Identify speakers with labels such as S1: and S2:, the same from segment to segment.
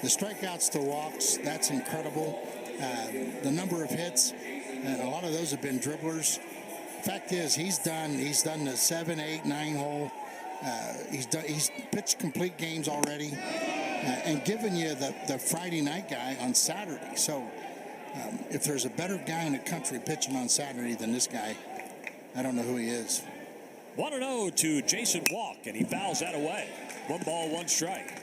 S1: The strikeouts to walks, that's incredible. The number of hits, and a lot of those have been dribblers. Fact is, he's done the 7, 8, 9 hole. He's pitched complete games already, and given you the Friday night guy on Saturday. So if there's a better guy in the country pitching on Saturday than this guy, I don't know who he is.
S2: 1-0 to Jason Walk, and he fouls that away. 1 ball, 1 strike.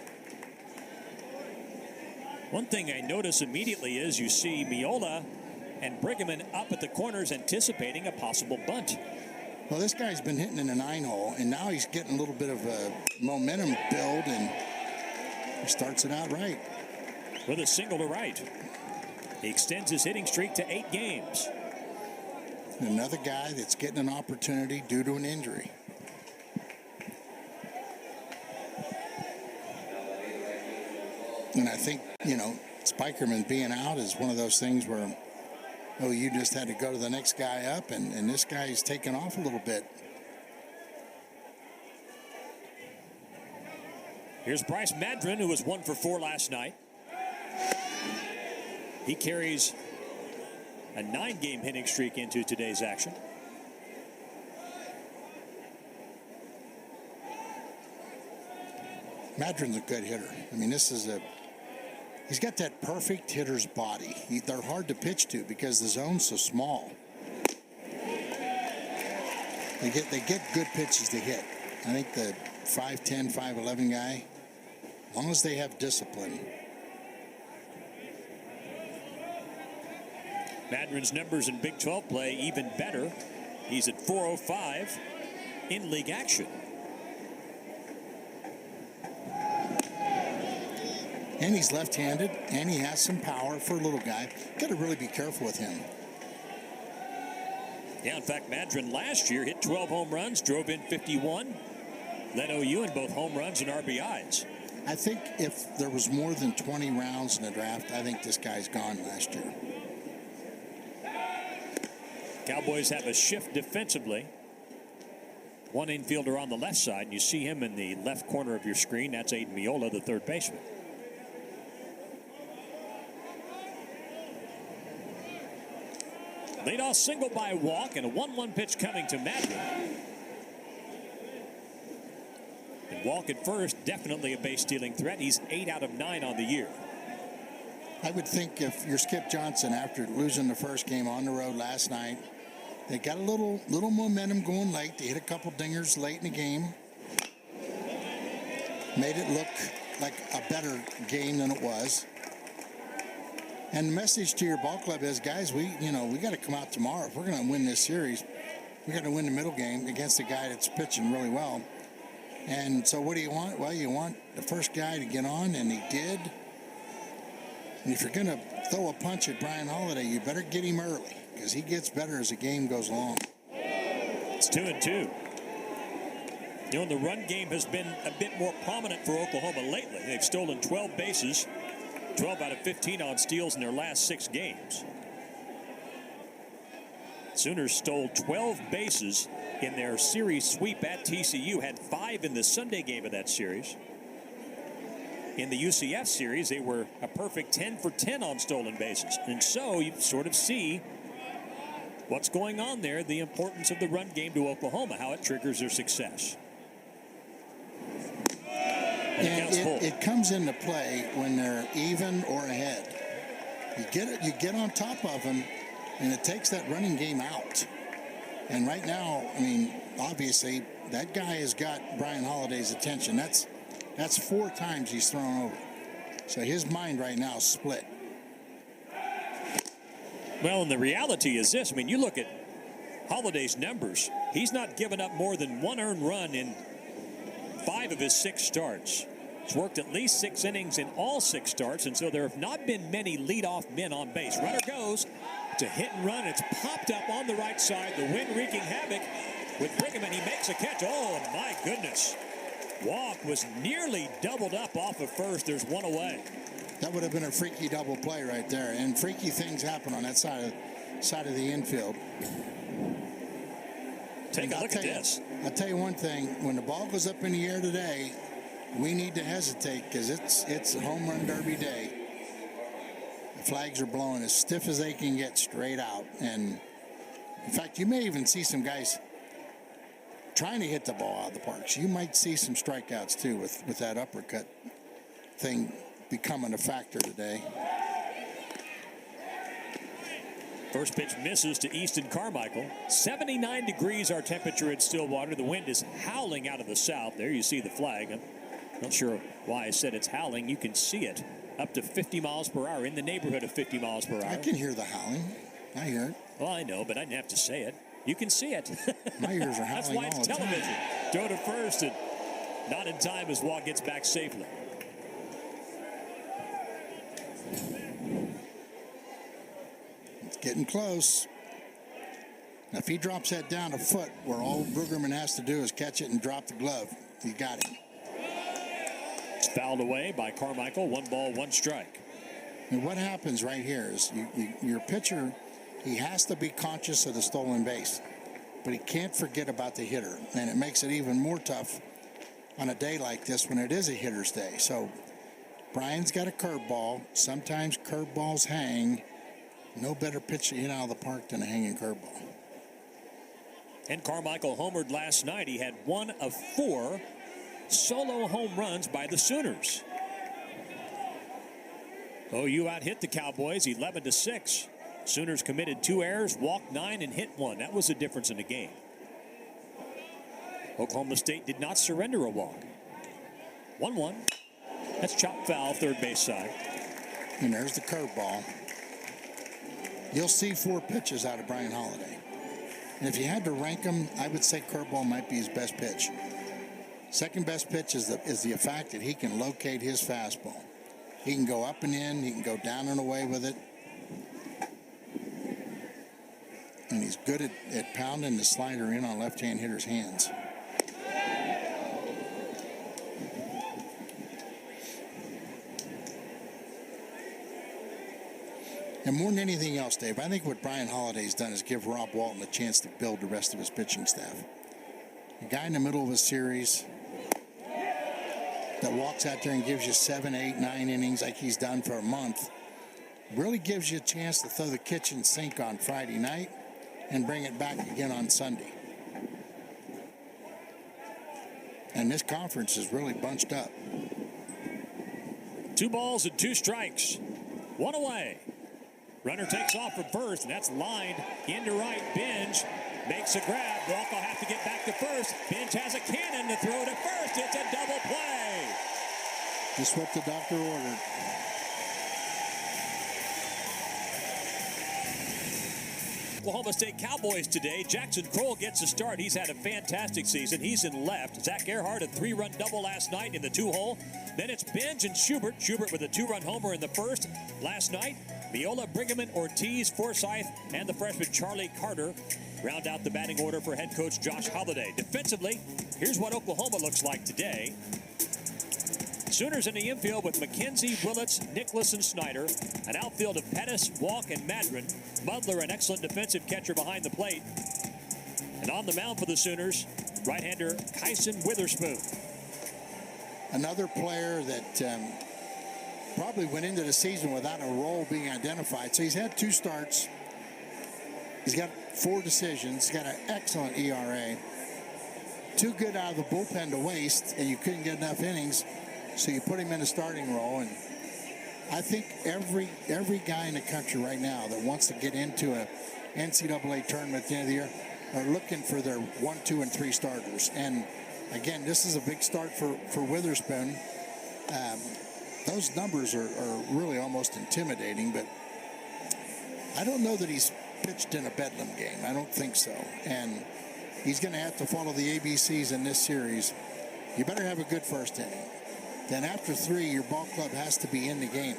S2: One thing I notice immediately is you see Miola and Brigman up at the corners anticipating a possible bunt.
S1: Well, this guy's been hitting in the 9 hole, and now he's getting a little bit of a momentum build, and he starts it out right.
S2: With a single to right. He extends his hitting streak to 8 games.
S1: Another guy that's getting an opportunity due to an injury. And I think, Spikerman being out is one of those things where, you just had to go to the next guy up, and this guy's taken off a little bit.
S2: Here's Bryce Madron, who was 1 for 4 last night. He carries a 9-game hitting streak into today's action.
S1: Madron's a good hitter. I mean, he's got that perfect hitter's body. They're hard to pitch to because the zone's so small. They get good pitches to hit. I think the 5'10", 5'11" guy, as long as they have discipline.
S2: Madron's numbers in Big 12 play even better. He's at .405 in league action.
S1: And he's left-handed, and he has some power for a little guy. Got to really be careful with him.
S2: Yeah, in fact, Madron last year hit 12 home runs, drove in 51, led OU in both home runs and RBIs.
S1: I think if there was more than 20 rounds in the draft, I think this guy's gone last year.
S2: Cowboys have a shift defensively. One infielder on the left side, and you see him in the left corner of your screen. That's Aiden Miola, the third baseman. Leadoff single by Walk, and a 1-1 pitch coming to Madron. And Walk at first, definitely a base-stealing threat. He's 8 out of 9 on the year.
S1: I would think if you're Skip Johnson after losing the first game on the road last night, they got a little momentum going late. They hit a couple dingers late in the game. Made it look like a better game than it was. And the message to your ball club is, guys, we got to come out tomorrow. If we're going to win this series, we got to win the middle game against a guy that's pitching really well. And so what do you want? Well, you want the first guy to get on, and he did. And if you're going to throw a punch at Brian Holiday, you better get him early because he gets better as the game goes along.
S2: It's 2-2. The run game has been a bit more prominent for Oklahoma lately. They've stolen 12 bases. 12 out of 15 on steals in their last 6 games. Sooners stole 12 bases in their series sweep at TCU, had 5 in the Sunday game of that series. In the UCF series, they were a perfect 10 for 10 on stolen bases. And so you sort of see what's going on there, the importance of the run game to Oklahoma, how it triggers their success.
S1: And it comes into play when they're even or ahead. You get on top of them, and it takes that running game out. And right now, I mean, obviously, that guy has got Brian Holiday's attention. That's 4 times he's thrown over. So his mind right now is split.
S2: Well, and the reality is this. I mean, you look at Holiday's numbers. He's not given up more than 1 earned run in 5 of his 6 starts. He's worked at least 6 innings in all 6 starts, and so there have not been many leadoff men on base. Runner goes to hit and run. It's popped up on the right side. The wind wreaking havoc with Brigham, and he makes a catch. Oh, my goodness. Walk was nearly doubled up off of first. There's 1 away.
S1: That would have been a freaky double play right there, and freaky things happen on that side of the infield.
S2: Take a look at this.
S1: I'll tell you one thing. When the ball goes up in the air today, we need to hesitate because it's a home run derby day. The flags are blowing as stiff as they can get straight out. And in fact, you may even see some guys trying to hit the ball out of the park. So you might see some strikeouts too with that uppercut thing becoming a factor today.
S2: First pitch misses to Easton Carmichael. 79 degrees our temperature at Stillwater. The wind is howling out of the south. There you see the flag. I'm not sure why I said it's howling. You can see it up to 50 miles per hour, in the neighborhood of 50 miles per hour.
S1: I can hear the howling. I hear it.
S2: Well, I know, but I didn't have to say it. You can see it.
S1: My ears are howling.
S2: That's why it's
S1: all the
S2: television.
S1: time.
S2: Throw to first, and not in time as Watt gets back safely.
S1: It's getting close. Now, if he drops that down a foot, where all Brueggemann has to do is catch it and drop the glove, he got him.
S2: It's fouled away by Carmichael. 1 ball, 1 strike.
S1: And what happens right here is your pitcher, he has to be conscious of the stolen base, but he can't forget about the hitter. And it makes it even more tough on a day like this when it is a hitter's day. So Brian's got a curveball. Sometimes curveballs hang. No better pitch to hit out of the park than a hanging curveball.
S2: And Carmichael homered last night. He had 1 of 4 solo home runs by the Sooners. OU out-hit the Cowboys 11-6. Sooners committed 2 errors, walked 9, and hit 1. That was the difference in the game. Oklahoma State did not surrender a walk. 1-1. That's chopped foul, third base side.
S1: And there's the curveball. You'll see 4 pitches out of Brian Holiday. And if you had to rank them, I would say curveball might be his best pitch. Second best pitch is the fact that he can locate his fastball. He can go up and in. He can go down and away with it. And he's good at pounding the slider in on left-hand hitters' hands. And more than anything else, Dave, I think what Brian Holiday's done is give Rob Walton a chance to build the rest of his pitching staff. A guy in the middle of a series that walks out there and gives you 7, 8, 9 innings like he's done for a month really gives you a chance to throw the kitchen sink on Friday night and bring it back again on Sunday. And this conference is really bunched up.
S2: 2 balls and 2 strikes. 1 away. Runner takes off from first, and that's lined into right. Binge makes a grab. Walk will have to get back to first. Binge has a cannon to throw to first. It's a double play.
S1: Just what the doctor ordered.
S2: Oklahoma State Cowboys today. Jackson Kroll gets a start. He's had a fantastic season. He's in left. Zach Earhart, a 3-run double last night in the 2-hole. Then it's Binge and Schubert. Schubert with a 2-run homer in the first last night. Viola, Brigham, Ortiz, Forsythe, and the freshman Charlie Carter round out the batting order for head coach Josh Holiday. Defensively, here's what Oklahoma looks like today. Sooners in the infield with McKenzie, Willits, Nicholas, and Snyder. An outfield of Pettis, Walk, and Madron. Butler, an excellent defensive catcher behind the plate. And on the mound for the Sooners, right-hander Kyson Witherspoon.
S1: Another player that probably went into the season without a role being identified. So he's had 2 starts. He's got 4 decisions. He's got an excellent ERA. Too good out of the bullpen to waste, and you couldn't get enough innings. So you put him in a starting role, and I think every guy in the country right now that wants to get into a NCAA tournament at the end of the year are looking for their 1, 2, and 3 starters. And again, this is a big start for Witherspoon. Those numbers are really almost intimidating, but I don't know that he's pitched in a Bedlam game. I don't think so. And he's going to have to follow the ABCs in this series. You better have a good first inning. Then after 3, your ball club has to be in the game.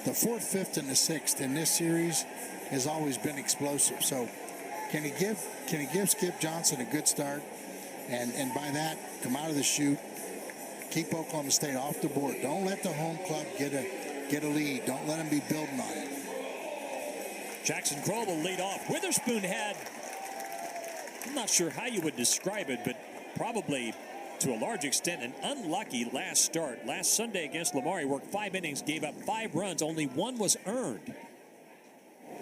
S1: The 4th, 5th, and the 6th in this series has always been explosive. So can he give Skip Johnson a good start? And by that, come out of the chute, keep Oklahoma State off the board. Don't let the home club get a lead. Don't let them be building on it.
S2: Jackson Kroll will lead off. Witherspoon had, I'm not sure how you would describe it, but probably to a large extent, an unlucky last start. Last Sunday against Lamar, he worked 5 innings, gave up 5 runs. Only 1 was earned.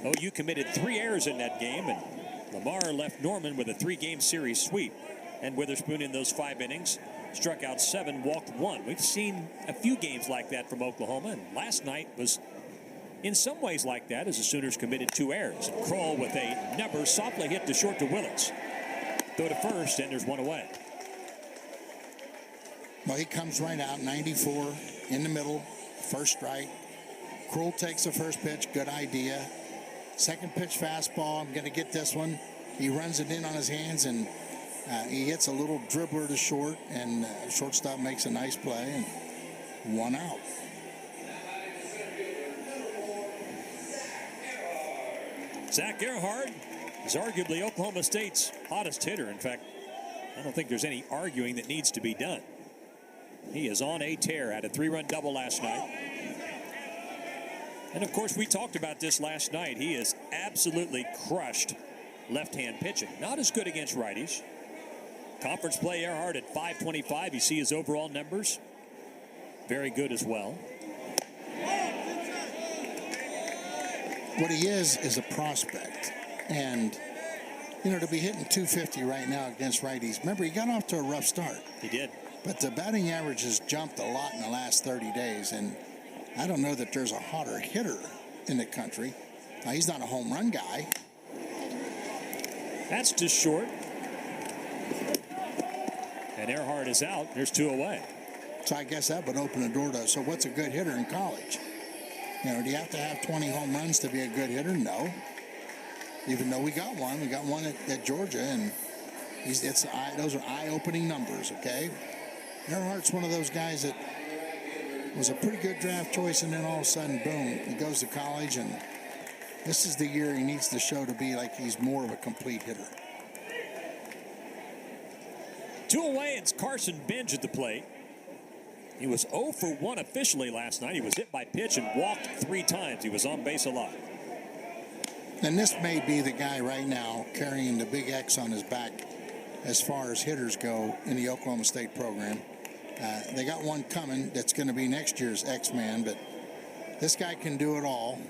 S2: OU committed 3 errors in that game, and Lamar left Norman with a 3-game series sweep. And Witherspoon in those 5 innings struck out 7, walked 1. We've seen a few games like that from Oklahoma, and last night was in some ways like that as the Sooners committed 2 errors. And Kroll with a number softly hit to short to Willis. Throw to first, and there's 1 away.
S1: Well, he comes right out, 94 in the middle, first strike. Kroll takes the first pitch, good idea. Second pitch fastball, I'm going to get this one. He runs it in on his hands, and he hits a little dribbler to short, and shortstop makes a nice play, and 1 out.
S2: Zach Earhart is arguably Oklahoma State's hottest hitter. In fact, I don't think there's any arguing that needs to be done. He is on a tear. Had a 3-run double last night. And, of course, we talked about this last night. He has absolutely crushed left-hand pitching. Not as good against righties. Conference play Earhart at .525. You see his overall numbers. Very good as well.
S1: What he is a prospect. And, you know, to be hitting .250 right now against righties. Remember, he got off to a rough start.
S2: He did.
S1: But the batting average has jumped a lot in the last 30 days. And I don't know that there's a hotter hitter in the country. Now, he's not a home run guy.
S2: That's just short. And Earhart is out. There's 2 away.
S1: So I guess that would open the door to, so what's a good hitter in college? You know, do you have to have 20 home runs to be a good hitter? No. Even though we got one. We got one at Georgia, and those are eye-opening numbers, okay? Earhart's one of those guys that was a pretty good draft choice, and then all of a sudden, boom, he goes to college, and this is the year he needs to show to be like he's more of a complete hitter.
S2: 2 away, it's Carson Bench at the plate. He was 0 for 1 officially last night. He was hit by pitch and walked 3 times. He was on base a lot.
S1: And this may be the guy right now carrying the big X on his back as far as hitters go in the Oklahoma State program. They got one coming that's going to be next year's X-Man, but this guy can do it all,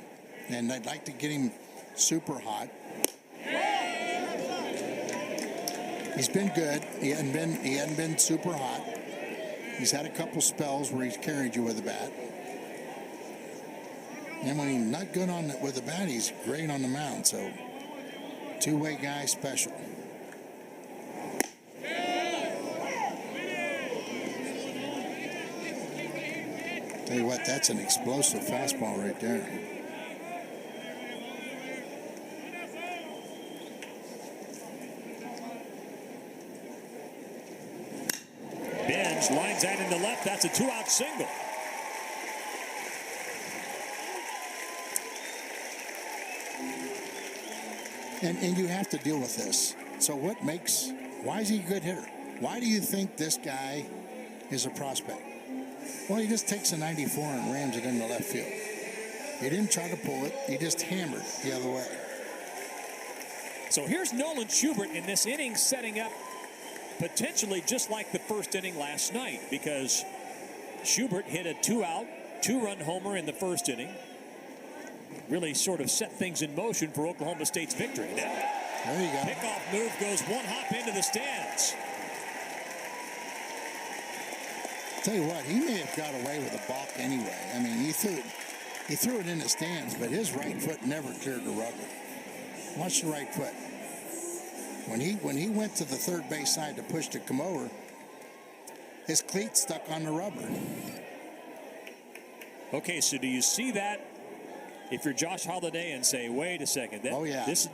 S1: and I'd like to get him super hot. He's been good. He hadn't been super hot. He's had a couple spells where he's carried you with the bat. And when he's not good with the bat, he's great on the mound. So, two-way guy, special. Tell you what, that's an explosive fastball right there.
S2: Bench lines that into left. That's a 2-out single.
S1: And you have to deal with this. So why is he a good hitter? Why do you think this guy is a prospect? Well, he just takes a 94 and rams it into left field. He didn't try to pull it. He just hammered it the other way.
S2: So here's Nolan Schubert in this inning, setting up potentially just like the first inning last night, because Schubert hit a 2-out, 2-run homer in the first inning. Really sort of set things in motion for Oklahoma State's victory. Now,
S1: there you go.
S2: Pickoff move goes one hop into the stands.
S1: Tell you what, he may have got away with a balk anyway. I mean, he threw it in the stands, but his right foot never cleared the rubber. Watch the right foot. When he went to the third base side to push to come over, his cleat stuck on the rubber.
S2: Okay, so do you see that if you're Josh Holliday and say, wait a second,
S1: oh yeah,
S2: let's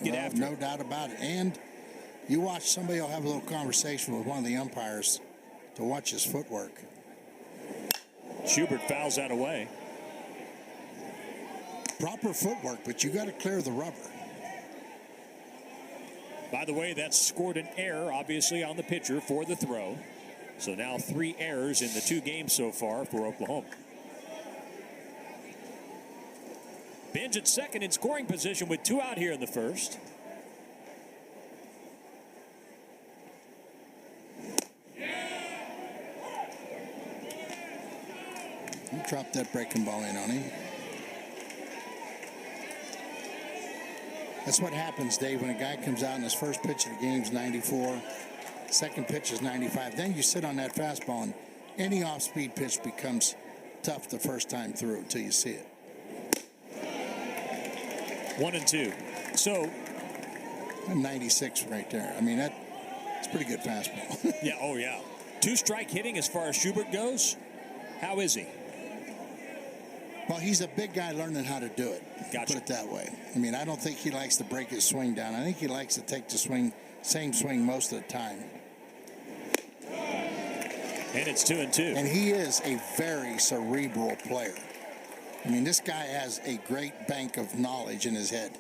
S2: get after it.
S1: No doubt about it. And you watch, somebody will have a little conversation with one of the umpires to watch his footwork.
S2: Schubert fouls that away.
S1: Proper footwork, but you got to clear the rubber.
S2: By the way, that's scored an error, obviously, on the pitcher for the throw. So now 3 errors in the 2 games so far for Oklahoma. Bench at second in scoring position with 2 out here in the first.
S1: drop that breaking ball in on him. That's what happens, Dave, when a guy comes out and his first pitch of the game is 94, second pitch is 95. Then you sit on that fastball, and any off-speed pitch becomes tough the first time through until you see it.
S2: 1-2. So
S1: 96 right there. I mean, that's pretty good fastball.
S2: yeah, oh yeah. 2-strike hitting as far as Schubert goes. How is he?
S1: Well, he's a big guy learning how to do it.
S2: Gotcha.
S1: Put it that way. I mean, I don't think he likes to break his swing down. I think he likes to take the same swing most of the time.
S2: And it's 2-2.
S1: And he is a very cerebral player. I mean, this guy has a great bank of knowledge in his head.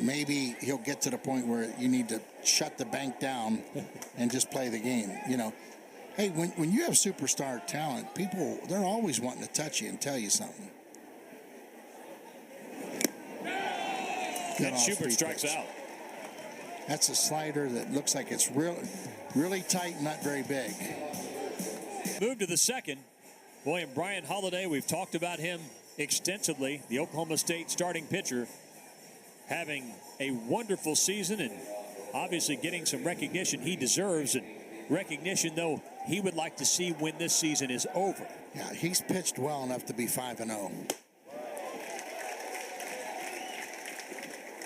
S1: Maybe he'll get to the point where you need to shut the bank down and just play the game. You know, hey, when you have superstar talent, people, they're always wanting to touch you and tell you something.
S2: And Schubert strikes out.
S1: That's a slider that looks like it's really tight, not very big.
S2: Move to the second. Boy, and Brian Holiday, we've talked about him extensively. The Oklahoma State starting pitcher having a wonderful season and obviously getting some recognition he deserves, and recognition, though, he would like to see when this season is over.
S1: Yeah, he's pitched well enough to be 5-0.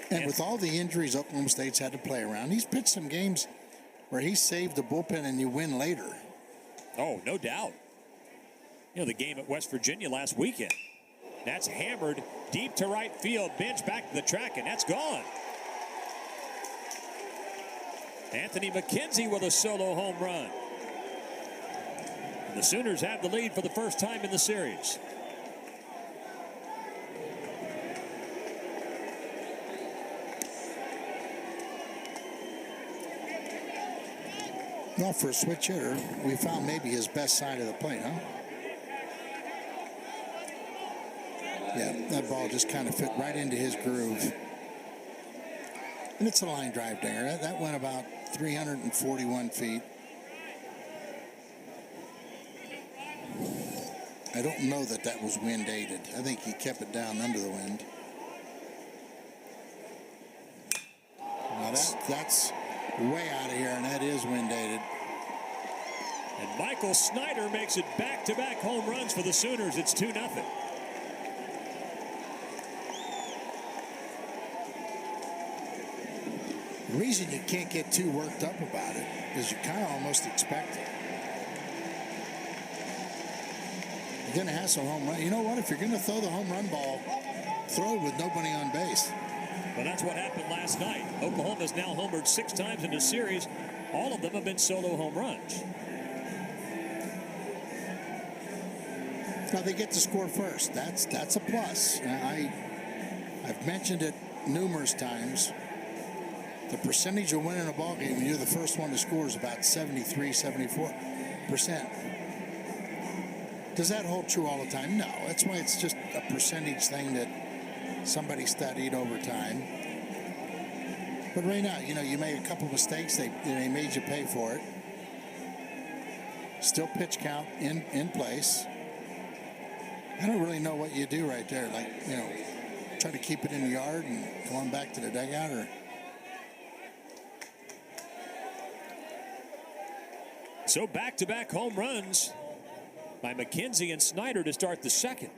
S1: And with all the injuries Oklahoma State's had to play around, he's pitched some games where he saved the bullpen and you win later.
S2: Oh, no doubt. You know, the game at West Virginia last weekend. That's hammered deep to right field, bench back to the track, and that's gone. Anthony McKenzie with a solo home run. And the Sooners have the lead for the first time in the series.
S1: Well, for a switch hitter, we found maybe his best side of the plate, huh? Yeah, that ball just kind of fit right into his groove. And it's a line drive there. That went about 341 feet. I don't know that was wind aided. I think he kept it down under the wind. Now that's way out of here, and that is wind aided.
S2: And Michael Snyder makes it back-to-back home runs for the Sooners. It's 2-0.
S1: The reason you can't get too worked up about it is you kind of almost expect it. You're going to have some home run. You know what? If you're going to throw the home run ball, throw it with nobody on base.
S2: Well, that's what happened last night. Oklahoma's now homered 6 times in the series. All of them have been solo home runs.
S1: Now they get to score first. That's a plus. I've mentioned it numerous times. The percentage of winning a ball game when you're the first one to score is about 73, 74%. Does that hold true all the time? No. That's why it's just a percentage thing that somebody studied over time. But right now, you know, you made a couple mistakes. They made you pay for it. Still pitch count in place. I don't really know what you do right there. Like, you know, try to keep it in the yard and go on back to the dugout, or...
S2: So back-to-back home runs by McKenzie and Snyder to start the second.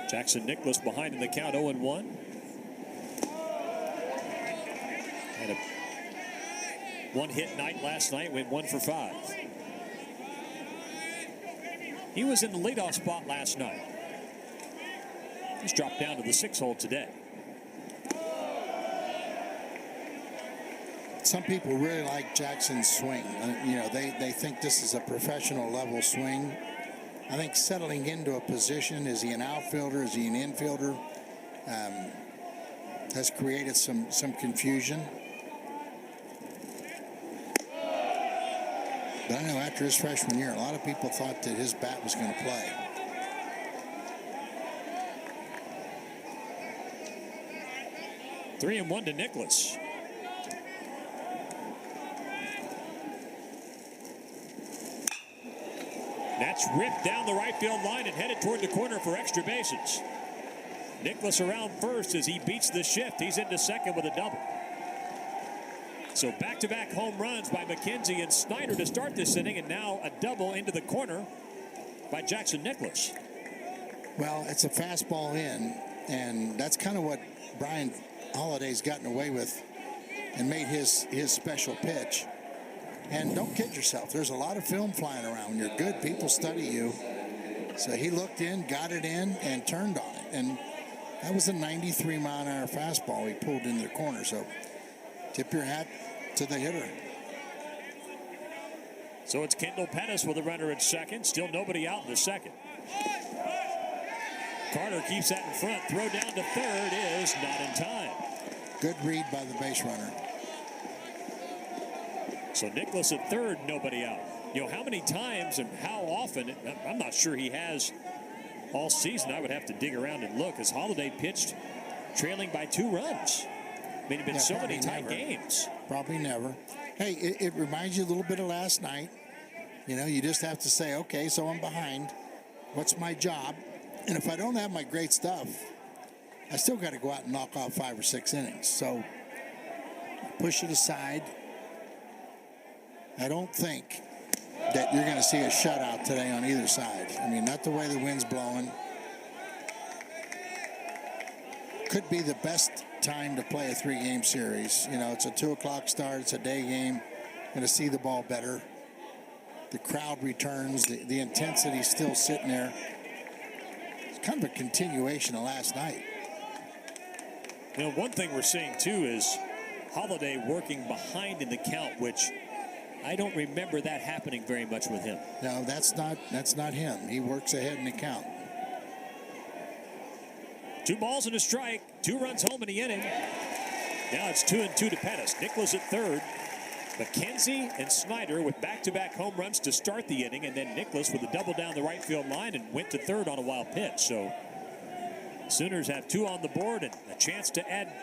S2: Jackson Nicholas behind in the count, 0-1. Had a one-hit night last night, went 1 for 5. He was in the leadoff spot last night. He's dropped down to the 6 hole today.
S1: Some people really like Jackson's swing. You know, they think this is a professional level swing. I think settling into a position, is he an outfielder, is he an infielder, has created some confusion. But I know after his freshman year, a lot of people thought that his bat was going to play.
S2: 3-1 to Nicholas. That's ripped down the right field line and headed toward the corner for extra bases. Nicholas around first as he beats the shift. He's into second with a double. So back-to-back home runs by McKenzie and Snyder to start this inning, and now a double into the corner by Jackson Nicholas.
S1: Well, it's a fastball in, and that's kind of what Brian Holliday's gotten away with and made his special pitch. And don't kid yourself. There's a lot of film flying around. When you're good, people study you. So he looked in, got it in, and turned on it. And that was a 93-mile-an-hour fastball he pulled into the corner. So tip your hat to the hitter.
S2: So it's Kendall Pettis with a runner at second. Still nobody out in the second. Carter keeps that in front. Throw down to third is not in time.
S1: Good read by the base runner.
S2: So Nicholas at third, nobody out. You know, how many times and how often, I'm not sure he has all season. I would have to dig around and look, as Holliday pitched trailing by 2 runs. I mean, it's been so many tight games.
S1: Probably never. Hey, it reminds you a little bit of last night. You know, you just have to say, okay, so I'm behind. What's my job? And if I don't have my great stuff, I still got to go out and knock off 5 or 6 innings. So push it aside. I don't think that you're going to see a shutout today on either side. I mean, not the way the wind's blowing. Could be the best time to play a 3-game series. You know, it's a 2 o'clock start. It's a day game. Going to see the ball better. The crowd returns. The intensity's still sitting there. It's kind of a continuation of last night.
S2: You know, one thing we're seeing, too, is Holliday working behind in the count, which I don't remember that happening very much with him.
S1: No, that's not him. He works ahead in the count.
S2: 2 balls and a strike. 2 runs home in the inning. Now it's 2-2 to Pettis. Nicholas at third. McKenzie and Snyder with back-to-back home runs to start the inning, and then Nicholas with a double down the right field line and went to third on a wild pitch. So Sooners have 2 on the board and a chance to add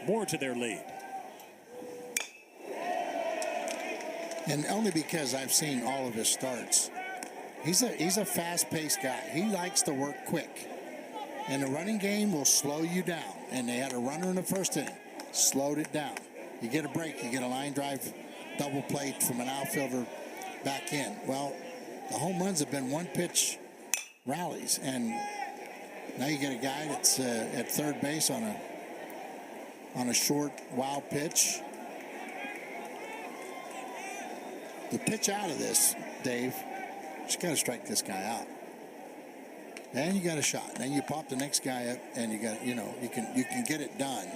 S2: more to their lead.
S1: And only because I've seen all of his starts. He's a fast-paced guy. He likes to work quick. And the running game will slow you down. And they had a runner in the first inning. Slowed it down. You get a break. You get a line drive double play from an outfielder back in. Well, the home runs have been one-pitch rallies. And now you get a guy that's at third base on a short, wild pitch. The pitch out of this, Dave, just got to strike this guy out. Then you got a shot. Then you pop the next guy up, and you got, you can get it done.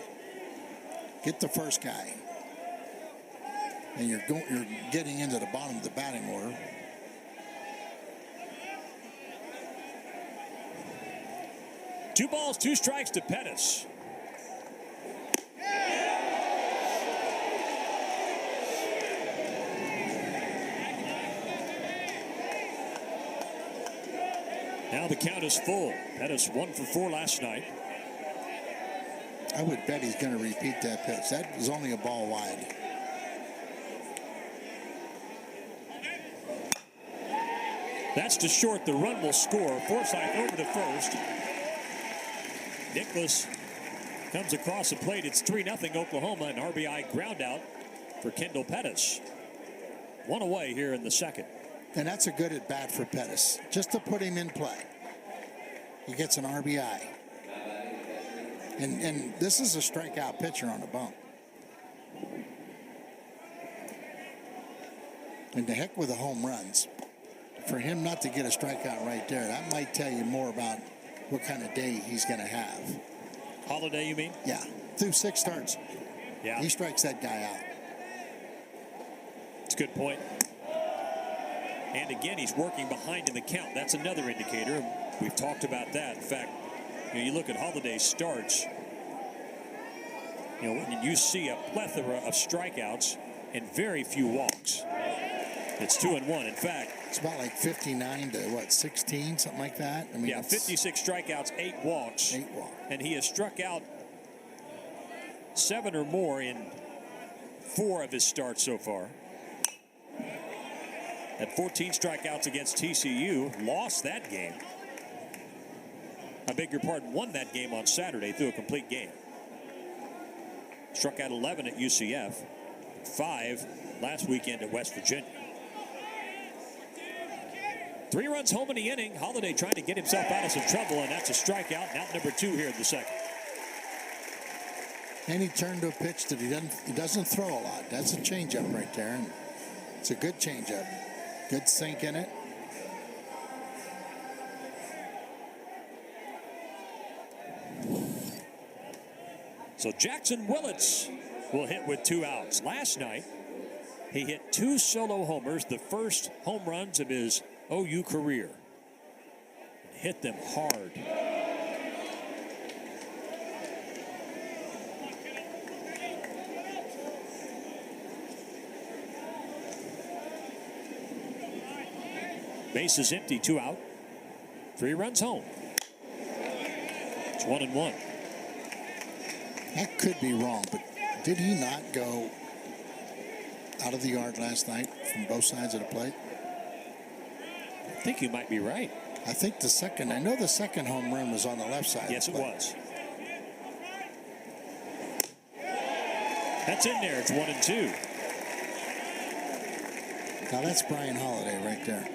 S1: Get the first guy, and you're getting into the bottom of the batting order.
S2: Two balls, 2 strikes to Pettis. Now the count is full. Pettis 1 for 4 last night.
S1: I would bet he's going to repeat that pitch. That was only a ball wide.
S2: That's to short. The run will score. Forsythe over to first. Nicholas comes across the plate. It's 3-0 Oklahoma. An RBI ground out for Kendall Pettis. 1 away here in the second.
S1: And that's a good at-bat for Pettis, just to put him in play. He gets an RBI. And this is a strikeout pitcher on the bump. And the heck with the home runs. For him not to get a strikeout right there, that might tell you more about what kind of day he's going to have.
S2: Holliday, you mean?
S1: Yeah, through 6 starts.
S2: Yeah.
S1: He strikes that guy out.
S2: It's a good point. And again, he's working behind in the count. That's another indicator. We've talked about that. In fact, you look at Holliday's starts, when you see a plethora of strikeouts and very few walks. It's 2-1. In fact,
S1: it's about like 59 to 16, something like that. I mean,
S2: yeah, 56 strikeouts, 8 walks.
S1: 8 walks.
S2: And he has struck out 7 or more in 4 of his starts so far. Had 14 strikeouts against TCU, lost that game. I beg your pardon, won that game on Saturday through a complete game. Struck out 11 at UCF, 5 last weekend at West Virginia. 3 runs home in the inning. Holiday trying to get himself out of some trouble, and that's a strikeout. Now number 2 here in the second.
S1: And he turned to a pitch that he doesn't throw a lot. That's a changeup right there, and it's a good changeup. Good sink in it.
S2: So Jackson Willits will hit with 2 outs. Last night, he hit 2 solo homers, the first home runs of his OU career. Hit them hard. Base is empty, 2 out. 3 runs home. It's 1-1.
S1: That could be wrong, but did he not go out of the yard last night from both sides of the plate?
S2: I think you might be right.
S1: I think I know the second home run was on the left side.
S2: Yes, it was. That's in there. It's 1-2.
S1: Now that's Brian Holiday right there.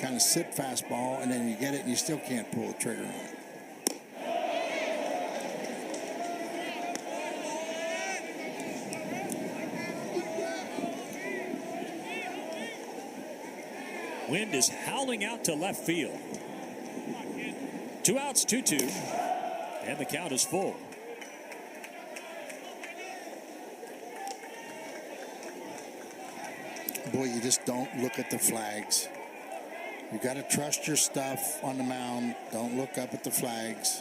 S1: Kind of sit fastball, and then you get it, and you still can't pull the trigger on it.
S2: Wind is howling out to left field. 2 outs, 2-2, and the count is full.
S1: Boy, you just don't look at the flags. You got to trust your stuff on the mound. Don't look up at the flags.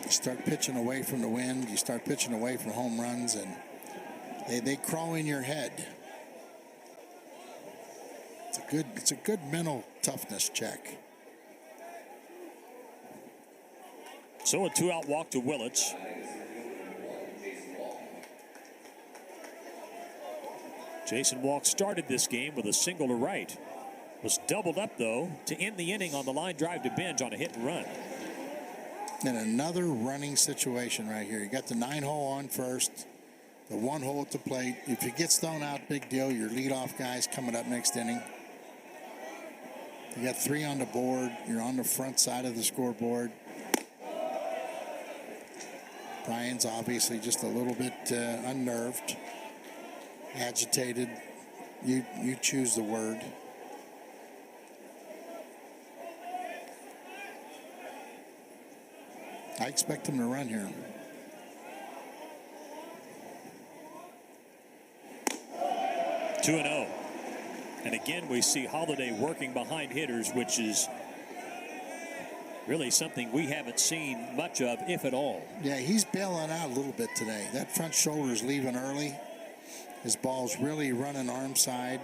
S1: You start pitching away from the wind. You start pitching away from home runs, and they crawl in your head. It's a good mental toughness check.
S2: So a 2-out walk to Willits. Jason Walk started this game with a single to right. Was doubled up, though, to end the inning on the line drive to Benj on a hit and run.
S1: And another running situation right here. You got the 9-hole on first, the 1-hole at the plate. If it gets thrown out, big deal. Your leadoff guy's coming up next inning. You got 3 on the board. You're on the front side of the scoreboard. Brian's obviously just a little bit unnerved, agitated. You choose the word. I expect him to run here.
S2: Two and 0. And again, we see Holiday working behind hitters, which is really something we haven't seen much of, if at all.
S1: Yeah, he's bailing out a little bit today. That front shoulder's leaving early. His ball's really running arm side.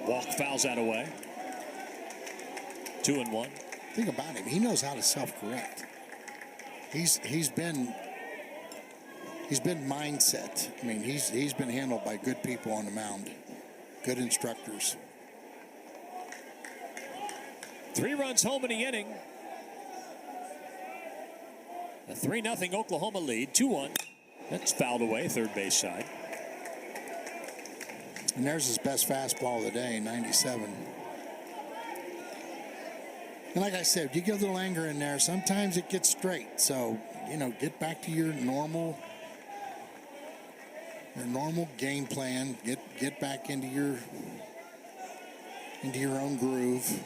S2: Walk fouls that away. 2-1.
S1: Think about him. He knows how to self-correct. He's been mindset. I mean, he's been handled by good people on the mound, good instructors.
S2: 3 runs home in the inning. A 3-0 Oklahoma lead. 2-1. That's fouled away, third base side.
S1: And there's his best fastball of the day, 97. And like I said, you get a little anger in there, sometimes it gets straight. So, get back to your normal game plan. Get back into your own groove.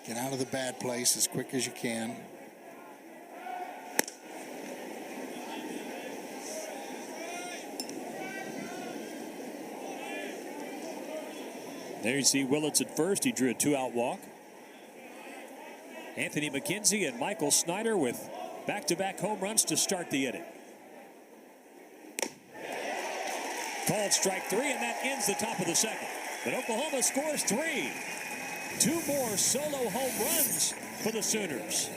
S1: Get out of the bad place as quick as you can.
S2: There you see Willits at first. He drew a 2-out walk. Anthony McKenzie and Michael Snyder with back-to-back home runs to start the inning. Called strike 3, and that ends the top of the second. But Oklahoma scores 3. 2 more solo home runs for the Sooners.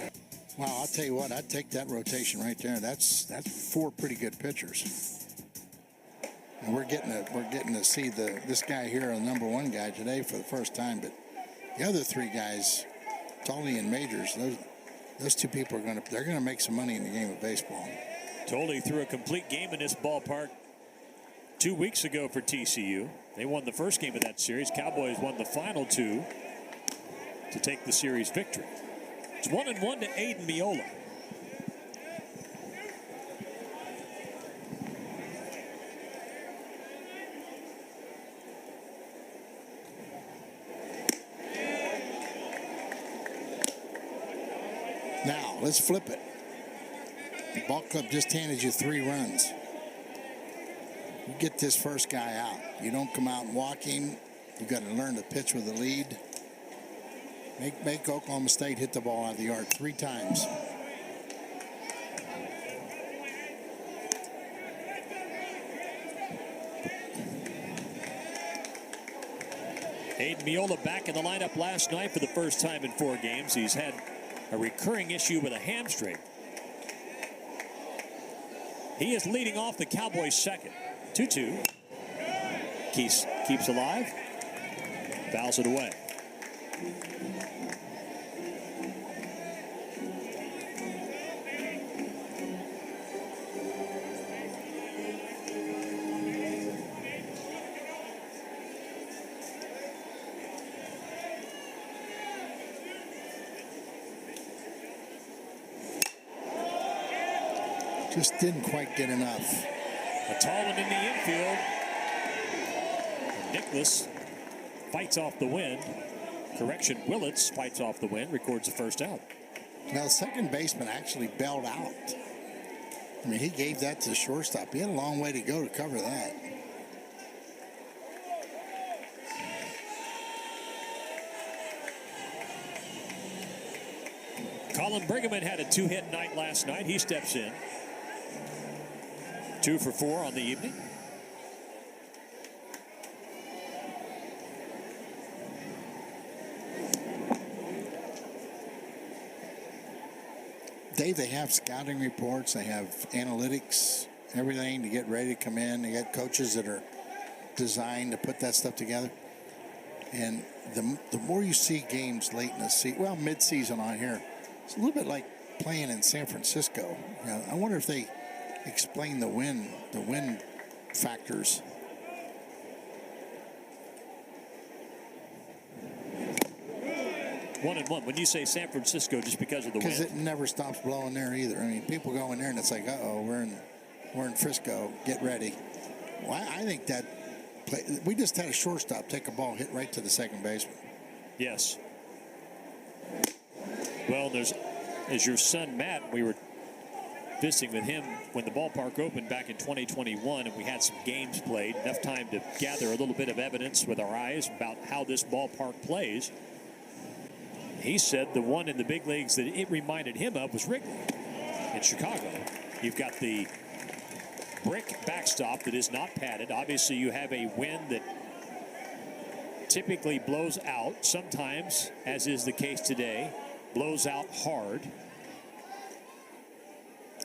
S1: Wow, I'll tell you what, I'd take that rotation right there. That's 4 pretty good pitchers. And we're getting to see this guy here, the number 1 guy today for the first time. But the other 3 guys, Tolley and Majors, those 2 people they're gonna make some money in the game of baseball.
S2: Tolley threw a complete game in this ballpark 2 weeks ago for TCU. They won the first game of that series. Cowboys won the final 2 to take the series victory. It's 1-1 to Aiden Miola.
S1: Now, let's flip it. The ball club just handed you 3 runs. You get this first guy out. You don't come out and walk him. You've got to learn to pitch with a lead. Make Oklahoma State hit the ball out of the yard 3 times.
S2: Aiden Miola back in the lineup last night for the first time in 4 games. He's had a recurring issue with a hamstring. He is leading off the Cowboys' second. 2-2. Keeps alive. Fouls it away.
S1: Just didn't quite get enough.
S2: A tall one in the infield. And Nicholas fights off the wind. Correction, Willits fights off the wind, records the first out.
S1: Now, the second baseman actually bailed out. I mean, he gave that to the shortstop. He had a long way to go to cover that.
S2: Colin Brigham had a 2-hit night last night. He steps in. 2 for 4 on the evening.
S1: Dave, they have scouting reports, they have analytics, everything to get ready to come in. They got coaches that are designed to put that stuff together. And the more you see games late in the season, well, mid-season on here, it's a little bit like playing in San Francisco. You know, I wonder if they explain the wind factors.
S2: One and one. When you say San Francisco, just because of the wind?
S1: Because it never stops blowing there either. I mean, people go in there and it's like, uh-oh, we're in Frisco. Get ready. Well, I think that we just had a shortstop take a ball hit right to the second baseman.
S2: Yes. Well, there's your son Matt. We were visiting with him when the ballpark opened back in 2021, and we had some games played. Enough time to gather a little bit of evidence with our eyes about how this ballpark plays. He said the one in the big leagues that it reminded him of was Wrigley in Chicago. You've got the brick backstop that is not padded. Obviously, you have a wind that typically blows out. Sometimes, as is the case today, blows out hard.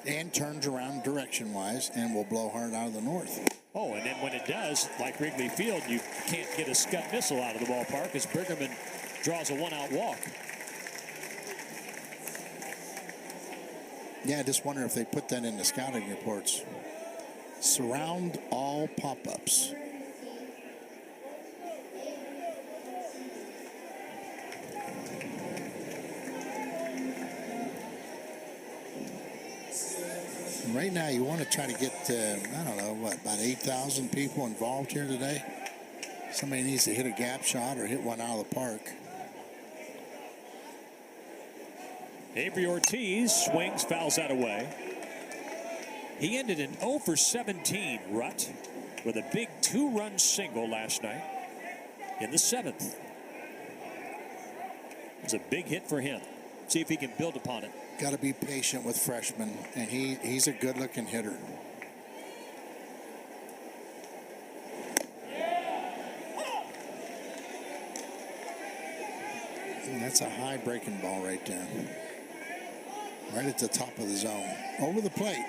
S1: And turns around direction-wise and will blow hard out of the north.
S2: Oh, and then when it does, like Wrigley Field, you can't get a Scud missile out of the ballpark as Brigham draws a one-out walk.
S1: Yeah, I just wonder if they put that in the scouting reports. Surround all pop-ups. Right now, you want to try to get, I don't know, about 8,000 people involved here today. Somebody needs to hit a gap shot or hit one out of the park.
S2: Avery Ortiz swings, fouls that away. He ended an 0 for 17 rut with a big 2-run single last night in the 7th. It's a big hit for him. See if he can build upon it.
S1: Got to be patient with freshmen, and he's a good-looking hitter. That's a high breaking ball right there. Right at the top of the zone. Over the plate.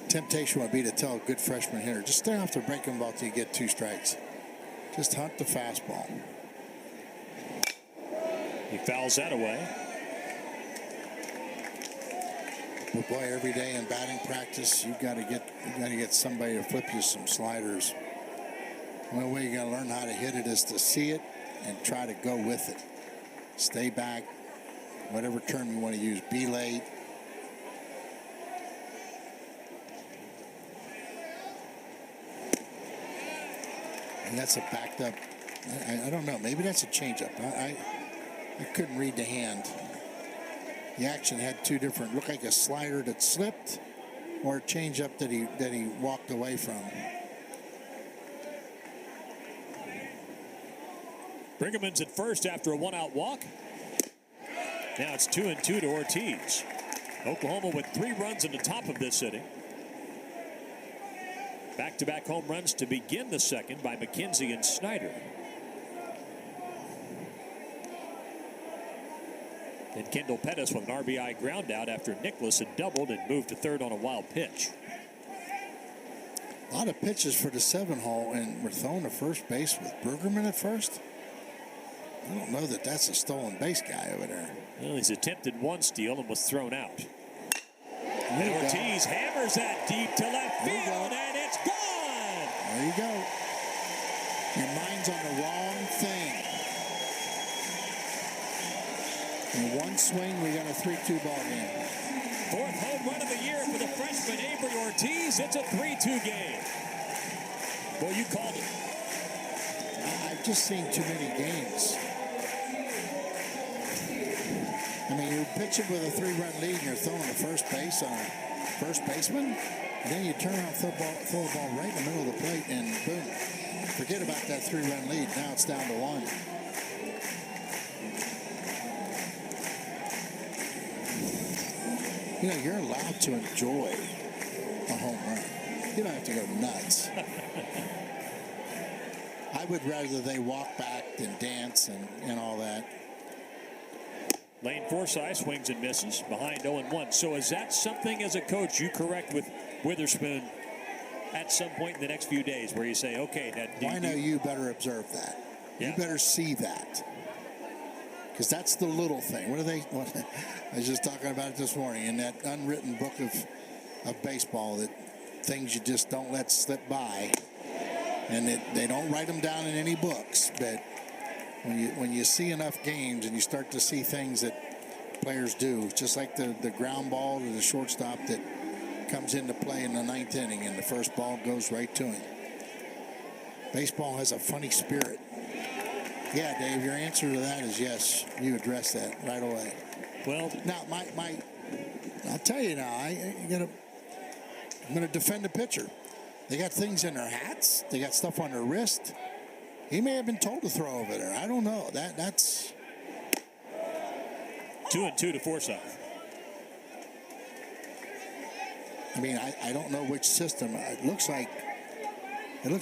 S1: Temptation would be to tell a good freshman hitter, just stay off the breaking ball till you get 2 strikes. Just hunt the fastball.
S2: He fouls that away.
S1: But boy, every day in batting practice, you got to get somebody to flip you some sliders. The only way you're going to learn how to hit it is to see it and try to go with it. Stay back, whatever term you want to use. Be late. And that's a backed up. I don't know. Maybe that's a changeup. I couldn't read the hand. The action had 2 different. Looked like a slider that slipped, or a changeup that he walked away from.
S2: Brigham's at first after a 1-out walk. Now it's 2-2 to Ortiz. Oklahoma with 3 runs in the top of this inning. Back-to-back home runs to begin the second by McKenzie and Snyder. And Kendall Pettis with an RBI ground out after Nicholas had doubled and moved to third on a wild pitch.
S1: A lot of pitches for the 7-hole, and we're throwing to first base with Brueggemann at first. I don't know that that's a stolen base guy over there.
S2: Well, he's attempted 1 steal and was thrown out.
S1: And
S2: Ortiz hammers that deep to left field, and it's gone.
S1: There you go. Your mind's on the wrong thing. In 1 swing, we got a 3-2 ball game.
S2: 4th home run of the year for the freshman Avery Ortiz. It's a 3-2 game. Well, you called it.
S1: I've just seen too many games. I mean, you're pitching with a 3-run lead and you're throwing to first base on a first baseman. And then you turn around, throw the ball right in the middle of the plate, and boom. Forget about that 3-run lead. Now it's down to 1. You know, you're allowed to enjoy a home run. You don't have to go nuts. I would rather they walk back than dance and all that.
S2: Lane Forsythe swings and misses behind 0-1. So is that something as a coach you correct with Witherspoon at some point in the next few days where you say, okay, that
S1: I know you better observe that.
S2: Yeah.
S1: You better see that. Because that's the little thing. I was just talking about it this morning in that unwritten book of baseball, that things you just don't let slip by. And they don't write them down in any books. But when you see enough games and you start to see things that players do, just like the ground ball to the shortstop that comes into play in the 9th inning and the first ball goes right to him. Baseball has a funny spirit. Yeah, Dave, your answer to that is yes. You address that right away.
S2: Well,
S1: now I'll tell you now, I'm gonna defend the pitcher. They got things in their hats. They got stuff on their wrist. He may have been told to throw over there. I don't know. That's
S2: 2-2 to Forsythe.
S1: I mean, I don't know which system. It looks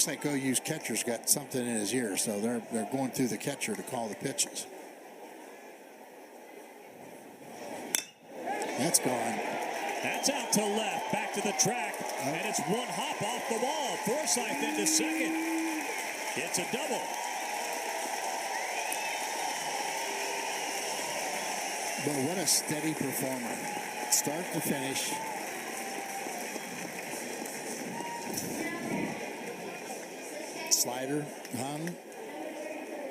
S1: like OU's catcher's got something in his ear, so they're going through the catcher to call the pitches. That's gone.
S2: That's out to left, back to the track, and it's 1 hop off the wall. Forsythe into second. It's a double.
S1: But what a steady performer. Start to finish. Slider hung,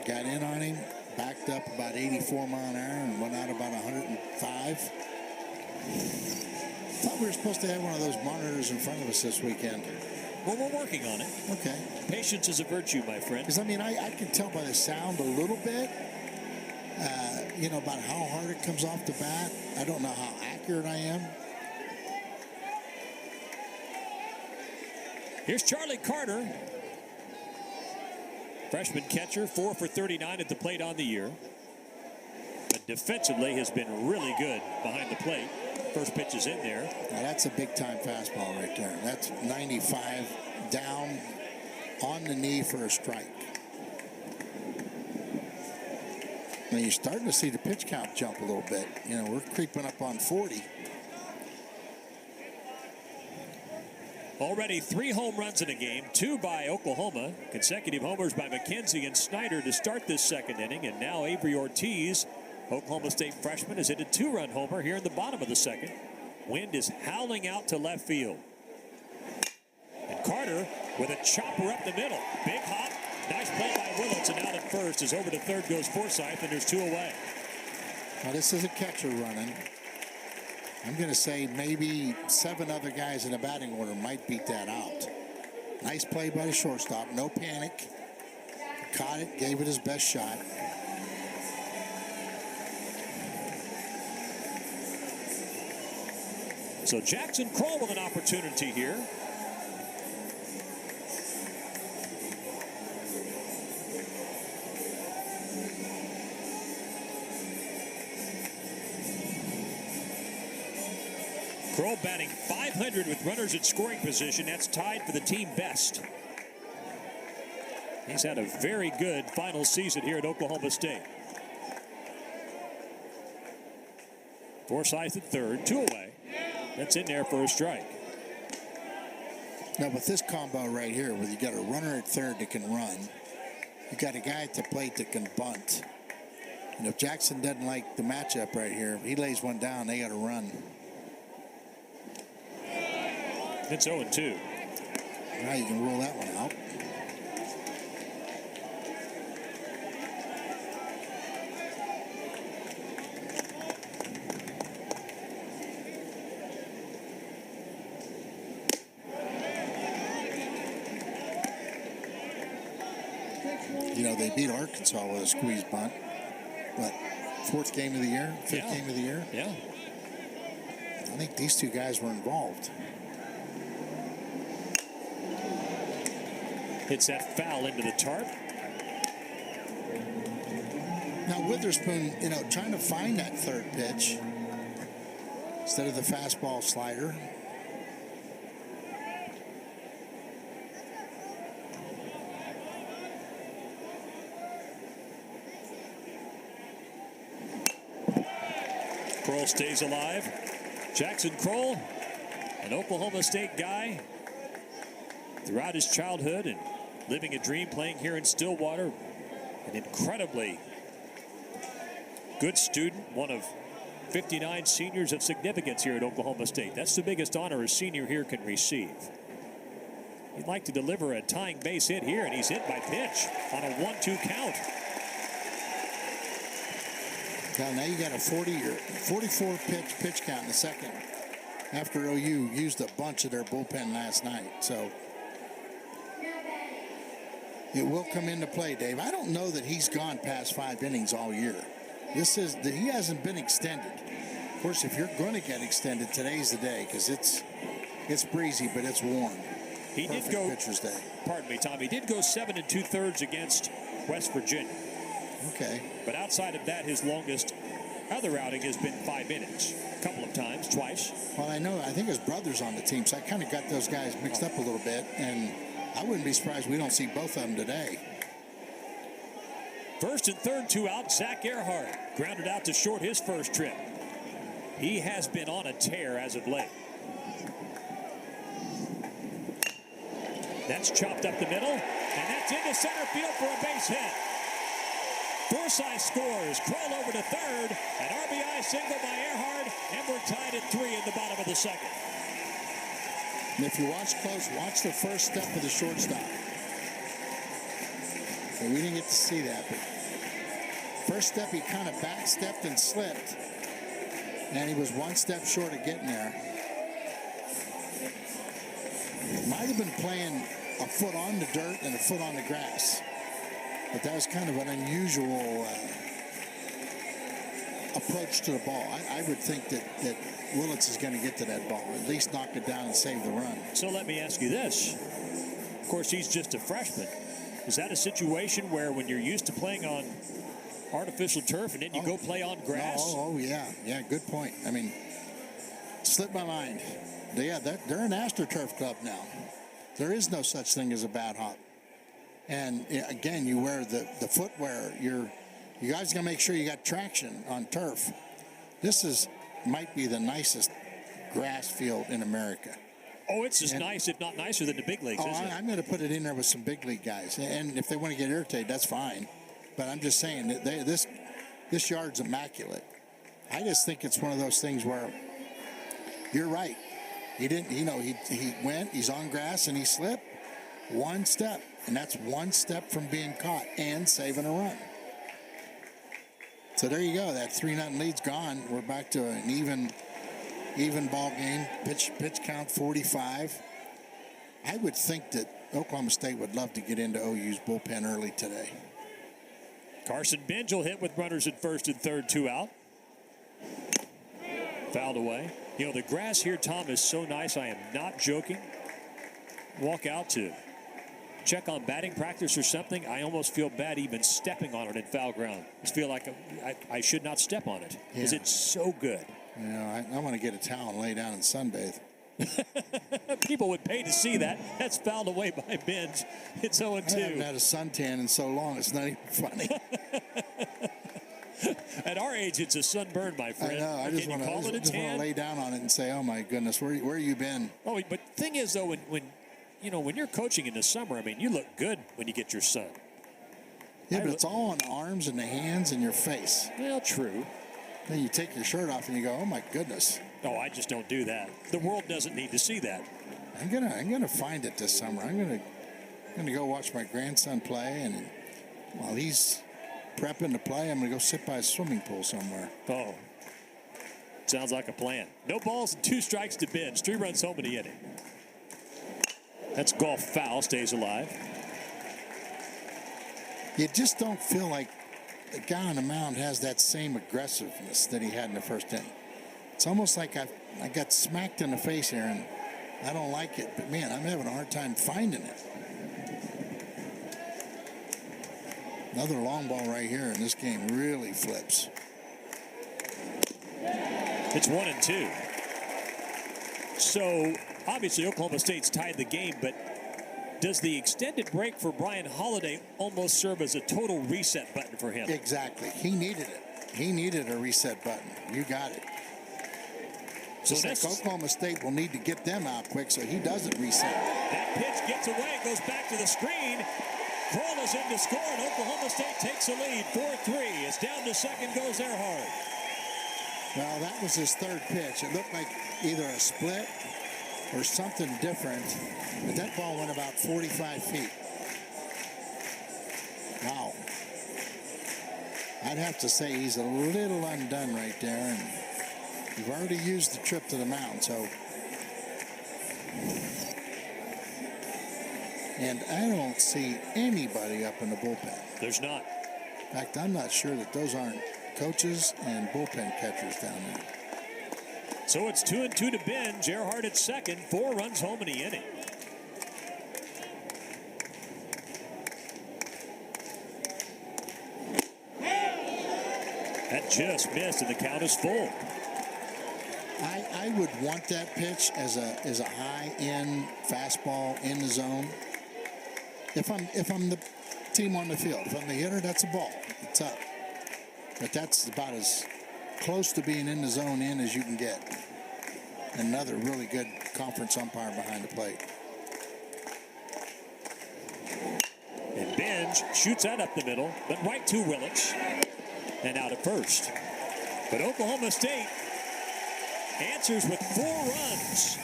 S1: got in on him, backed up about 84 mile an hour and went out about 105. Thought we were supposed to have one of those monitors in front of us this weekend.
S2: Well, we're working on it.
S1: Okay.
S2: Patience is a virtue, my friend.
S1: Because, I mean, I can tell by the sound a little bit, about how hard it comes off the bat. I don't know how accurate I am.
S2: Here's Charlie Carter. Freshman catcher, 4 for 39 at the plate on the year. But defensively has been really good behind the plate. First pitch is in there.
S1: Now that's a big-time fastball right there. That's 95 down on the knee for a strike. Now you're starting to see the pitch count jump a little bit. You know, we're creeping up on 40.
S2: Already 3 home runs in a game, 2 by Oklahoma. Consecutive homers by McKenzie and Snyder to start this second inning. And now Avery Ortiz, Oklahoma State freshman, has hit a 2-run homer here in the bottom of the second. Wind is howling out to left field. And Carter with a chopper up the middle. Big hop. Nice play by Willits, and out at first as over to third goes Forsythe, and there's 2 away.
S1: Now this is a catcher running. I'm going to say maybe 7 other guys in the batting order might beat that out. Nice play by the shortstop. No panic. Caught it, gave it his best shot.
S2: So Jackson Kroll with an opportunity here. Kroll batting .500 with runners in scoring position. That's tied for the team best. He's had a very good final season here at Oklahoma State. Forsythe at third, 2 away. That's in there for a strike.
S1: Now with this combo right here, where you got a runner at third that can run, you got a guy at the plate that can bunt. And if Jackson doesn't like the matchup right here, if he lays one down, they got to run.
S2: It's 0-2.
S1: Now you can rule that one out. You know, they beat Arkansas with a squeeze bunt. What, 4th game of the year? 5th game of the year?
S2: Yeah.
S1: I think these 2 guys were involved.
S2: Hits that foul into the tarp.
S1: Now Witherspoon, you know, trying to find that third pitch instead of the fastball slider.
S2: Kroll stays alive. Jackson Kroll, an Oklahoma State guy throughout his childhood and living a dream playing here in Stillwater. An incredibly good student, one of 59 seniors of significance here at Oklahoma State. That's the biggest honor a senior here can receive. He'd like to deliver a tying base hit here, and he's hit by pitch on a 1-2 count.
S1: Now you got a 44 pitch count in the second after OU used a bunch of their bullpen last night. So it will come into play, Dave. I don't know that he's gone past 5 innings all year. He hasn't been extended. Of course, if you're going to get extended, today's the day because it's breezy, but it's warm.
S2: He
S1: Perfect
S2: did go.
S1: pitcher's day.
S2: Pardon me, Tom. He did go 7 2/3 against West Virginia.
S1: Okay.
S2: But outside of that, his longest other outing has been 5 innings. A couple of times, twice.
S1: Well, I think his brother's on the team, so I kind of got those guys mixed up a little bit, and I wouldn't be surprised we don't see both of them today.
S2: First and third, 2 out. Zach Earhart grounded out to short his first trip. He has been on a tear as of late. That's chopped up the middle, and that's into center field for a base hit. Forsythe scores. Kroll over to third. An RBI single by Earhart, and we're tied at 3 in the bottom of the second.
S1: And if you watch close, watch the first step of the shortstop. So we didn't get to see that, but first step he kind of backstepped and slipped, and he was 1 step short of getting there. Might have been playing a foot on the dirt and a foot on the grass. But that was kind of an unusual approach to the ball. I would think that Willits is going to get to that ball, at least knock it down and save the run.
S2: So let me ask you this. Of course, he's just a freshman. Is that a situation where when you're used to playing on artificial turf and then you go play on grass?
S1: Oh, yeah. Yeah, good point. I mean, slipped my mind. Yeah, they're an AstroTurf club now. There is no such thing as a bad hop. And again, you wear the footwear. You guys got to make sure you got traction on turf. This might be the nicest grass field in America.
S2: Oh, it's as nice, if not nicer, than the big leagues, isn't it?
S1: I'm going to put it in there with some big league guys. And if they want to get irritated, that's fine. But I'm just saying that this yard's immaculate. I just think it's one of those things where you're right. He didn't, he went, he's on grass, and he slipped one step. And that's one step from being caught and saving a run. So there you go. That 3-0 lead's gone. We're back to an even ball game. Pitch count 45. I would think that Oklahoma State would love to get into OU's bullpen early today.
S2: Carson Benj will hit with runners at first and third, 2 out. Fouled away. The grass here, Tom, is so nice. I am not joking. Walk out to check on batting practice or something. I almost feel bad even stepping on it in foul ground. I just feel like I should not step on it because it's so good.
S1: I want to get a towel and lay down and sunbathe.
S2: People would pay to see that. That's fouled away by Benj. It's 0-2.
S1: I haven't had a suntan in so long, it's not even funny.
S2: At our age, it's a sunburn, my friend.
S1: I know. I just want to lay down on it and say, oh, my goodness, where you been?
S2: Oh, but the thing is, though, when you're coaching in the summer, I mean, you look good when you get your sun.
S1: Yeah, but it's all on the arms and the hands and your face.
S2: Well, true.
S1: Then you take your shirt off and you go, oh, my goodness.
S2: Oh, I just don't do that. The world doesn't need to see that.
S1: I'm gonna find it this summer. I'm gonna go watch my grandson play, and while he's prepping to play, I'm gonna go sit by a swimming pool somewhere.
S2: Oh, sounds like a plan. No balls and 2 strikes to Benj. 3 runs home in the inning. That's golf foul. Stays alive.
S1: You just don't feel like the guy on the mound has that same aggressiveness that he had in the first inning. It's almost like I got smacked in the face here, and I don't like it. But, man, I'm having a hard time finding it. Another long ball right here, and this game really flips.
S2: It's 1-2. So, obviously, Oklahoma State's tied the game, but does the extended break for Brian Holiday almost serve as a total reset button for him?
S1: Exactly. He needed it. He needed a reset button. You got it. So Oklahoma State will need to get them out quick so he doesn't reset.
S2: That pitch gets away, goes back to the screen. Kroll is in to score, and Oklahoma State takes the lead. 4-3. It's down to second, goes Earhart.
S1: Well, that was his third pitch. It looked like either a split or something different, but that ball went about 45 feet. Wow. I'd have to say he's a little undone right there, and you've already used the trip to the mound, so. And I don't see anybody up in the bullpen.
S2: There's not.
S1: In fact, I'm not sure that those aren't coaches and bullpen catchers down there.
S2: So it's 2-2 to Benj. Earhart at second. 4 runs home in the inning. That just missed, and the count is full.
S1: I would want that pitch as a high-end fastball in the zone. If I'm the team on the field, if I'm the hitter, that's a ball. It's up. But that's about as close to being in the zone in as you can get. Another really good conference umpire behind the plate.
S2: And Benj shoots that up the middle, but right to Willich. And out at first. But Oklahoma State answers with 4 runs.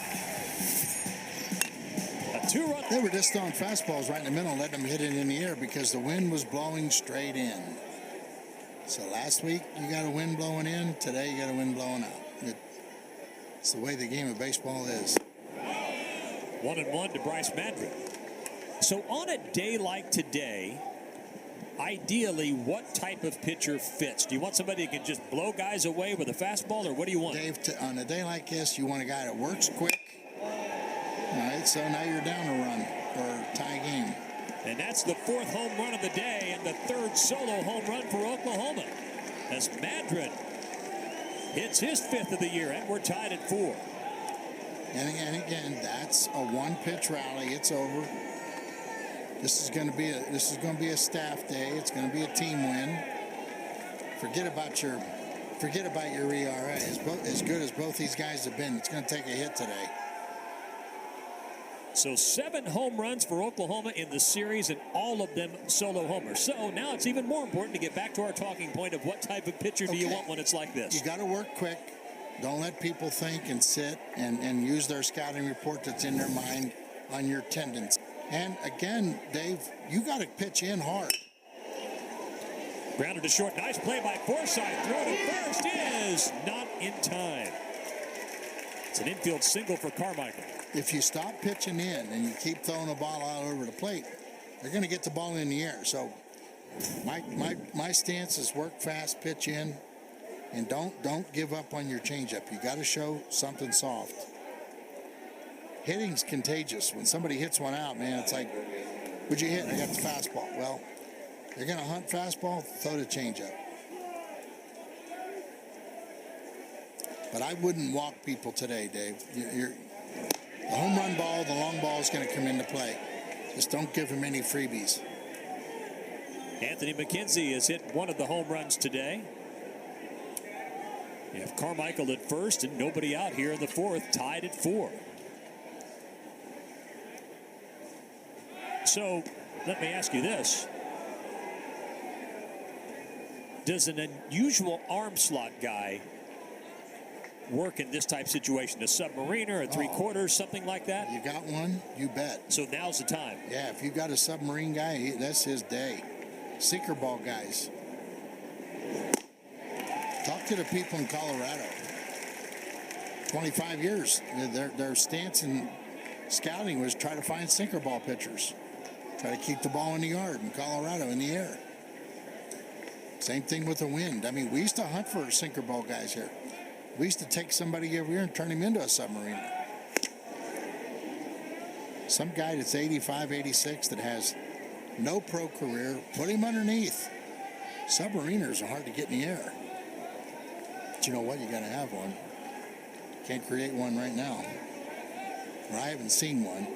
S2: A 2-run.
S1: They were just throwing fastballs right in the middle, letting them hit it in the air because the wind was blowing straight in. So last week you got a wind blowing in. Today you got a wind blowing out. It's the way the game of baseball is.
S2: 1-1 to Bryce Madrid. So on a day like today, ideally, what type of pitcher fits? Do you want somebody who can just blow guys away with a fastball, or what do you want?
S1: Dave, on a day like this, you want a guy that works quick. All right, so now you're down a run or tie game.
S2: And that's the 4th home run of the day and the 3rd solo home run for Oklahoma. As Madrid hits his 5th of the year, and we're tied at 4.
S1: And again, that's a one-pitch rally. It's over. This is going to be a staff day. It's going to be a team win. Forget about your ERA. As good as both these guys have been, it's going to take a hit today.
S2: So 7 home runs for Oklahoma in the series, and all of them solo homers. So now it's even more important to get back to our talking point of what type of pitcher do you want when it's like this.
S1: You got to work quick. Don't let people think and sit and use their scouting report that's in their mind on your tendency. And again, Dave, you got to pitch in hard.
S2: Grounded to short. Nice play by Forsythe. Throw to first is not in time. It's an infield single for Carmichael.
S1: If you stop pitching in and you keep throwing the ball out over the plate, they're going to get the ball in the air. So my stance is work fast, pitch in, and don't give up on your changeup. You got to show something soft. Hitting's contagious. When somebody hits one out, man, it's like, what'd you hit? I got the fastball. Well, they're going to hunt fastball, throw the changeup. But I wouldn't walk people today, Dave. The home run ball, the long ball is going to come into play. Just don't give him any freebies.
S2: Anthony McKenzie has hit one of the home runs today. You have Carmichael at first and nobody out here in the fourth, tied at 4. So let me ask you this. Does an unusual arm slot guy work in this type situation? A submariner, a three-quarters, something like that?
S1: You got one, you bet.
S2: So now's the time.
S1: Yeah, if you got a submarine guy, that's his day. Sinker ball guys. Talk to the people in Colorado. 25 years. Their stance in scouting was try to find sinker ball pitchers. Try to keep the ball in the yard in Colorado in the air. Same thing with the wind. I mean, we used to hunt for sinker ball guys here. We used to take somebody over here and turn him into a submariner. Some guy that's 85, 86 that has no pro career, put him underneath. Submariners are hard to get in the air. But you know what? You got to have one. Can't create one right now. Or I haven't seen one.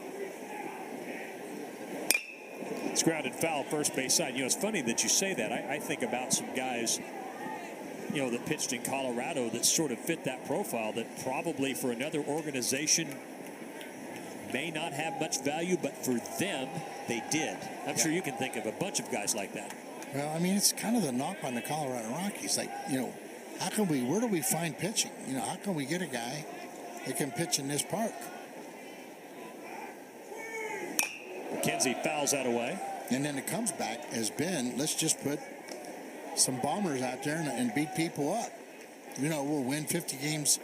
S2: It's grounded foul, first base side. You know, it's funny that you say that. I think about some guys, you know, that pitched in Colorado that sort of fit that profile that probably for another organization may not have much value, but for them, they did. I'm sure you can think of a bunch of guys like that.
S1: Well, I mean, it's kind of the knock on the Colorado Rockies. Like, you know, where do we find pitching? You know, how can we get a guy that can pitch in this park?
S2: McKenzie fouls that away.
S1: And then the comes back has been, let's just put some bombers out there and beat people up. You know, we'll win 50 games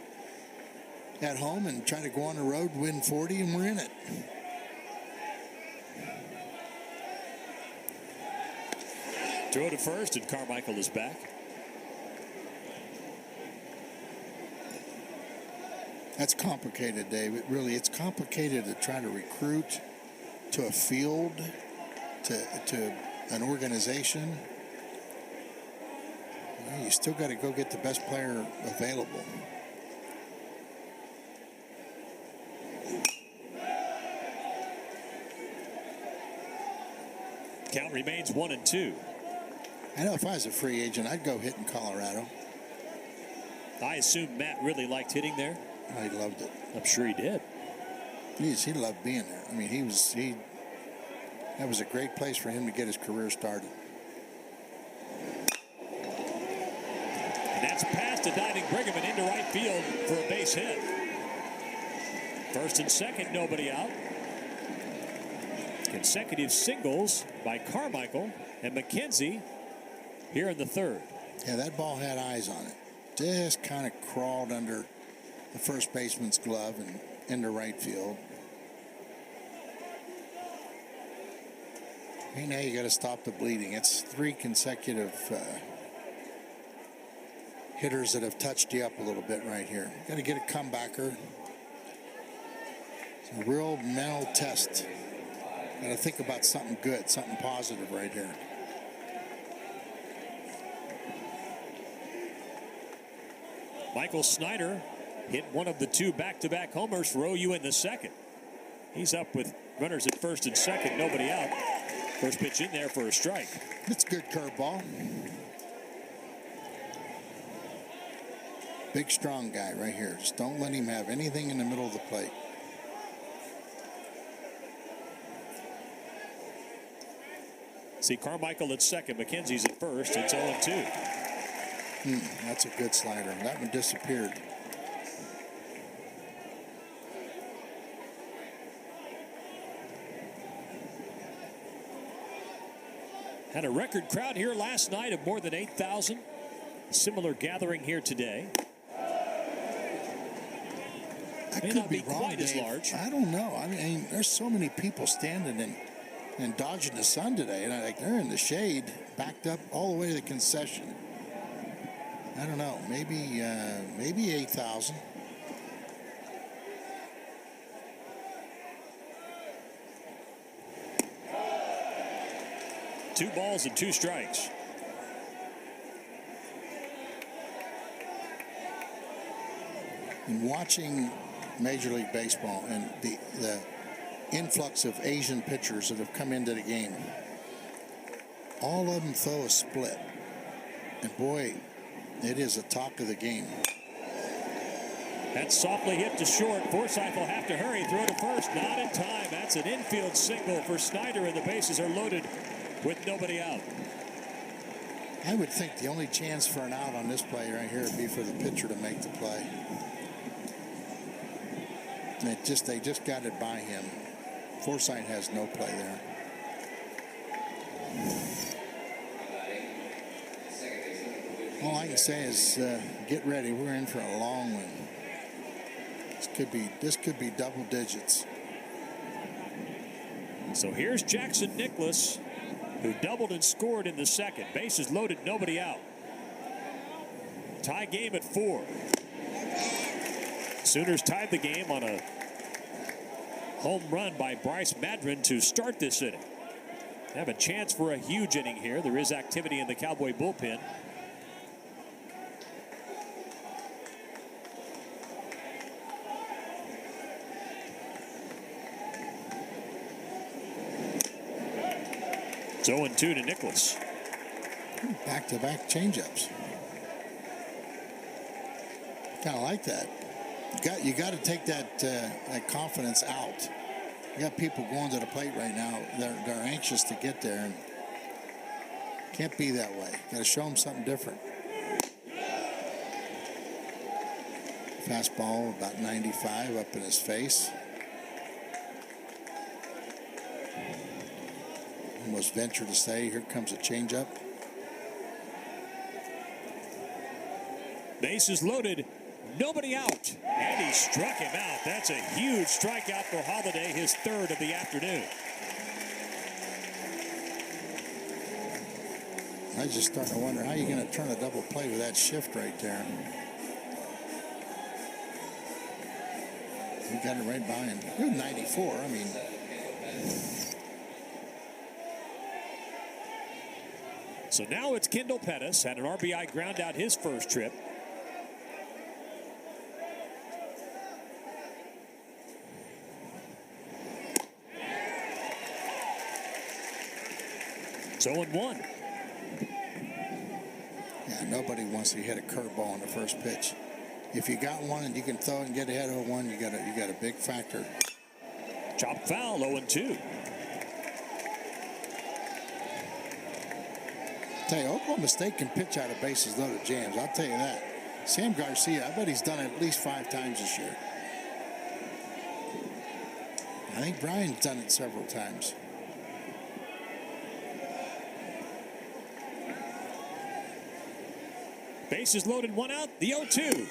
S1: at home and try to go on the road, win 40, and we're in it.
S2: Throw to first, and Carmichael is back.
S1: That's complicated, Dave. It's complicated to try to recruit to a field, to an organization. You still got to go get the best player available.
S2: Count remains 1-2.
S1: I know if I was a free agent, I'd go hit in Colorado.
S2: I assume Matt really liked hitting there.
S1: I loved it.
S2: I'm sure he did.
S1: He loved being there. I mean, that was a great place for him to get his career started.
S2: And that's past to diving Brigham and into right field for a base hit. First and second, nobody out. Consecutive singles by Carmichael and McKenzie here in the third.
S1: Yeah, that ball had eyes on it. Just kind of crawled under the first baseman's glove and into right field. Hey, now you got to stop the bleeding. It's 3 consecutive hitters that have touched you up a little bit right here. Got to get a comebacker. It's a real mental test. Got to think about something good, something positive right here.
S2: Michael Snyder hit one of the two back-to-back homers for OU in the second. He's up with runners at first and second, nobody out. First pitch in there for a strike.
S1: It's a good curveball. Big, strong guy right here. Just don't let him have anything in the middle of the plate.
S2: See Carmichael at second, McKenzie's at first. It's 0-2.
S1: That's a good slider. That one disappeared.
S2: Had a record crowd here last night of more than 8,000. Similar gathering here today.
S1: I
S2: May
S1: could
S2: not
S1: be
S2: be
S1: wrong,
S2: quite as
S1: Dave.
S2: large.
S1: I don't know. I mean, there's so many people standing and dodging the sun today, and they're in the shade, backed up all the way to the concession. I don't know. Maybe 8,000.
S2: Two balls and two strikes.
S1: And watching Major League Baseball and the influx of Asian pitchers that have come into the game, all of them throw a split. And boy, it is a talk of the game.
S2: That's softly hit to short. Forsythe will have to hurry. Throw to first. Not in time. That's an infield single for Snyder, and the bases are loaded with nobody out.
S1: I would think the only chance for an out on this play right here would be for the pitcher to make the play. And they just got it by him. Forsythe has no play there. All I can say is get ready. We're in for a long one. This could be double digits.
S2: So here's Jackson Nicholas, who doubled and scored in the second. Bases loaded, nobody out. Tie game at 4. Sooners tied the game on a home run by Bryce Madron to start this inning. They have a chance for a huge inning here. There is activity in the Cowboy bullpen. It's 0-2 to Nicholas.
S1: Back-to-back changeups. Kind of like that. You got to take that confidence out. You got people going to the plate right now. They're anxious to get there, and can't be that way. Got to show them something different. Fastball about 95 up in his face. Almost venture to say, here comes a changeup.
S2: Bases loaded, nobody out, and he struck him out. That's a huge strikeout for Holiday, his third of the afternoon.
S1: I just starting to wonder how you're going to turn a double play with that shift right there. You got it right by him. You're 94. I mean,
S2: so now it's Kendall Pettis, had an RBI ground out his first trip. It's 0-1.
S1: Yeah, nobody wants to hit a curveball on the first pitch. If you got one and you can throw it and get ahead of one, you got a big factor.
S2: Chopped foul, 0-2.
S1: Tell you, Oklahoma State can pitch out of bases loaded jams. I'll tell you that. Sam Garcia, I bet he's done it at least 5 times this year. I think Brian's done it several times.
S2: Bases loaded, 1 out, the 0-2.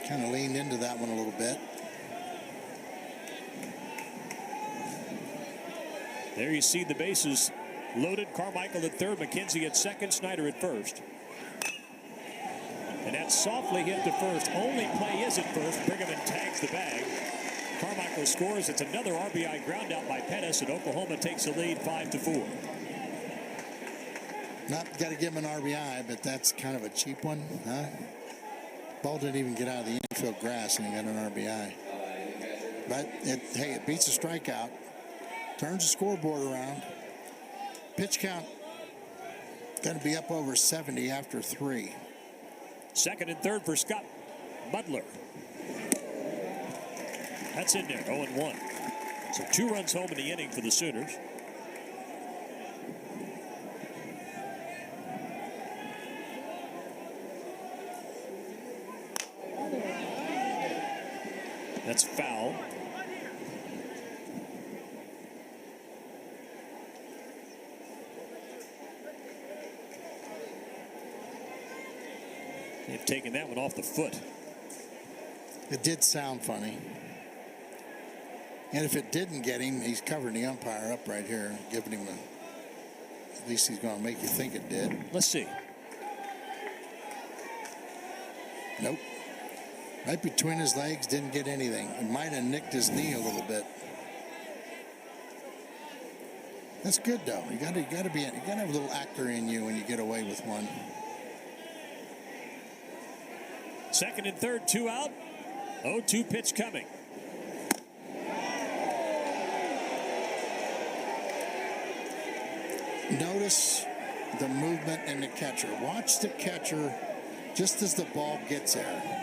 S1: Kind of leaned into that one a little bit.
S2: There you see the bases loaded. Carmichael at third, McKenzie at second, Snyder at first. And that's softly hit to first. Only play is at first. Brigham tags the bag. Carmichael scores. It's another RBI ground out by Pettis, and Oklahoma takes the lead 5-4.
S1: Not got to give him an RBI, but that's kind of a cheap one, huh? Ball didn't even get out of the infield grass and he got an RBI. But hey, it beats a strikeout, turns the scoreboard around. Pitch count going to be up over 70 after 3.
S2: Second and third for Scott Butler. That's in there, 0-1. So 2 runs home in the inning for the Sooners. That's foul. They've taken that one off the foot.
S1: It did sound funny. And if it didn't get him, he's covering the umpire up right here, giving him a, at least he's going to make you think it did.
S2: Let's see.
S1: Nope. Right between his legs, didn't get anything. It might have nicked his knee a little bit. That's good though. You gotta have a little actor in you when you get away with one.
S2: Second and third, 2 out. 0-2 pitch coming.
S1: Notice the movement in the catcher. Watch the catcher just as the ball gets there.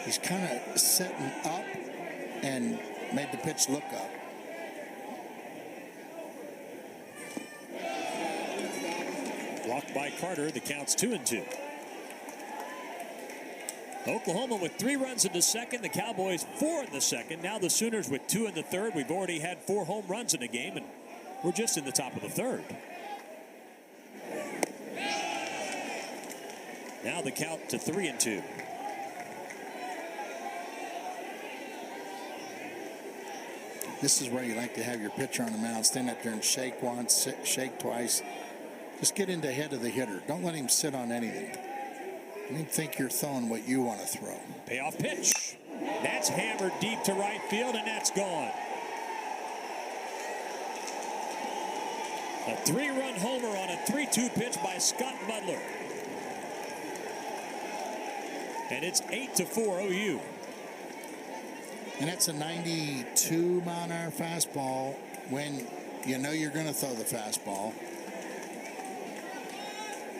S1: He's kind of setting up and made the pitch look up.
S2: Blocked by Carter. The count's 2-2. Oklahoma with 3 runs in the second. The Cowboys 4 in the second. Now the Sooners with 2 in the third. We've already had 4 home runs in the game, and we're just in the top of the third. Now the count to 3-2.
S1: This is where you like to have your pitcher on the mound. Stand up there and shake once, shake twice. Just get in the head of the hitter. Don't let him sit on anything. Let him think you're throwing what you want to throw.
S2: Payoff pitch. That's hammered deep to right field, and that's gone. A 3-run homer on a 3-2 pitch by Scott Butler. And it's 8-4 OU.
S1: And that's a 92-mile-an-hour fastball when you know you're going to throw the fastball.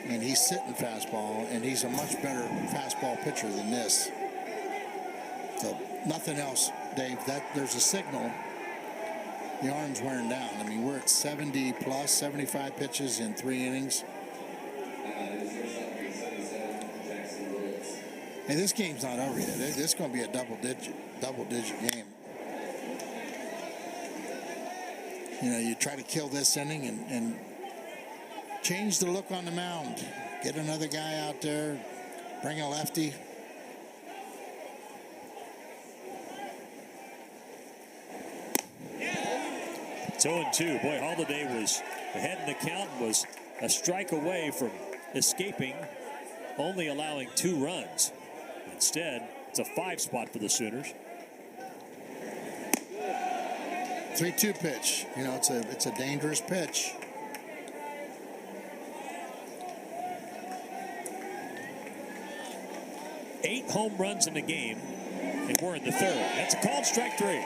S1: And he's sitting fastball, and he's a much better fastball pitcher than this. So nothing else, Dave. There's a signal. The arm's wearing down. I mean, we're at 70 plus, 75 pitches in 3 innings. Hey, this game's not over yet. This is going to be a double-digit game. You know, you try to kill this inning and change the look on the mound. Get another guy out there. Bring a lefty.
S2: It's 0-2. Boy, Holiday was ahead in the count, was a strike away from escaping, only allowing 2 runs. Instead, it's a 5 spot for the Sooners.
S1: 3-2 pitch. You know, it's a dangerous pitch.
S2: Eight home runs in the game, and we're in the third. That's a called strike 3.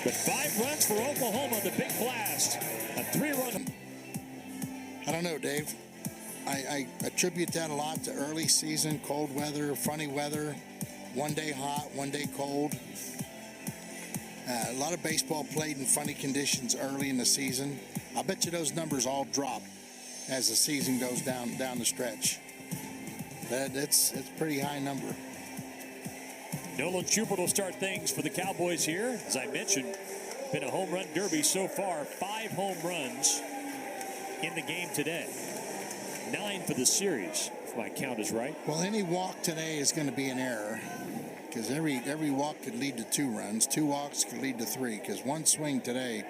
S2: But 5 runs for Oklahoma, the big blast. A 3-run.
S1: I don't know, Dave. I attribute that a lot to early season, cold weather, funny weather, one day hot, one day cold. A lot of baseball played in funny conditions early in the season. I bet you those numbers all drop as the season goes down the stretch. It's a pretty high number.
S2: Nolan Schubert will start things for the Cowboys here. As I mentioned, been a home run derby so far. 5 home runs in the game today. 9 for the series, if my count is right.
S1: Well, any walk today is going to be an error because every walk could lead to 2 runs. 2 walks could lead to 3 because one swing today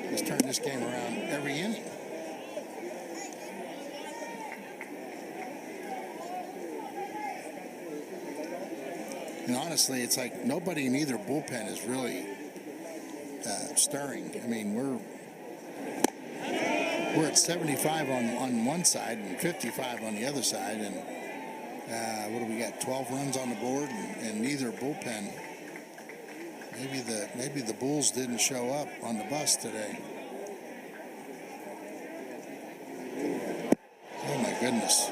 S1: has turned this game around every inning. And honestly, it's like nobody in either bullpen is really stirring. I mean, we're at 75 on one side and 55 on the other side, and what do we got? 12 runs on the board, and neither bullpen. Maybe the Bulls didn't show up on the bus today. Oh my goodness!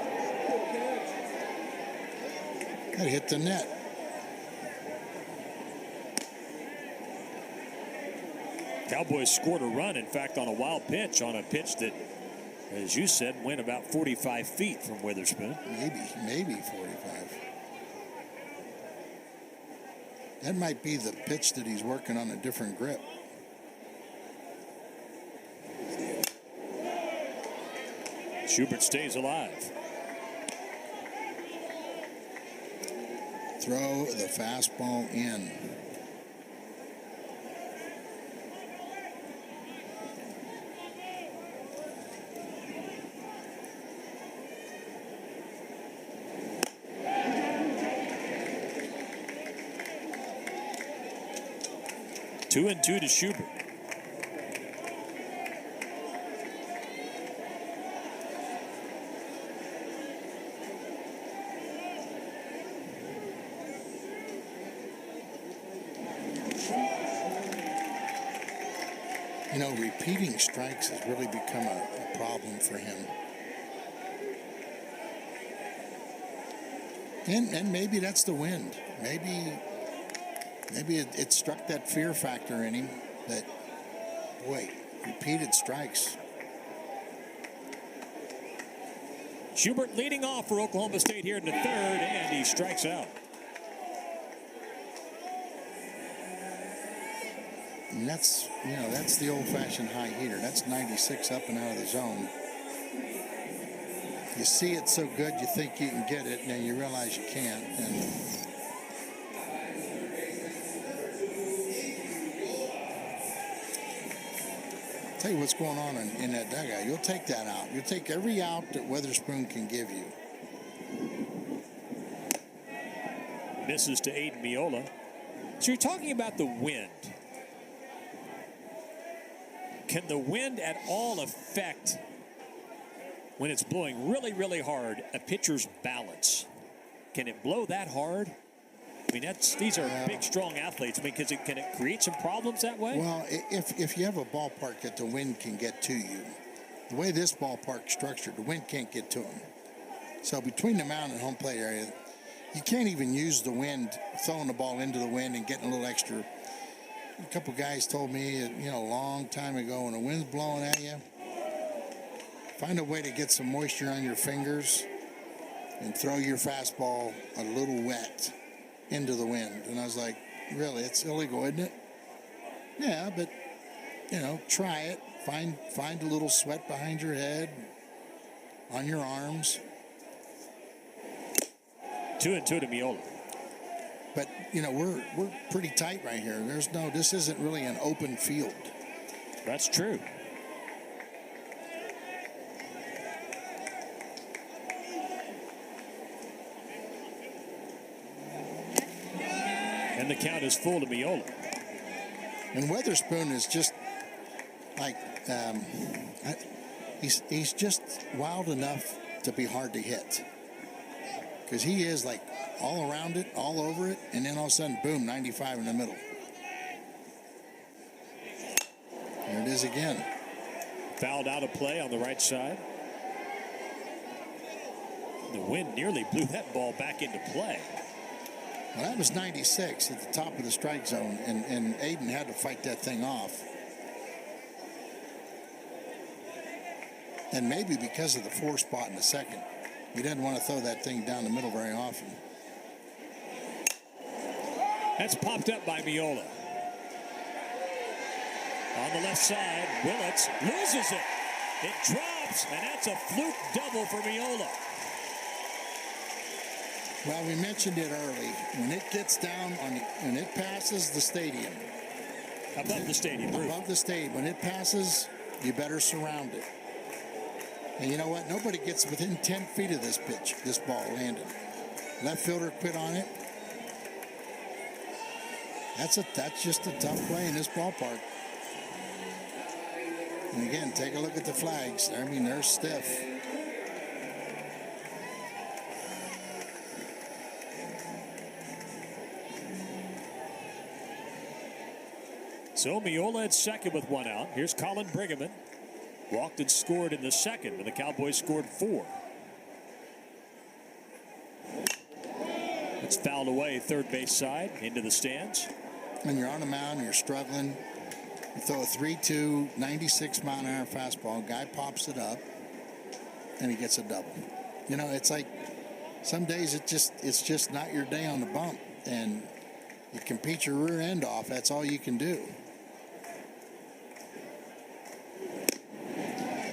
S1: That hit the net.
S2: Cowboys scored a run, in fact, on a wild pitch, on a pitch that, as you said, went about 45 feet from Witherspoon.
S1: Maybe 45. That might be the pitch that he's working on a different grip.
S2: Schubert stays alive.
S1: Throw the fastball in.
S2: Two and two to Schubert.
S1: You know, repeating strikes has really become a problem for him. And maybe that's the wind. Maybe it struck that fear factor in him that, boy, repeated strikes.
S2: Schubert leading off for Oklahoma State here in the third, and he strikes out.
S1: And that's the old-fashioned high heater. That's 96 up and out of the zone. You see it so good you think you can get it, and then you realize you can't. And tell you what's going on in that dugout. You'll take that out. You'll take every out that Witherspoon can give you.
S2: Misses to Aiden Miola. So you're talking about the wind. Can the wind at all affect, when it's blowing really, really hard, a pitcher's balance? Can it blow that hard? I mean, these are big, strong athletes. I mean, can it create some problems that way?
S1: Well, if you have a ballpark that the wind can get to you, the way this ballpark's structured, the wind can't get to them. So between the mound and home plate area, you can't even use the wind, throwing the ball into the wind and getting a little extra. A couple guys told me, a long time ago, when the wind's blowing at you, find a way to get some moisture on your fingers and throw your fastball a little wet into the wind. And I was like, really, it's illegal, isn't it? Yeah, but, try it. Find a little sweat behind your head, on your arms.
S2: 2 and 2 to Miola.
S1: But, we're pretty tight right here. This isn't really an open field.
S2: That's true. And the count is full to Miola.
S1: And Witherspoon is just like, he's just wild enough to be hard to hit. Because he is like all around it, all over it, and then all of a sudden, boom, 95 in the middle. There it is again.
S2: Fouled out of play on the right side. The wind nearly blew that ball back into play.
S1: Well, that was 96 at the top of the strike zone, and Aiden had to fight that thing off. And maybe because of the 4 spot in the second, he doesn't want to throw that thing down the middle very often.
S2: That's popped up by Miola. On the left side, Willits loses it. It drops, and that's a fluke double for Miola.
S1: Well, we mentioned it early. When it gets down, when it passes the stadium.
S2: Above the stadium roof.
S1: Above the stadium. When it passes, you better surround it. And you know what? Nobody gets within 10 feet of this pitch, this ball landed. Left fielder quit on it. That's just a tough play in this ballpark. And again, take a look at the flags. I mean, they're stiff.
S2: So Miola at second with one out. Here's Colin Briggeman. Walked and scored in the second when the Cowboys scored 4. It's fouled away third base side into the stands.
S1: When you're on the mound, you're struggling. You throw a 3-2, 96-mile-an-hour fastball. Guy pops it up, and he gets a double. You know, it's like some days it's just not your day on the bump, and you compete your rear end off. That's all you can do.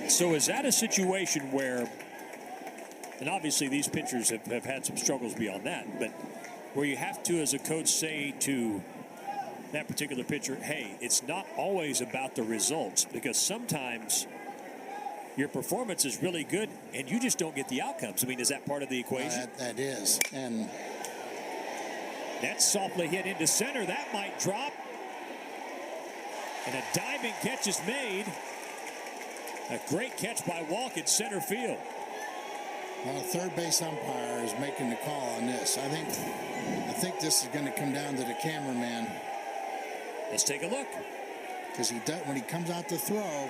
S2: So is that a situation where, and obviously these pitchers have had some struggles beyond that, but where you have to, as a coach, say to that particular pitcher, hey, it's not always about the results, because sometimes your performance is really good and you just don't get the outcomes. I mean, is that part of the equation?
S1: That is. And
S2: that's softly hit into center. That might drop. And a diving catch is made. A great catch by Walk in center field.
S1: Well, third base umpire is making the call on this. I think this is going to come down to the cameraman.
S2: Let's take a look.
S1: Because when he comes out to throw,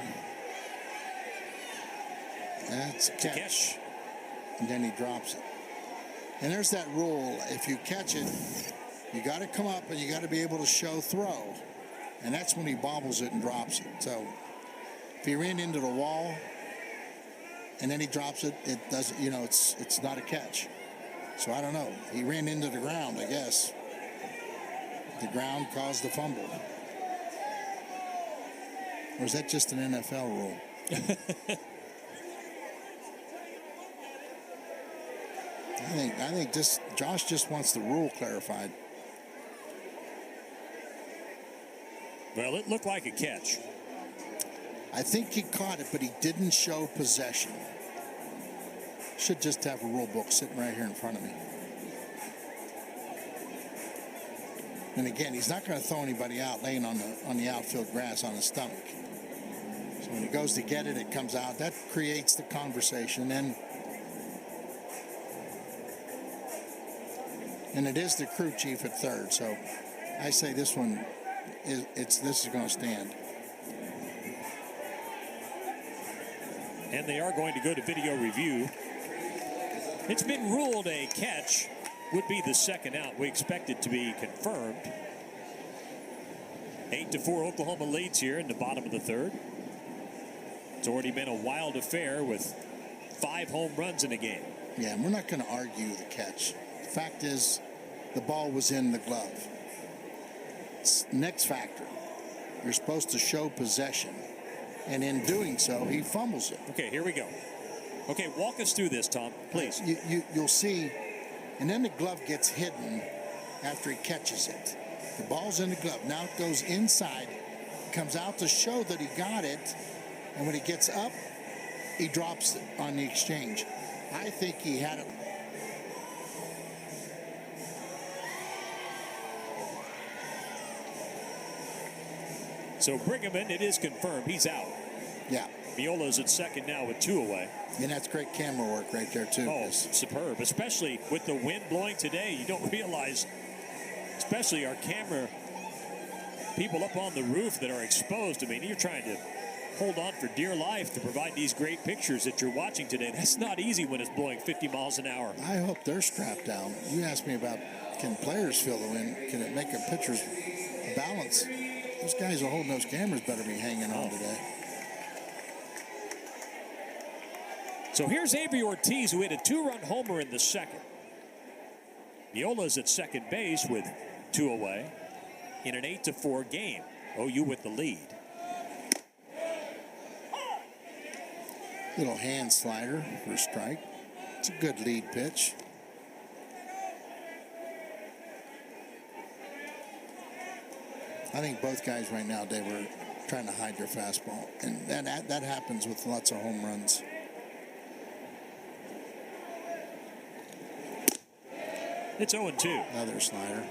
S1: that's a catch. And then he drops it. And there's that rule. If you catch it, you got to come up and you got to be able to show throw. And that's when he bobbles it and drops it. So if he ran into the wall and then he drops it, it doesn't, you know, it's not a catch. So I don't know. He ran into the ground, I guess. The ground caused the fumble. Or is that just an NFL rule? I think Josh just wants the rule clarified.
S2: Well, it looked like a catch.
S1: I think he caught it, but he didn't show possession. Should just have a rule book sitting right here in front of me. And again, he's not going to throw anybody out laying on the outfield grass on his stomach. So when he goes to get it, it comes out. That creates the conversation. And it is the crew chief at third. So I say this one this is going to stand.
S2: And they are going to go to video review. It's been ruled a catch. Would be the second out. We expect it to be confirmed. 8-4 Oklahoma leads here in the bottom of the third. It's already been a wild affair with 5 home runs in the game.
S1: Yeah, and we're not going to argue the catch. The fact is, the ball was in the glove. Next factor, you're supposed to show possession. And in doing so, he fumbles it.
S2: Okay, here we go. Okay, walk us through this, Tom, please.
S1: You'll see, and then the glove gets hidden after he catches it. The ball's in the glove. Now it goes inside, comes out to show that he got it, and when he gets up, he drops it on the exchange. I think he had it.
S2: So Briggeman, it is confirmed, he's out.
S1: Yeah.
S2: Miola's at second now with 2 away.
S1: And that's great camera work right there, too.
S2: Oh, superb. Especially with the wind blowing today. You don't realize, especially our camera people up on the roof that are exposed. I mean, you're trying to hold on for dear life to provide these great pictures that you're watching today. That's not easy when it's blowing 50 miles an hour.
S1: I hope they're strapped down. You asked me about, can players feel the wind? Can it make a pitcher's balance? Those guys who are holding those cameras better be hanging on today.
S2: So here's Avery Ortiz, who hit a 2-run homer in the second. Miola's at second base with 2 away in an 8-4 game. OU with the lead.
S1: Little hand slider for a strike. It's a good lead pitch. I think both guys right now, they were trying to hide their fastball. And that happens with lots of home runs.
S2: It's 0-2.
S1: Another slider.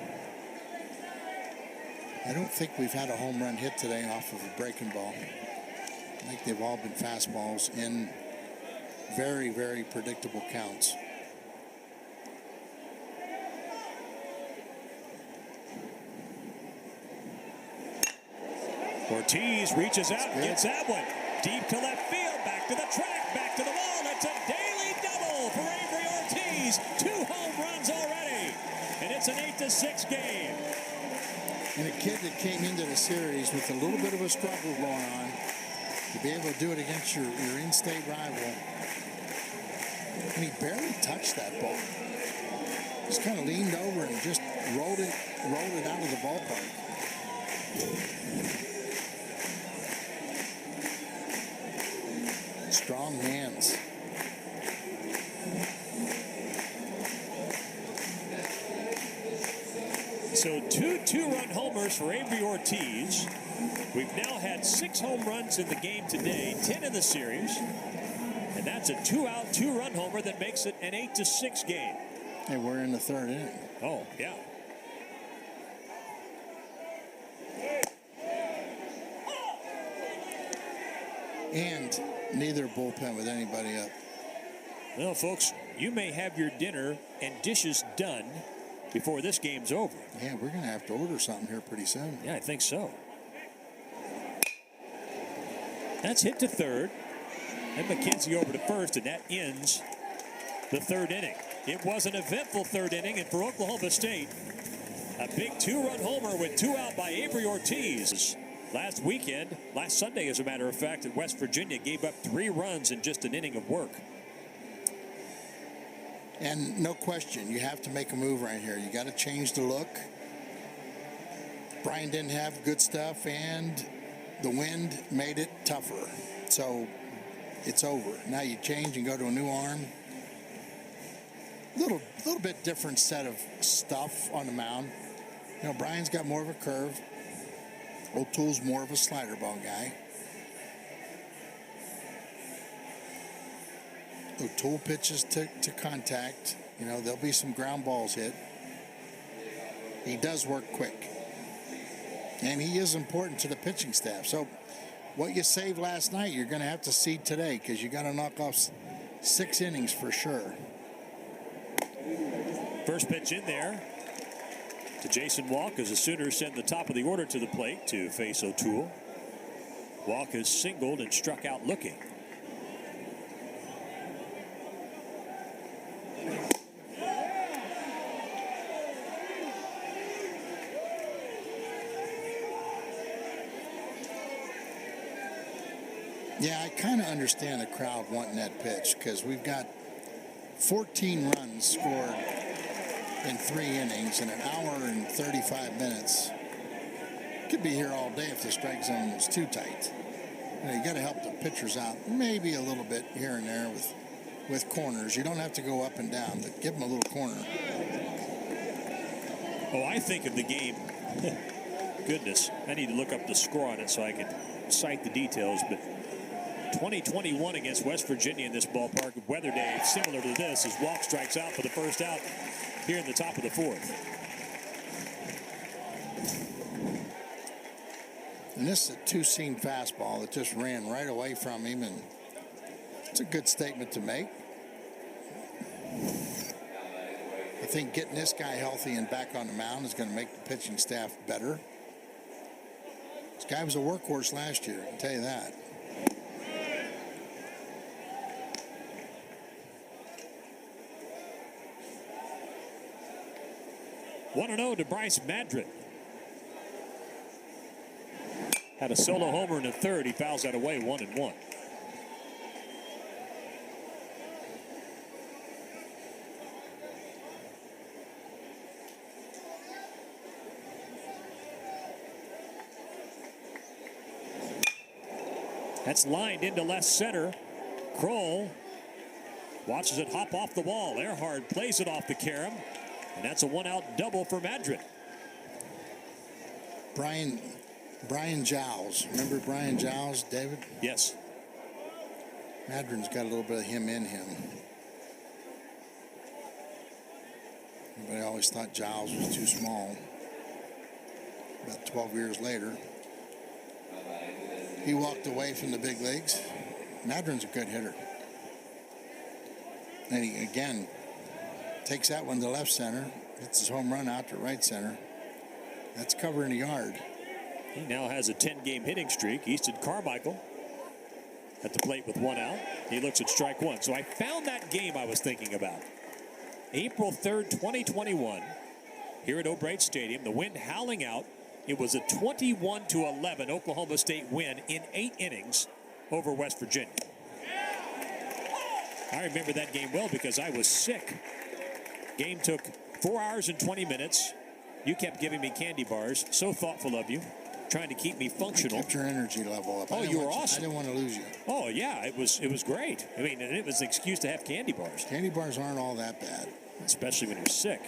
S1: I don't think we've had a home run hit today off of a breaking ball. I think they've all been fastballs in very, very predictable counts.
S2: Ortiz reaches out and gets that one. Deep to left field, back to the track, back to the wall. It's a daily double for Avery Ortiz. 2 home runs already. And it's an 8-6 game.
S1: And a kid that came into the series with a little bit of a struggle going on, to be able to do it against your in-state rival. And he barely touched that ball. Just kind of leaned over and just rolled it out of the ballpark. Strong hands.
S2: So 2 two-run homers for Avery Ortiz. We've now had 6 home runs in the game today, 10 in the series. And that's a 2-out, 2-run homer that makes it an 8-6 game.
S1: Hey, we're in the 3rd inning.
S2: Oh, yeah.
S1: And neither bullpen with anybody up.
S2: Well, folks, you may have your dinner and dishes done before this game's over.
S1: Yeah, we're going to have to order something here pretty soon.
S2: Yeah, I think so. That's hit to third. And McKenzie over to first, and that ends the 3rd inning. It was an eventful 3rd inning, and for Oklahoma State, a big 2-run homer with 2 out by Avery Ortiz. Last Sunday, as a matter of fact, at West Virginia gave up 3 runs in just an inning of work.
S1: And no question, you have to make a move right here. You got to change the look. Brian didn't have good stuff, and the wind made it tougher. So it's over. Now you change and go to a new arm. Little bit different set of stuff on the mound. You know, Brian's got more of a curve. O'Toole's more of a slider ball guy. O'Toole pitches to contact. You know, there'll be some ground balls hit. He does work quick. And he is important to the pitching staff. So what you saved last night, you're going to have to see today, because you got to knock off 6 innings for sure.
S2: First pitch in there to Jason Walk as the Sooners send the top of the order to the plate to face O'Toole. Walk has singled and struck out looking.
S1: Yeah, I kind of understand the crowd wanting that pitch, because we've got 14 runs scored in 3 innings in an hour and 35 minutes. Could be here all day if the strike zone was too tight. You got to help the pitchers out maybe a little bit here and there with corners. You don't have to go up and down, but give them a little corner.
S2: Oh, I think of the game. Goodness, I need to look up the score on it so I can cite the details, but 2021 against West Virginia in this ballpark. Weather day similar to this as Walk strikes out for the first out here in the top of the 4th.
S1: And this is a 2-seam fastball that just ran right away from him, and it's a good statement to make. I think getting this guy healthy and back on the mound is going to make the pitching staff better. This guy was a workhorse last year, I can tell you that.
S2: 1-0 to Bryce Madrid. Had a solo homer in the 3rd. He fouls that away 1-1. That's lined into left center. Kroll watches it hop off the wall. Earhart plays it off the carom. And that's a 1-out double for Madrid.
S1: Brian Giles. Remember Brian Giles, David?
S2: Yes.
S1: Madron's got a little bit of him in him. Everybody always thought Giles was too small. About 12 years later. he walked away from the big leagues. Madron's a good hitter. And he, again, takes that one to left center. Hits his home run out to right center. That's covering the yard.
S2: He now has a 10-game hitting streak. Easton Carmichael at the plate with 1 out. He looks at strike 1. So I found that game I was thinking about. April 3rd, 2021, here at O'Brien Stadium. The wind howling out. It was a 21-11 Oklahoma State win in 8 innings over West Virginia. I remember that game well because I was sick. Game took 4 hours and 20 minutes. You kept giving me candy bars. So thoughtful of you, trying to keep me functional.
S1: Kept your energy level up.
S2: Oh, you were awesome.
S1: I didn't want to lose you.
S2: Oh, yeah, it was great. I mean, it was an excuse to have candy bars.
S1: Candy bars aren't all that bad.
S2: Especially when you're sick.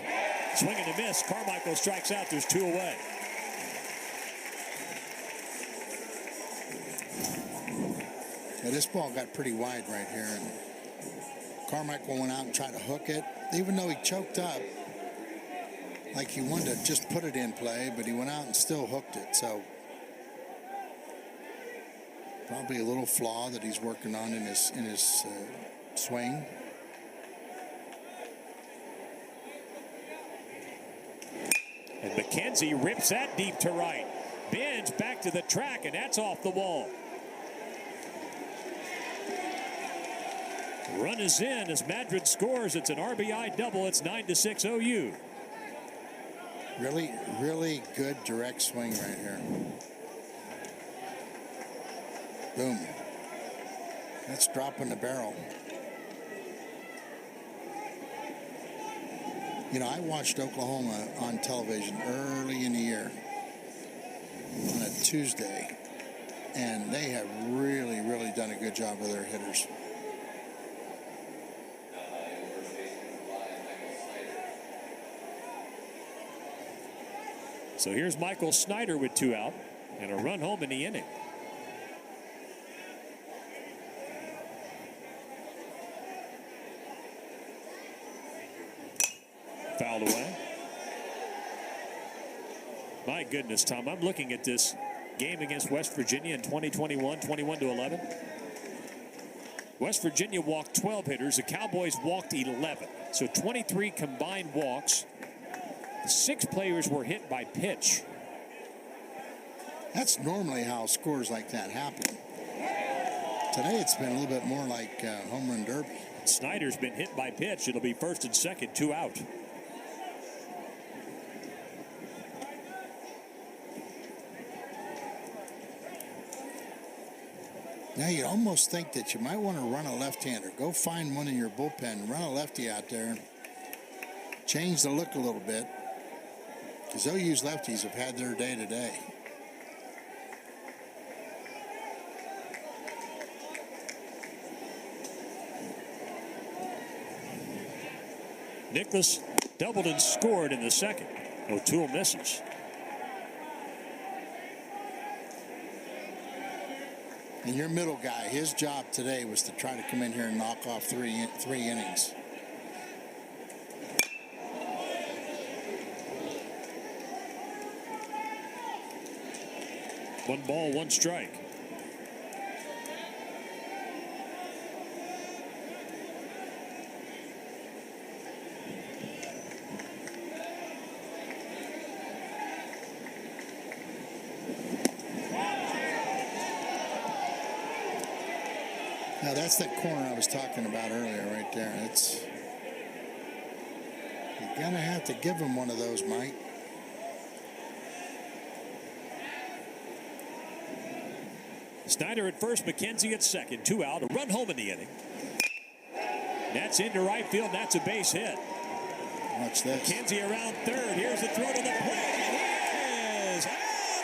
S2: Swing and a miss. Carmichael strikes out. There's 2 away.
S1: Yeah, this ball got pretty wide right here, and Carmichael went out and tried to hook it, even though he choked up like he wanted to just put it in play, but he went out and still hooked it. So probably a little flaw that he's working on in his swing.
S2: And McKenzie rips that deep to right. Bends back to the track, and that's off the wall. Run is in as Madrid scores. It's an RBI double. It's 9-6 OU.
S1: Really, really good direct swing right here. Boom. That's dropping the barrel. You know, I watched Oklahoma on television early in the year on a Tuesday, and they have really, really done a good job with their hitters.
S2: So here's Michael Snyder with 2 out and a run home in the inning. Fouled away. My goodness, Tom, I'm looking at this game against West Virginia in 2021, 21-11. West Virginia walked 12 hitters. The Cowboys walked 11. So 23 combined walks. 6 players were hit by pitch.
S1: That's normally how scores like that happen. Today it's been a little bit more like home run derby.
S2: Snyder's been hit by pitch. It'll be first and second, 2 out.
S1: Now you almost think that you might want to run a left-hander. Go find one in your bullpen, run a lefty out there, change the look a little bit. Because OU's lefties have had their day today.
S2: Nicholas doubled and scored in the second. O'Toole misses.
S1: And your middle guy, his job today was to try to come in here and knock off three innings.
S2: One ball, one strike.
S1: Now that's that corner I was talking about earlier right there. You're going to have to give him one of those, Mike.
S2: Snyder at first, McKenzie at second. 2 out, a run home in the inning. That's into right field. That's a base hit.
S1: Watch this.
S2: McKenzie around third. Here's the throw to the plate. And he is out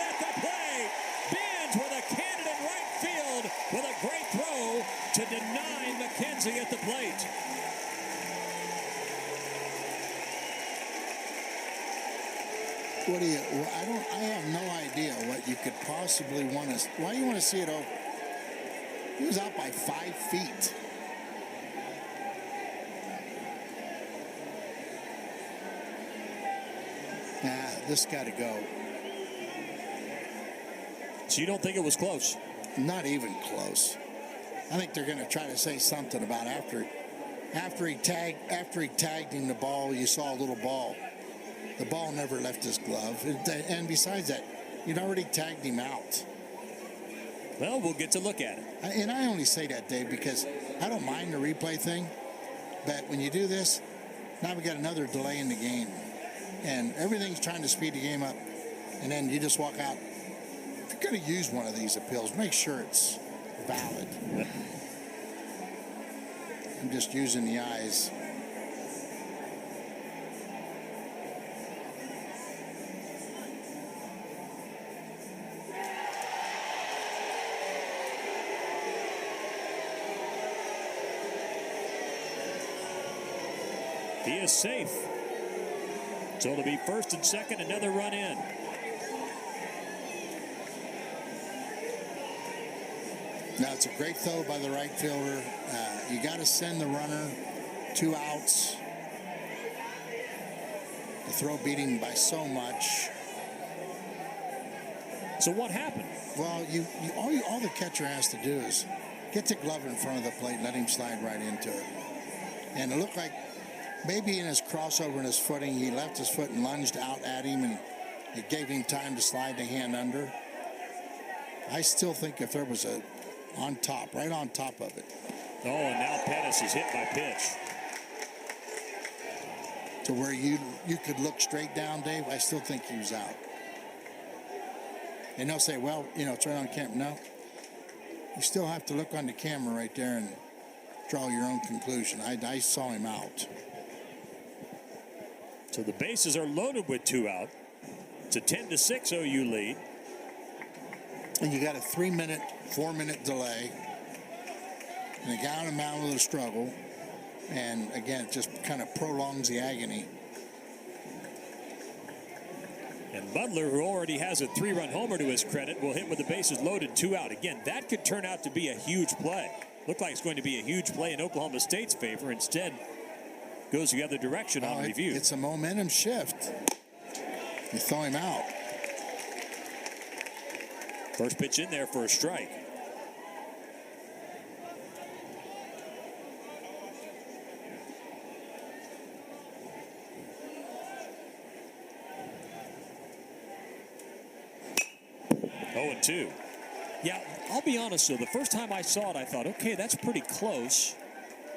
S2: at the plate. Benz with a cannon in right field with a great throw to deny McKenzie at the plate.
S1: What do you? I have no idea what you could possibly want to. Why do you want to see it over? He was out by 5 feet. Nah, this got to go.
S2: So you don't think it was close?
S1: Not even close. I think they're going to try to say something about after he tagged him the ball, you saw a little ball. The ball never left his glove. And besides that, you'd already tagged him out.
S2: Well, we'll get to look at it.
S1: And I only say that, Dave, because I don't mind the replay thing. But when you do this, now we got another delay in the game. And everything's trying to speed the game up. And then you just walk out. If you're going to use one of these appeals, make sure it's valid. I'm just using the eyes.
S2: He is safe. So it'll be first and second, another run in.
S1: Now, it's a great throw by the right fielder. You got to send the runner 2 outs. The throw beat him by so much.
S2: So what happened?
S1: Well, all the catcher has to do is get the glove in front of the plate, let him slide right into it. And it looked like maybe in his crossover and his footing, he left his foot and lunged out at him, and it gave him time to slide the hand under. I still think if there was a on top, right on top of it.
S2: Oh, and now Pettis is hit by pitch.
S1: To where you could look straight down, Dave, I still think he was out. And they'll say, well, it's right on camera. No. You still have to look on the camera right there and draw your own conclusion. I saw him out.
S2: So the bases are loaded with 2 out. It's a 10-6 OU lead.
S1: And you got a 3-minute, 4-minute delay. And the guy on the mound with a struggle. And again, it just kind of prolongs the agony.
S2: And Butler, who already has a 3-run homer to his credit, will hit with the bases loaded, 2 out. Again, that could turn out to be a huge play. Looked like it's going to be a huge play in Oklahoma State's favor. Instead, goes the other direction on review.
S1: It's a momentum shift. You throw him out.
S2: First pitch in there for a strike. Oh, and 2. Yeah, I'll be honest, though. The first time I saw it, I thought, okay, that's pretty close.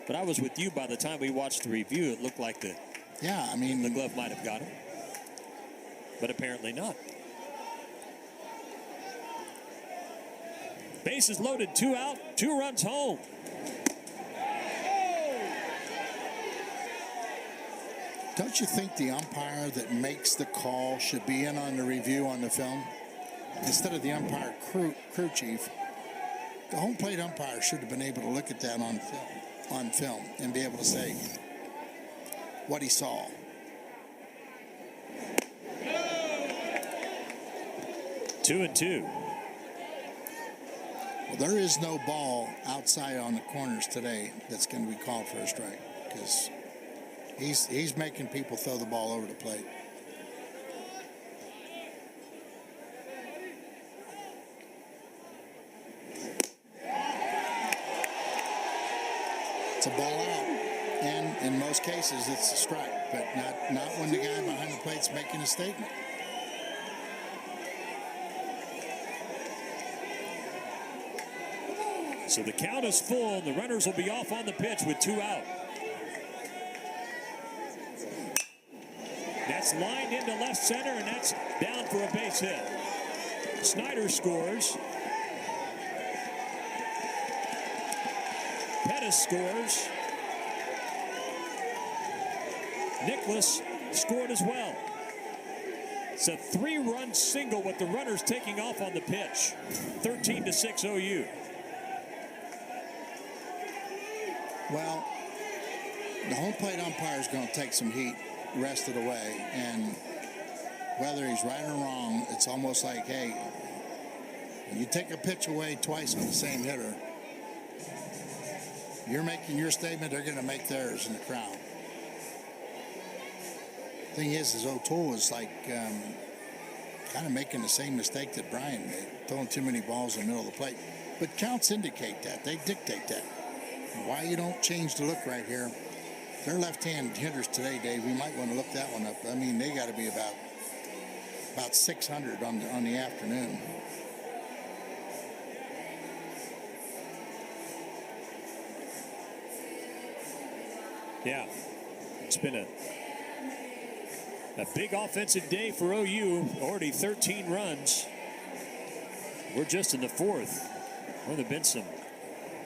S2: But I was with you by the time we watched the review. It looked like the glove might have got him. But apparently not. Bases loaded, 2 out, 2 runs home.
S1: Don't you think the umpire that makes the call should be in on the review on the film? Instead of the umpire crew chief, the home plate umpire should have been able to look at that on film and be able to say what he saw.
S2: Two and two.
S1: Well, there is no ball outside on the corners today that's going to be called for a strike because he's making people throw the ball over the plate. It's a ball out, and in most cases it's a strike, but not when the guy behind the plate's making a statement.
S2: So the count is full. The runners will be off on the pitch with 2 out. That's lined into left center, and that's down for a base hit. Snyder scores. Pettis scores. Nicholas scored as well. It's a 3-run single with the runners taking off on the pitch. 13-6 OU.
S1: Well, the home plate umpire is going to take some heat the rest of the way, and whether he's right or wrong, it's almost like, hey, when you take a pitch away twice on the same hitter, you're making your statement, they're going to make theirs in the crowd. Thing is O'Toole is like kind of making the same mistake that Brian made, throwing too many balls in the middle of the plate. But counts indicate that. They dictate that. Why you don't change the look right here. Their left-hand hitters today, Dave, we might want to look that one up. I mean, they got to be about 600 on the afternoon.
S2: Yeah, it's been a big offensive day for OU. Already 13 runs. We're just in the fourth. Well, there have been some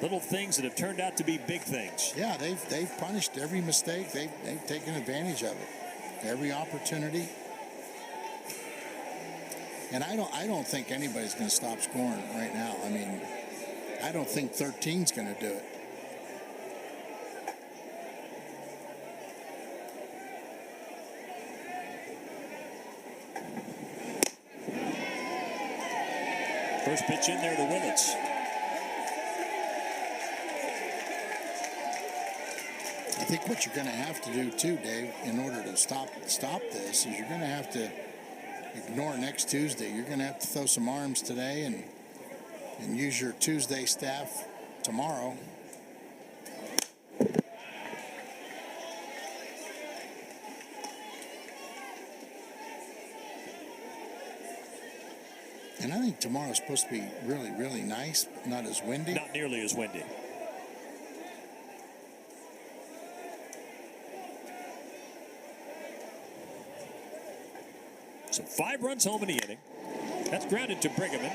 S2: little things that have turned out to be big things.
S1: Yeah, they've punished every mistake. They've taken advantage of it. Every opportunity. And I don't think anybody's going to stop scoring right now. I mean, I don't think 13's going to do it.
S2: First pitch in there to Willits.
S1: I think what you're going to have to do too, Dave, in order to stop this, is you're going to have to ignore next Tuesday. You're going to have to throw some arms today and use your Tuesday staff tomorrow. And I think tomorrow's supposed to be really, really nice, not as windy.
S2: Not nearly as windy. So 5 runs home in the inning. That's grounded to Brigham.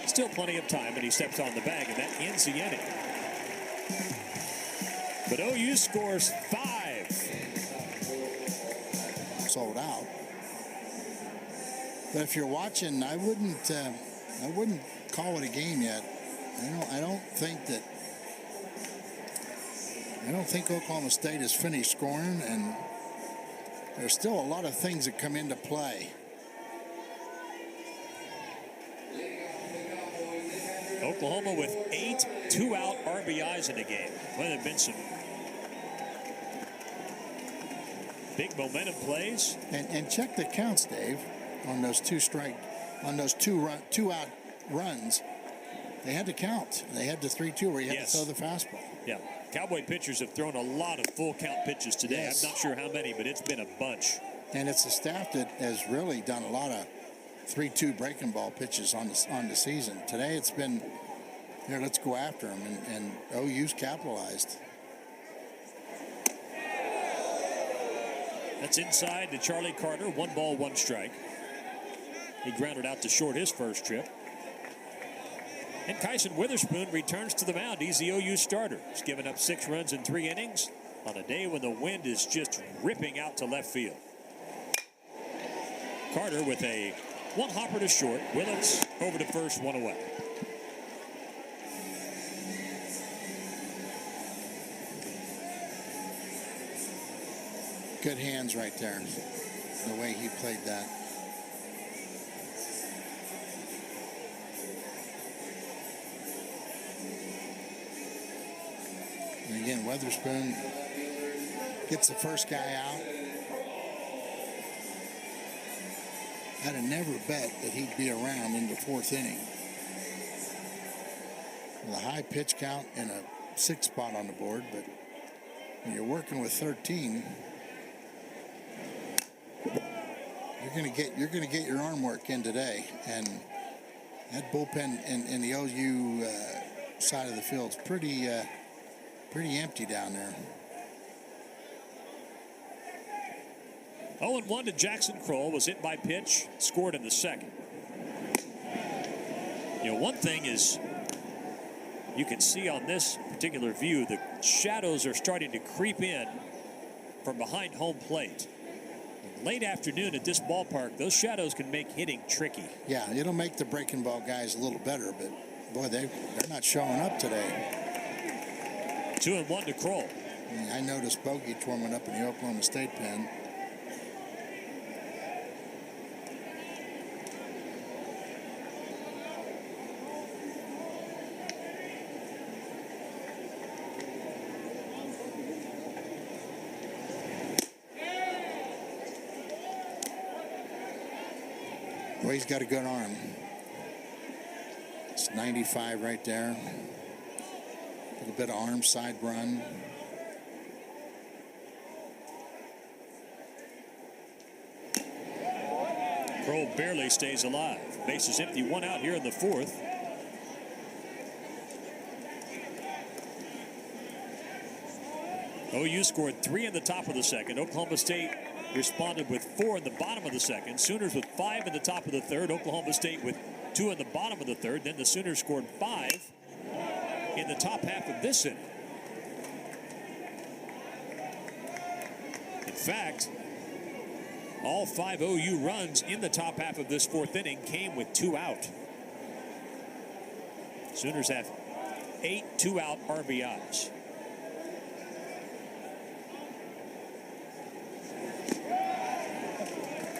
S2: Still plenty of time, and he steps on the bag, and that ends the inning. But OU scores 5.
S1: Sold out. But if you're watching, I wouldn't call it a game yet. I don't think Oklahoma State has finished scoring, and there's still a lot of things that come into play.
S2: Oklahoma with 8 two-out RBIs in the game. Well, there have been some big momentum plays.
S1: And check the counts, Dave, on those two-out runs. They had to count. They had the 3-2 where you had to throw the fastball.
S2: Yeah. Cowboy pitchers have thrown a lot of full count pitches today.
S1: Yes.
S2: I'm not sure how many, but it's been a bunch.
S1: And it's a staff that has really done a lot of 3-2 breaking ball pitches on the season. Today it's been, here, let's go after them, and OU's capitalized.
S2: That's inside to Charlie Carter. 1 ball, 1 strike. He grounded out to short his first trip. And Kyson Witherspoon returns to the mound. He's the OU starter. He's given up 6 runs in 3 innings on a day when the wind is just ripping out to left field. Carter with a 1 hopper to short. Willits over to first, 1 away.
S1: Good hands right there, the way he played that. And again, Witherspoon gets the first guy out. I'd have never bet that he'd be around in the 4th inning. With a high pitch count and a 6 spot on the board, but when you're working with 13, you're gonna get your arm work in today, and that bullpen in the OU side of the field is pretty empty down there.
S2: 0-1 to Jackson Kroll. Was hit by pitch, scored in the second. You know, one thing is you can see on this particular view, the shadows are starting to creep in from behind home plate. Late afternoon at this ballpark, those shadows can make hitting tricky.
S1: Yeah, it'll make the breaking ball guys a little better, but boy, they're not showing up today.
S2: 2-1 to Kroll.
S1: I noticed Bogey warming up in the Oklahoma State pen. Well, he's got a good arm. It's 95 right there. A little bit of arm side run.
S2: Kroll barely stays alive. Bases empty, one out here in the fourth. OU scored 3 in the top of the second. Oklahoma State responded with 4 in the bottom of the second. Sooners with 5 in the top of the third. Oklahoma State with 2 in the bottom of the third. Then the Sooners scored 5 in the top half of this inning. In fact, all 5 OU runs in the top half of this fourth inning came with 2 out. Sooners have 8 2-out RBIs.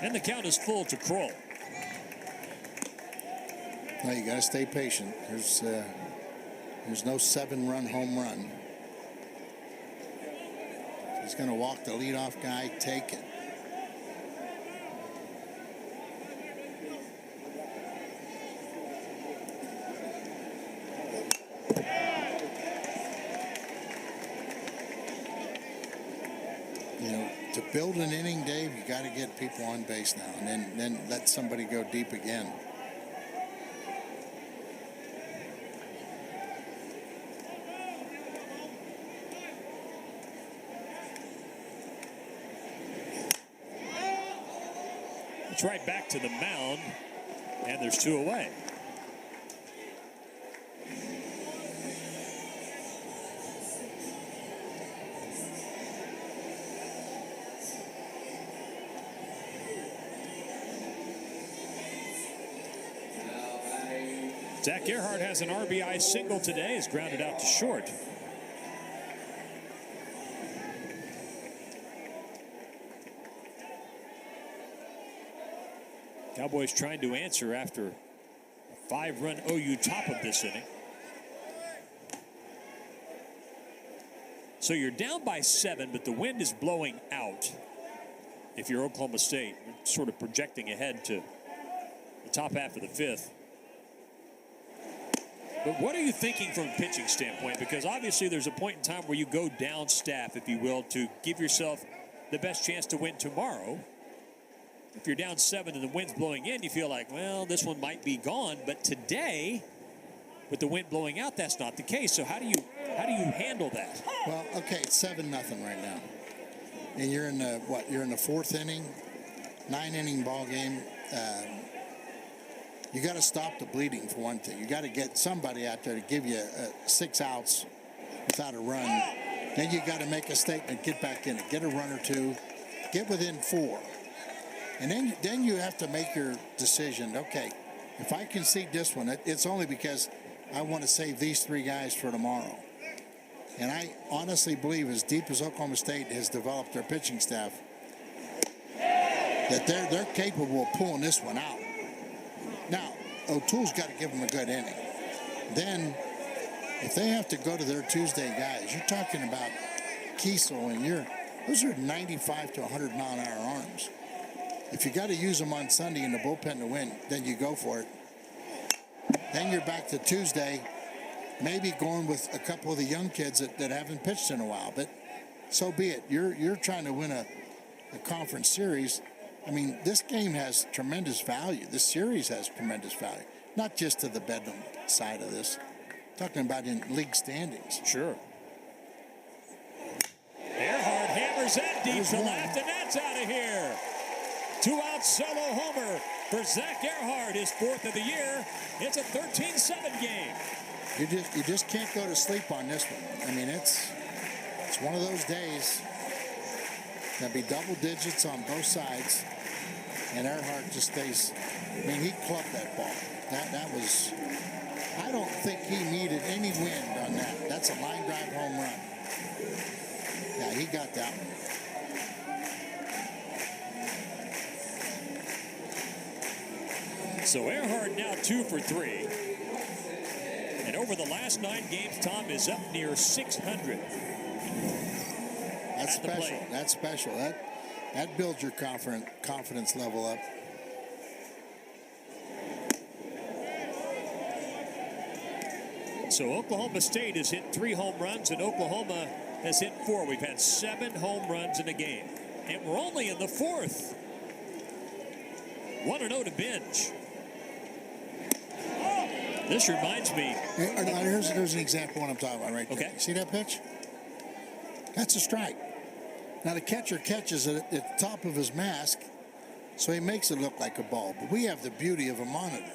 S2: And the count is full to Kroll.
S1: Now you got to stay patient. There's no 7-run home run. He's going to walk the leadoff guy, take it. You know, to build an inning, Dave, you got to get people on base now, and then let somebody go deep again.
S2: It's right back to the mound, and there's 2 away. Zach Earhart has an RBI single today. Is grounded out to short. Cowboys trying to answer after a 5-run OU top of this inning. So you're down by 7, but the wind is blowing out. If you're Oklahoma State, you're sort of projecting ahead to the top half of the 5th. But what are you thinking from a pitching standpoint? Because obviously there's a point in time where you go down staff, if you will, to give yourself the best chance to win tomorrow. If you're down 7 and the wind's blowing in, you feel like, well, this one might be gone. But today, with the wind blowing out, that's not the case. So how do you handle that?
S1: Well, okay, it's 7-0 right now, and you're in the You're in the 4th inning, 9-inning ball game. You got to stop the bleeding for one thing. You got to get somebody out there to give you 6 outs without a run. Then you got to make a statement, get back in it, get a run or 2, get within 4. And then you have to make your decision. Okay, if I concede this one, it's only because I want to save these 3 guys for tomorrow. And I honestly believe, as deep as Oklahoma State has developed their pitching staff, that they're capable of pulling this one out. Now, O'Toole's got to give them a good inning. Then, if they have to go to their Tuesday guys, you're talking about Kiesel, and those are 95 to 100 mile an hour arms. If you got to use them on Sunday in the bullpen to win, then you go for it. Then you're back to Tuesday, maybe going with a couple of the young kids that haven't pitched in a while. But so be it. You're trying to win a conference series. I mean, this game has tremendous value. This series has tremendous value, not just to the Bedlam side of this. Talking about in league standings.
S2: Sure. Earhart hammers that deep to left, and that's out of here. 2-out solo homer for Zach Earhart, his 4th of the year. It's a 13-7 game.
S1: You just can't go to sleep on this one. I mean, it's one of those days. There'll be double digits on both sides, and Earhart just stays. I mean, he clubbed that ball. That was. I don't think he needed any wind on that. That's a line drive home run. Yeah, he got that one.
S2: So Earhart now 2 for 3. And over the last 9 games, Tom is up near 600.
S1: That's special. That's special. That builds your confidence level up.
S2: So Oklahoma State has hit 3 home runs, and Oklahoma has hit 4. We've had 7 home runs in a game, and we're only in the 4th. 1-0 to Binge. This reminds me.
S1: Here's an example of what I'm talking about right there.
S2: Okay.
S1: See that pitch? That's a strike. Now the catcher catches it at the top of his mask, so he makes it look like a ball. But we have the beauty of a monitor.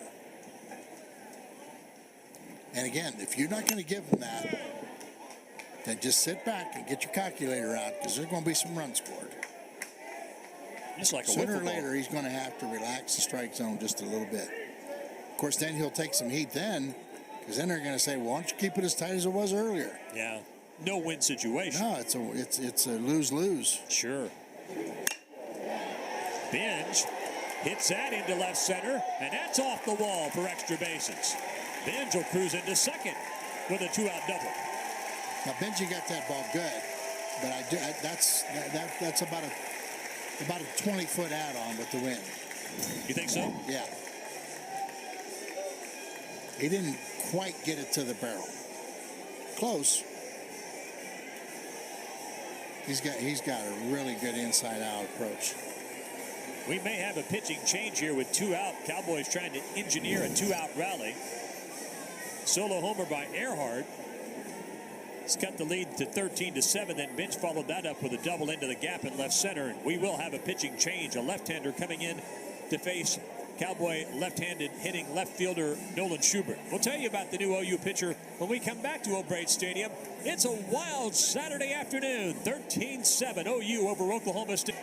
S1: And again, if you're not going to give him that, then just sit back and get your calculator out, because there's going to be some runs scored.
S2: It's like a
S1: Sooner or
S2: wiffle ball.
S1: later, he's going to have to relax the strike zone just a little bit. Of course, then he'll take some heat then, because then they're going to say, well, why don't you keep it as tight as it was earlier?
S2: Yeah, no win situation.
S1: No, it's a lose-lose.
S2: Sure. Binge hits that into left center, and that's off the wall for extra bases. Binge will cruise into second with a 2-out double.
S1: Now Benji got that ball good, but that's about a 20-foot add-on with the wind.
S2: You think so?
S1: Yeah. He didn't quite get it to the barrel. Close. He's got a really good inside-out approach.
S2: We may have a pitching change here with 2 out. Cowboys trying to engineer a 2-out rally. Solo homer by Earhart. It's cut the lead to 13-7. Then Binge followed that up with a double into the gap in left center. And we will have a pitching change. A left-hander coming in to face Cowboy left-handed hitting left fielder Nolan Schubert. We'll tell you about the new OU pitcher when we come back to O'Brien Stadium. It's a wild Saturday afternoon. 13-7 OU over Oklahoma State.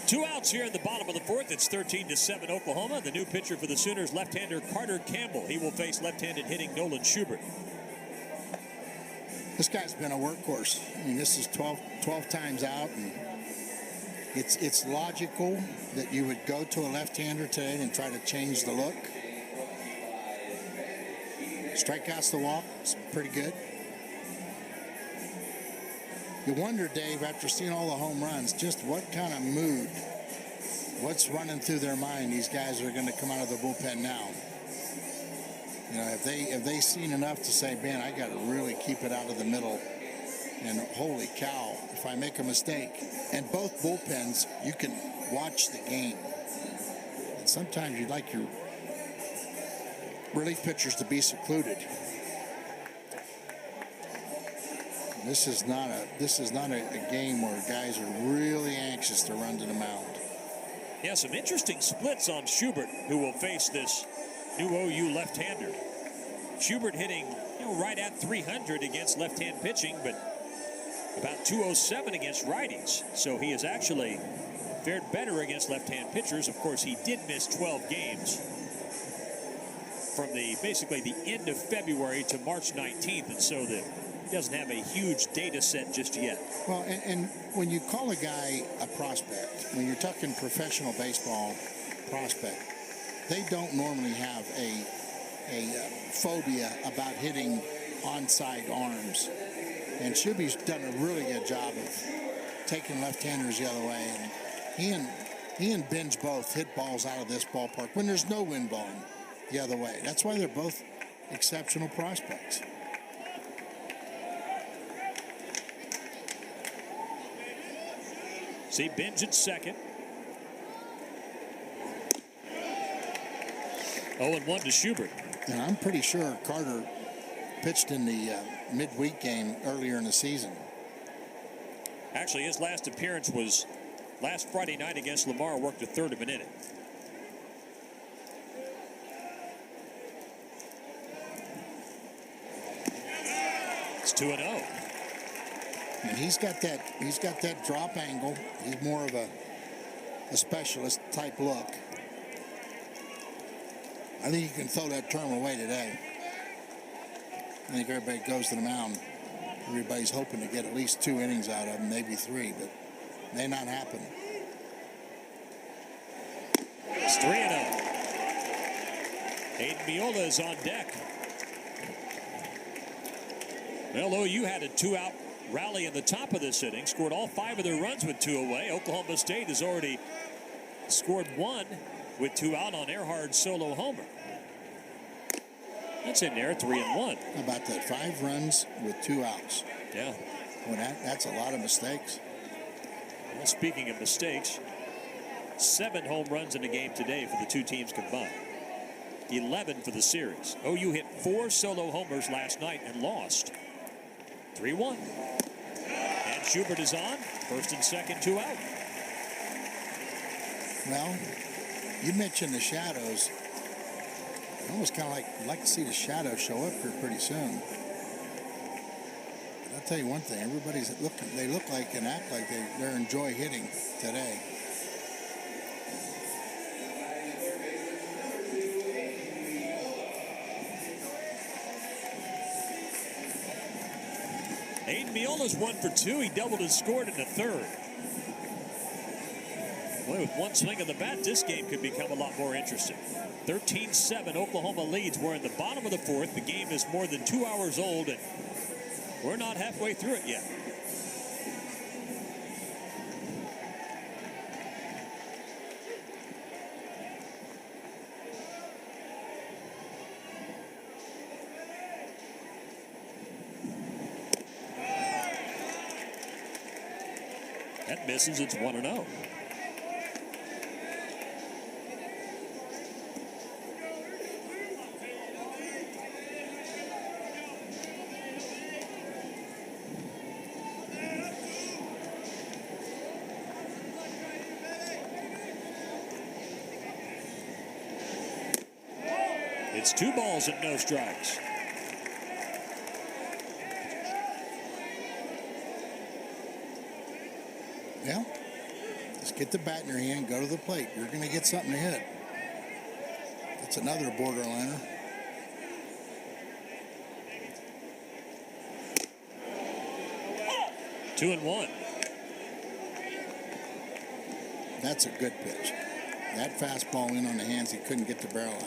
S2: 2 outs here in the bottom of the 4th. It's 13-7 Oklahoma. The new pitcher for the Sooners, left-hander Carter Campbell. He will face left-handed hitting Nolan Schubert.
S1: This guy's been a workhorse. I mean, this is 12 times out, and it's logical that you would go to a left-hander today and try to change the look. Strikeouts to walk, it's pretty good. You wonder, Dave, after seeing all the home runs, just what kind of mood, what's running through their mind, these guys are going to come out of the bullpen now. You know, have they seen enough to say, man, I got to really keep it out of the middle, and holy cow, if I make a mistake. And both bullpens, you can watch the game. And sometimes you'd like your relief pitchers to be secluded. This is not a game where guys are really anxious to run to the mound.
S2: Yeah, some interesting splits on Schubert, who will face this new OU left-hander. Schubert hitting right at 300 against left-hand pitching, but about 207 against righties. So he has actually fared better against left-hand pitchers. Of course, he did miss 12 games from basically the end of February to March 19th, and so he doesn't have a huge data set just yet.
S1: Well, and when you call a guy a prospect, when you're talking professional baseball prospect, they don't normally have a phobia about hitting onside arms. And Shuby's done a really good job of taking left-handers the other way. And he and Binge both hit balls out of this ballpark when there's no wind blowing the other way. That's why they're both exceptional prospects.
S2: See Binge at second. 0-1 to Schubert.
S1: And I'm pretty sure Carter pitched in the midweek game earlier in the season.
S2: Actually, his last appearance was last Friday night against Lamar, worked a third of an inning. It's 2-0.
S1: And he's got that drop angle. He's more of a specialist type look. I think you can throw that term away today. I think everybody goes to the mound. Everybody's hoping to get at least 2 innings out of him, maybe 3, but may not happen.
S2: It's 3-0. Aiden Viola is on deck. Well, OU had a 2-out rally in the top of this inning, scored all 5 of their runs with 2 away. Oklahoma State has already scored 1 with 2 out on Earhart's solo homer. That's in there, 3-1.
S1: How about that? 5 runs with 2 outs.
S2: Yeah.
S1: Well, that's a lot of mistakes.
S2: Well, speaking of mistakes, 7 home runs in a game today for the two teams combined. 11 for the series. OU hit 4 solo homers last night and lost. 3-1. And Schubert is on. First and second, 2 out.
S1: Well, you mentioned the shadows. I almost kind of like to see the shadows show up here pretty soon. But I'll tell you one thing. Everybody's looking. They look like and act like they enjoy hitting today.
S2: Aiden Miola's 1 for 2. He doubled and scored in the third. Boy, with one swing of the bat, this game could become a lot more interesting. 13-7, Oklahoma leads. We're in the bottom of the fourth. The game is more than 2 hours old, and we're not halfway through it yet. That misses. It's 1-0. It's 2 balls and no strikes.
S1: Yeah. Just get the bat in your hand, go to the plate. You're going to get something to hit. That's another borderliner.
S2: Two and one.
S1: That's a good pitch. That fastball in on the hands, he couldn't get the barrel out.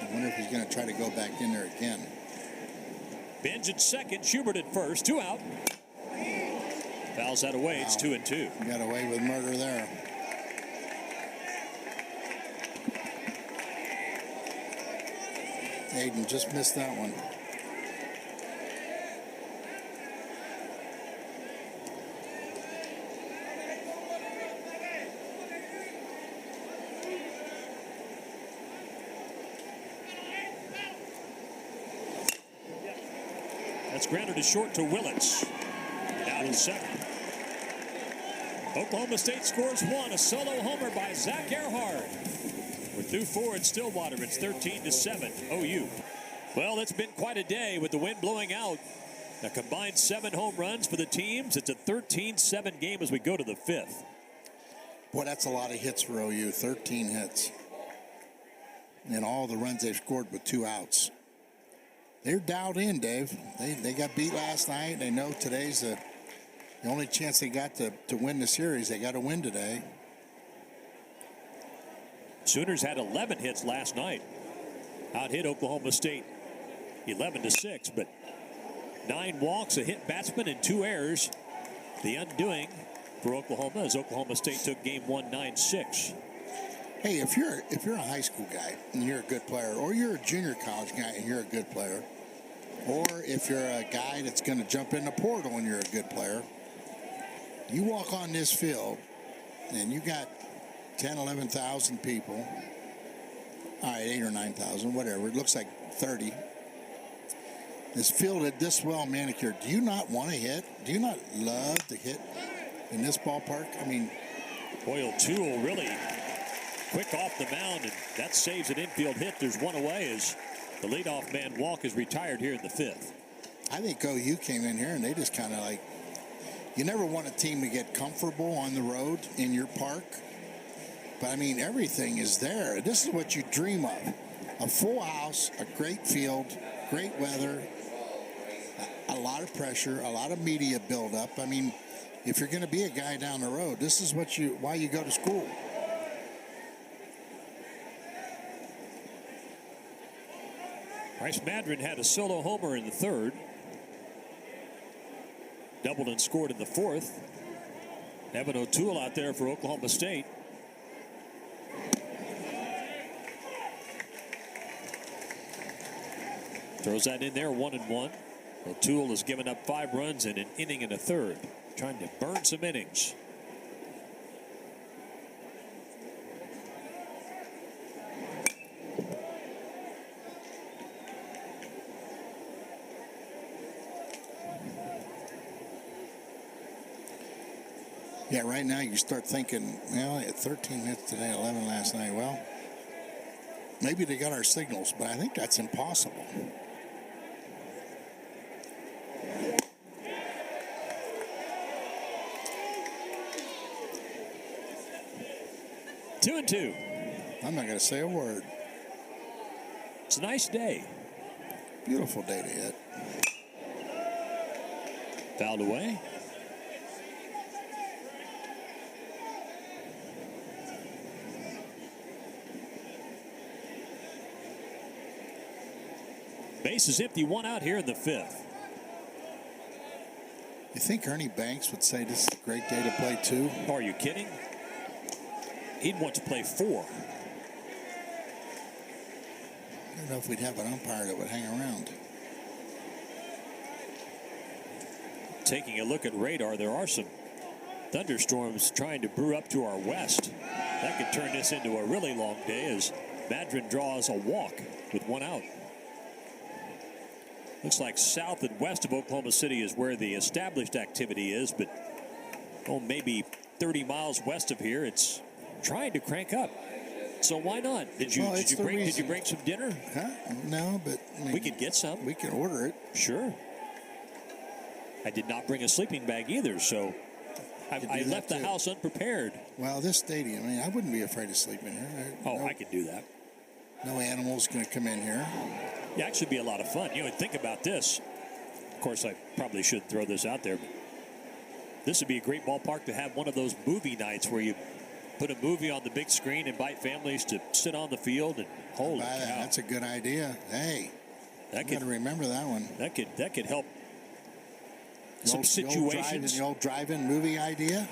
S1: I wonder if he's going to try to go back in there again.
S2: Benj at second, Schubert at first, 2 out. Fouls that away. Wow. It's 2 and 2.
S1: Got away with murder there. Aiden just missed that one.
S2: That's grounded to short to Willits. Out in second. Oklahoma State scores 1. A solo homer by Zach Earhart. We're through 4 in Stillwater. It's 13-7 OU. Well, it's been quite a day with the wind blowing out. A combined 7 home runs for the teams. It's a 13-7 game as we go to the 5th.
S1: Boy, that's a lot of hits for OU. 13 hits. And all the runs they've scored with 2 outs. They're dialed in, Dave. They got beat last night. They know today's the only chance they got to win the series. They got to win today.
S2: Sooners had 11 hits last night. Out-hit Oklahoma State 11-6, but 9 walks, a hit batsman, and 2 errors. The undoing for Oklahoma as Oklahoma State took game 1 9-6.
S1: Hey, if you're a high school guy and you're a good player, or you're a junior college guy and you're a good player, or if you're a guy that's going to jump in the portal and you're a good player, you walk on this field and you got 10, 11,000 people. All right, 8 or 9,000, whatever. It looks like 30. It's fielded this well manicured. Do you not want to hit? Do you not love to hit in this ballpark? I mean,
S2: Boyle Toole really quick off the mound, and that saves an infield hit. There's one away as the leadoff man Walk is retired here in the 5th.
S1: I think OU came in here and they just kind of like, you never want a team to get comfortable on the road in your park. But I mean, everything is there. This is what you dream of. A full house, a great field, great weather, a lot of pressure, a lot of media buildup. I mean, if you're going to be a guy down the road, this is why you go to school.
S2: Bryce Madron had a solo homer in the 3rd. Doubled and scored in the 4th. Evan O'Toole out there for Oklahoma State. Throws that in there, 1-1. O'Toole has given up 5 runs in an inning and a third, trying to burn some innings.
S1: Yeah, right now you start thinking, well, at 13 hits today, 11 last night. Well, maybe they got our signals, but I think that's impossible.
S2: Two and two.
S1: I'm not going to say a word.
S2: It's a nice day.
S1: Beautiful day to hit.
S2: Fouled away. Base is empty, 1 out here in the 5th.
S1: You think Ernie Banks would say this is a great day to play 2?
S2: Are you kidding? He'd want to play 4.
S1: I don't know if we'd have an umpire that would hang around.
S2: Taking a look at radar, there are some thunderstorms trying to brew up to our west. That could turn this into a really long day as Madron draws a walk with 1 out. Looks like south and west of Oklahoma City is where the established activity is, but maybe 30 miles west of here, it's trying to crank up. So why not? Did you bring some dinner?
S1: Huh? No, but I mean,
S2: we could get some.
S1: We can order it.
S2: Sure. I did not bring a sleeping bag either, so I left the house unprepared.
S1: Well, this stadium, I mean, I wouldn't be afraid to sleep in here.
S2: I could do that.
S1: No animals going to come in here.
S2: Yeah, it should be a lot of fun. Think about this. Of course, I probably shouldn't throw this out there, but this would be a great ballpark to have one of those movie nights where you put a movie on the big screen, invite families to sit on the field, and holy cow.
S1: That's a good idea. Hey, I got to remember that one.
S2: That could help some
S1: situations. The old drive-in movie idea.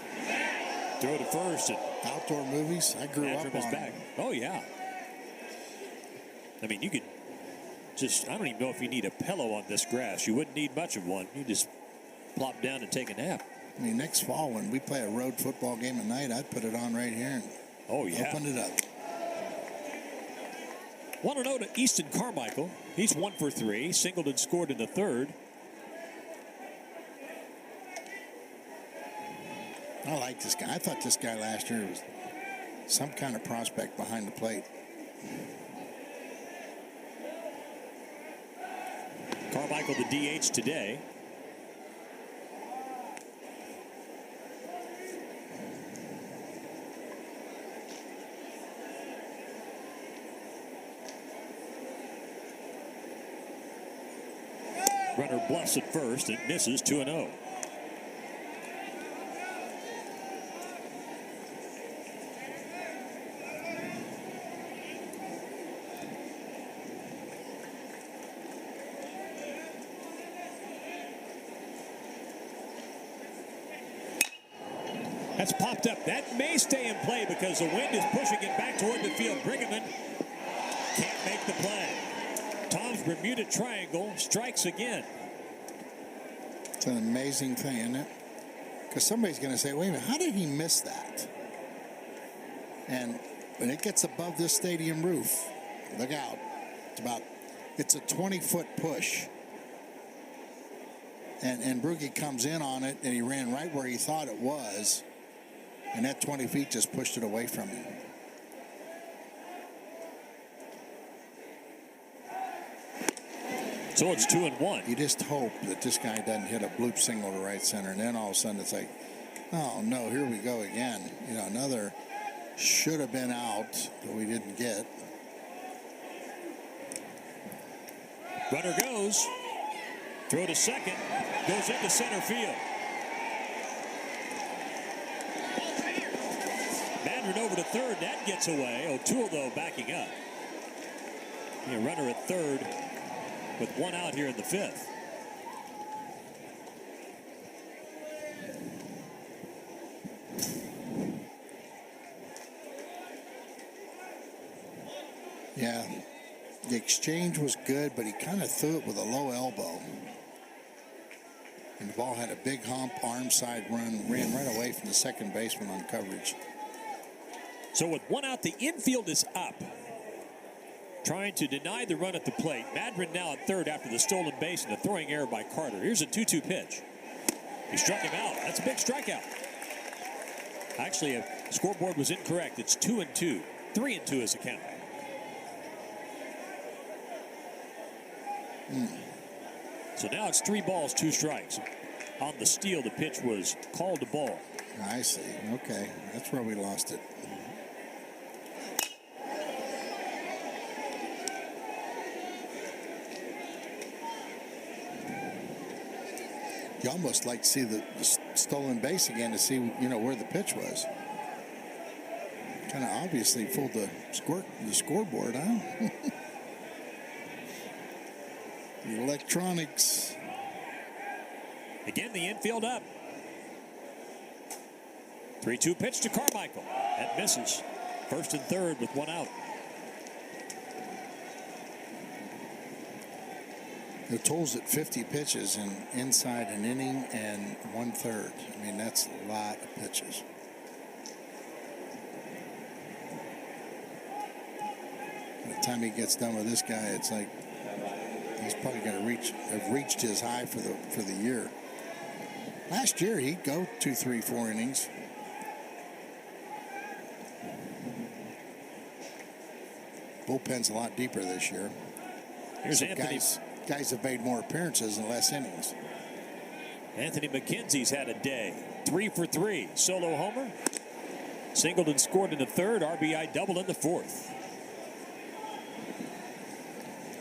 S2: Throw to first and
S1: outdoor movies. I grew up on
S2: back. Oh yeah. I mean, you could I don't even know if you need a pillow on this grass. You wouldn't need much of one. You just plop down and take a nap.
S1: I mean, next fall when we play a road football game at night, I'd put it on right here and open it up.
S2: 1-0 to Easton Carmichael. He's 1 for 3. Singled and scored in the 3rd.
S1: I like this guy. I thought this guy last year was some kind of prospect behind the plate.
S2: Carmichael, the DH today. Runner bluffs at first and misses 2-0. That's popped up. That may stay in play because the wind is pushing it back toward the field. Briggerman can't make the play. Tom's Bermuda Triangle strikes again.
S1: It's an amazing thing, isn't it? Because somebody's going to say, wait a minute, how did he miss that? And when it gets above this stadium roof, look out. It's a 20-foot push. And Brugge comes in on it, and he ran right where he thought it was. And that 20 feet just pushed it away from him.
S2: So it's 2-1.
S1: You just hope that this guy doesn't hit a bloop single to right center. And then all of a sudden it's like, oh, no, here we go again. Another should have been out that we didn't get.
S2: Runner goes. Throw to second. Goes into center field. Madron over to third. That gets away. O'Toole, though, backing up. Runner at third with 1 out here in the 5th.
S1: Yeah. The exchange was good, but he kind of threw it with a low elbow. And the ball had a big hump, arm side run, ran right away from the second baseman on coverage.
S2: So with one out, the infield is up, trying to deny the run at the plate. Madron now at third after the stolen base and a throwing error by Carter. Here's a 2-2 pitch. He struck him out. That's a big strikeout. Actually, a scoreboard was incorrect. It's 2-2. 3-2 is the count. So now it's 3 balls, 2 strikes. On the steal, the pitch was called a ball.
S1: I see. Okay. That's where we lost it. You almost like to see the stolen base again to see, where the pitch was. Kind of obviously fooled the scoreboard, huh? The electronics.
S2: Again, the infield up. 3-2 pitch to Carmichael. That misses. First and third with 1 out.
S1: The totals at 50 pitches and inside an inning and 1/3. I mean, that's a lot of pitches. By the time he gets done with this guy, it's like he's probably going to have reached his high for the year. Last year he'd go 2, 3, 4 innings. Bullpen's a lot deeper this year.
S2: Here's
S1: so
S2: Anthony.
S1: Guys have made more appearances in less innings.
S2: Anthony McKenzie's had a day. 3 for 3. Solo homer. Singled and scored in the third. RBI double in the fourth.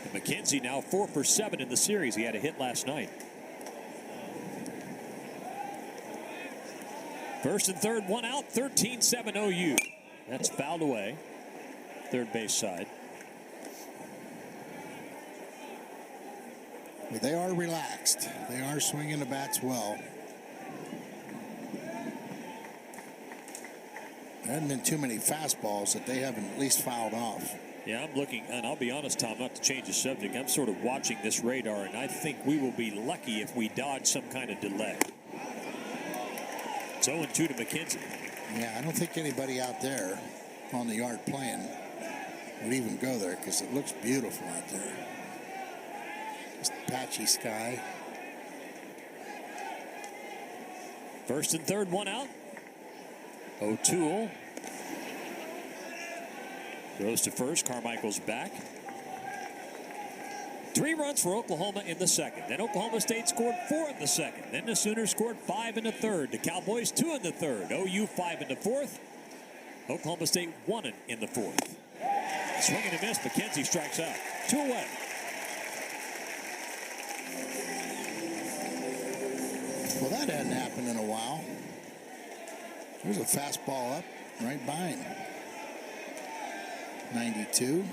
S2: And McKenzie now 4 for 7 in the series. He had a hit last night. First and third, 1 out. 13-7 OU. That's fouled away. Third base side.
S1: But they are relaxed. They are swinging the bats well. There haven't been too many fastballs that they haven't at least fouled off.
S2: Yeah, I'm looking, and I'll be honest, Tom, not to change the subject, I'm sort of watching this radar, and I think we will be lucky if we dodge some kind of delay. It's 0-2 to McKenzie.
S1: Yeah, I don't think anybody out there on the yard playing would even go there because it looks beautiful out there. Just patchy sky.
S2: First and third, 1 out. O'Toole goes to first. Carmichael's back. 3 runs for Oklahoma in the second. Then Oklahoma State scored 4 in the second. Then the Sooners scored 5 in the third. The Cowboys 2 in the third. OU 5 in the fourth. Oklahoma State 1 in the fourth. Swing and a miss. McKenzie strikes out. 2 away.
S1: Well, that hadn't happened in a while. There's a fastball up right by him. 92.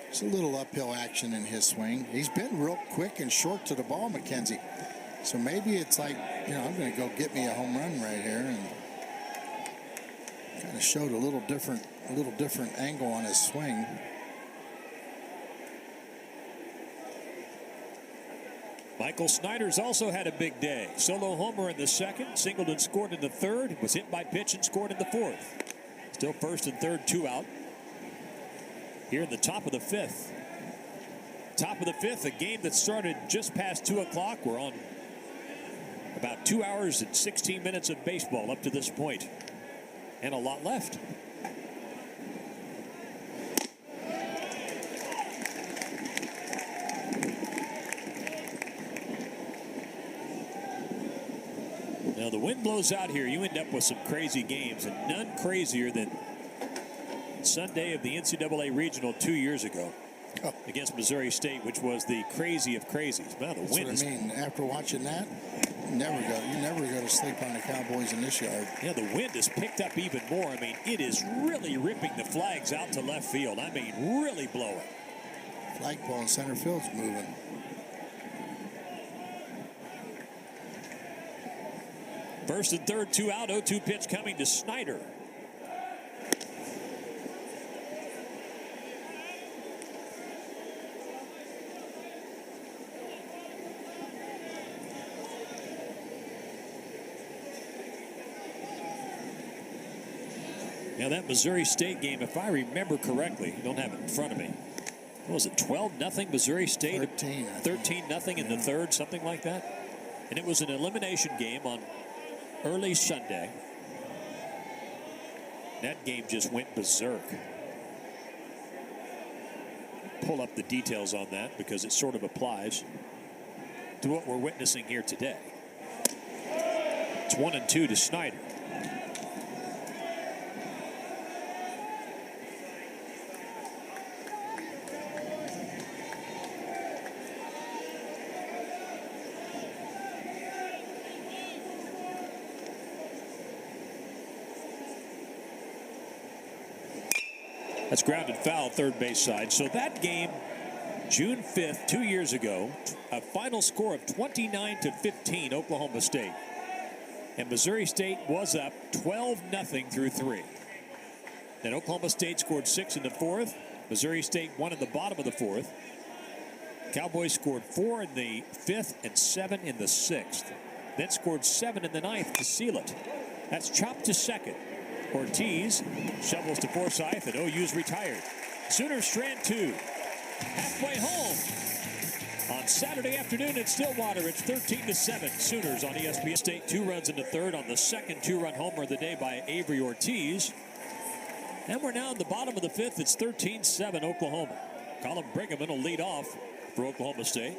S1: It's a little uphill action in his swing. He's been real quick and short to the ball, McKenzie. So maybe it's like, I'm going to go get me a home run right here, and kind of showed a little different angle on his swing.
S2: Michael Snyder's also had a big day. Solo homer in the second, singled and scored in the third, was hit by pitch and scored in the fourth. Still first and third, 2 out. Here in the top of the fifth. Top of the fifth, a game that started just past 2 o'clock. We're on about 2 hours and 16 minutes of baseball up to this point, and a lot left. Now the wind blows out here. You end up with some crazy games, and none crazier than Sunday of the NCAA Regional 2 years ago against Missouri State, which was the crazy of crazies. Wow, the
S1: That's
S2: wind
S1: what
S2: is...
S1: I mean. After watching that, you never go to sleep on the Cowboys in this yard.
S2: Yeah, the wind has picked up even more. I mean, it is really ripping the flags out to left field. I mean, really blowing.
S1: Flagpole in center field's moving.
S2: First and third, 2 out. 0-2 pitch coming to Snyder. Now that Missouri State game, if I remember correctly, I don't have it in front of me. What was it, 12-0 Missouri State? 13-0 in the third, something like that. And it was an elimination game on early Sunday. That game just went berserk. Pull up the details on that because it sort of applies to what we're witnessing here today. It's 1-2 to Snyder. That's grounded foul, third base side. So that game, June 5th, 2 years ago, a final score of 29-15, Oklahoma State. And Missouri State was up 12-0 through 3. Then Oklahoma State scored 6 in the fourth. Missouri State won in the bottom of the fourth. Cowboys scored 4 in the fifth and 7 in the sixth. Then scored 7 in the ninth to seal it. That's chopped to second. Ortiz shovels to Forsythe, and OU's retired. Sooners strand 2. Halfway home. On Saturday afternoon in Stillwater, it's 13-7. Sooners on ESPN. State 2 runs into third on the second 2-run homer of the day by Avery Ortiz. And we're now in the bottom of the fifth. It's 13-7 Oklahoma. Colin Brigham will lead off for Oklahoma State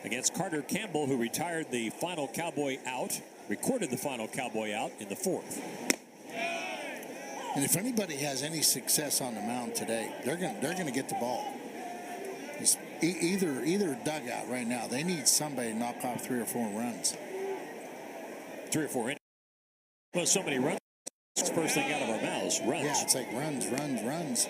S2: against Carter Campbell, who retired the final Cowboy out. Recorded the final Cowboy out in the fourth.
S1: And if anybody has any success on the mound today, they're gonna get the ball. It's either dugout right now. They need somebody to knock off 3 or 4 runs.
S2: 3 or 4 innings. Well, so many runs. It's the first thing out of our mouths. Runs.
S1: Yeah, it's like runs.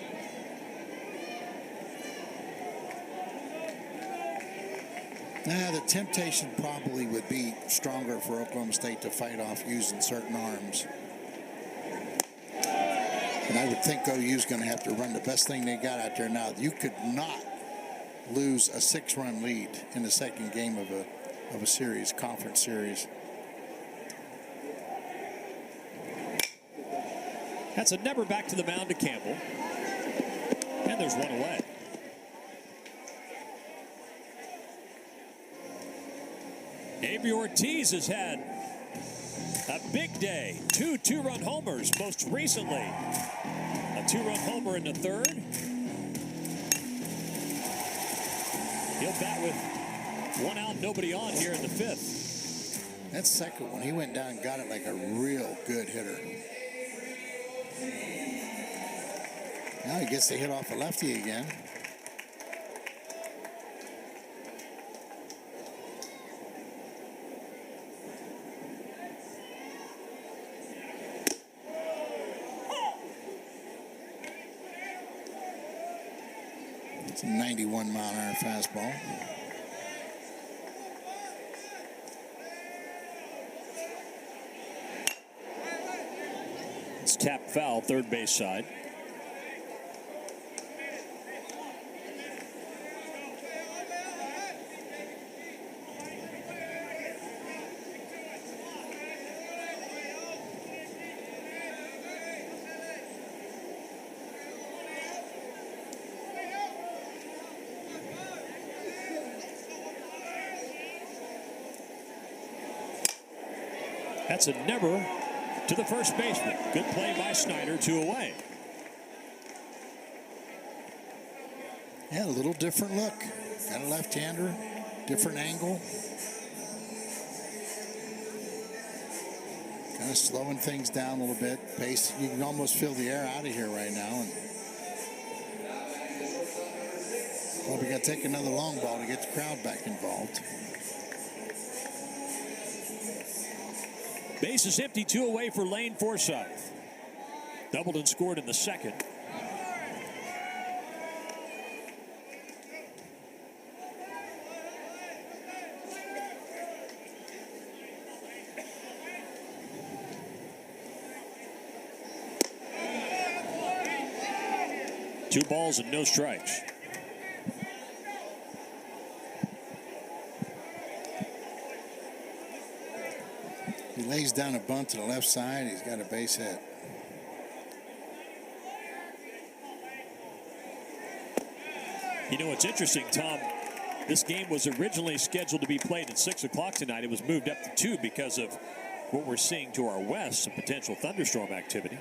S1: Now, the temptation probably would be stronger for Oklahoma State to fight off using certain arms. And I would think OU's going to have to run the best thing they got out there now. You could not lose a 6-run lead in the second game of a series, conference series.
S2: That's a never back to the mound to Campbell. And there's one away. Avery Ortiz has had a big day. 2 2-run homers most recently. A 2-run homer in the third. He'll bat with 1 out, nobody on here in the fifth.
S1: That second one, he went down and got it like a real good hitter. Now he gets the hit off a lefty again. It's a 91-mile-an-hour fastball.
S2: It's tapped foul, third base side. That's a never to the first baseman. Good play by Snyder, 2 away.
S1: Yeah, a little different look. Got a left-hander, different angle. Kind of slowing things down a little bit. Pace, you can almost feel the air out of here right now. And probably got to take another long ball to get the crowd back involved.
S2: Base is empty, 2 away for Lane Forsythe. Doubled and scored in the second. Two balls and no strikes.
S1: He Lays down a bunt to the left side. He's got a base hit.
S2: You know, it's interesting, Tom. This game was originally scheduled to be played at 6 o'clock tonight. It was moved up to 2 because of what we're seeing to our west, some potential thunderstorm activity.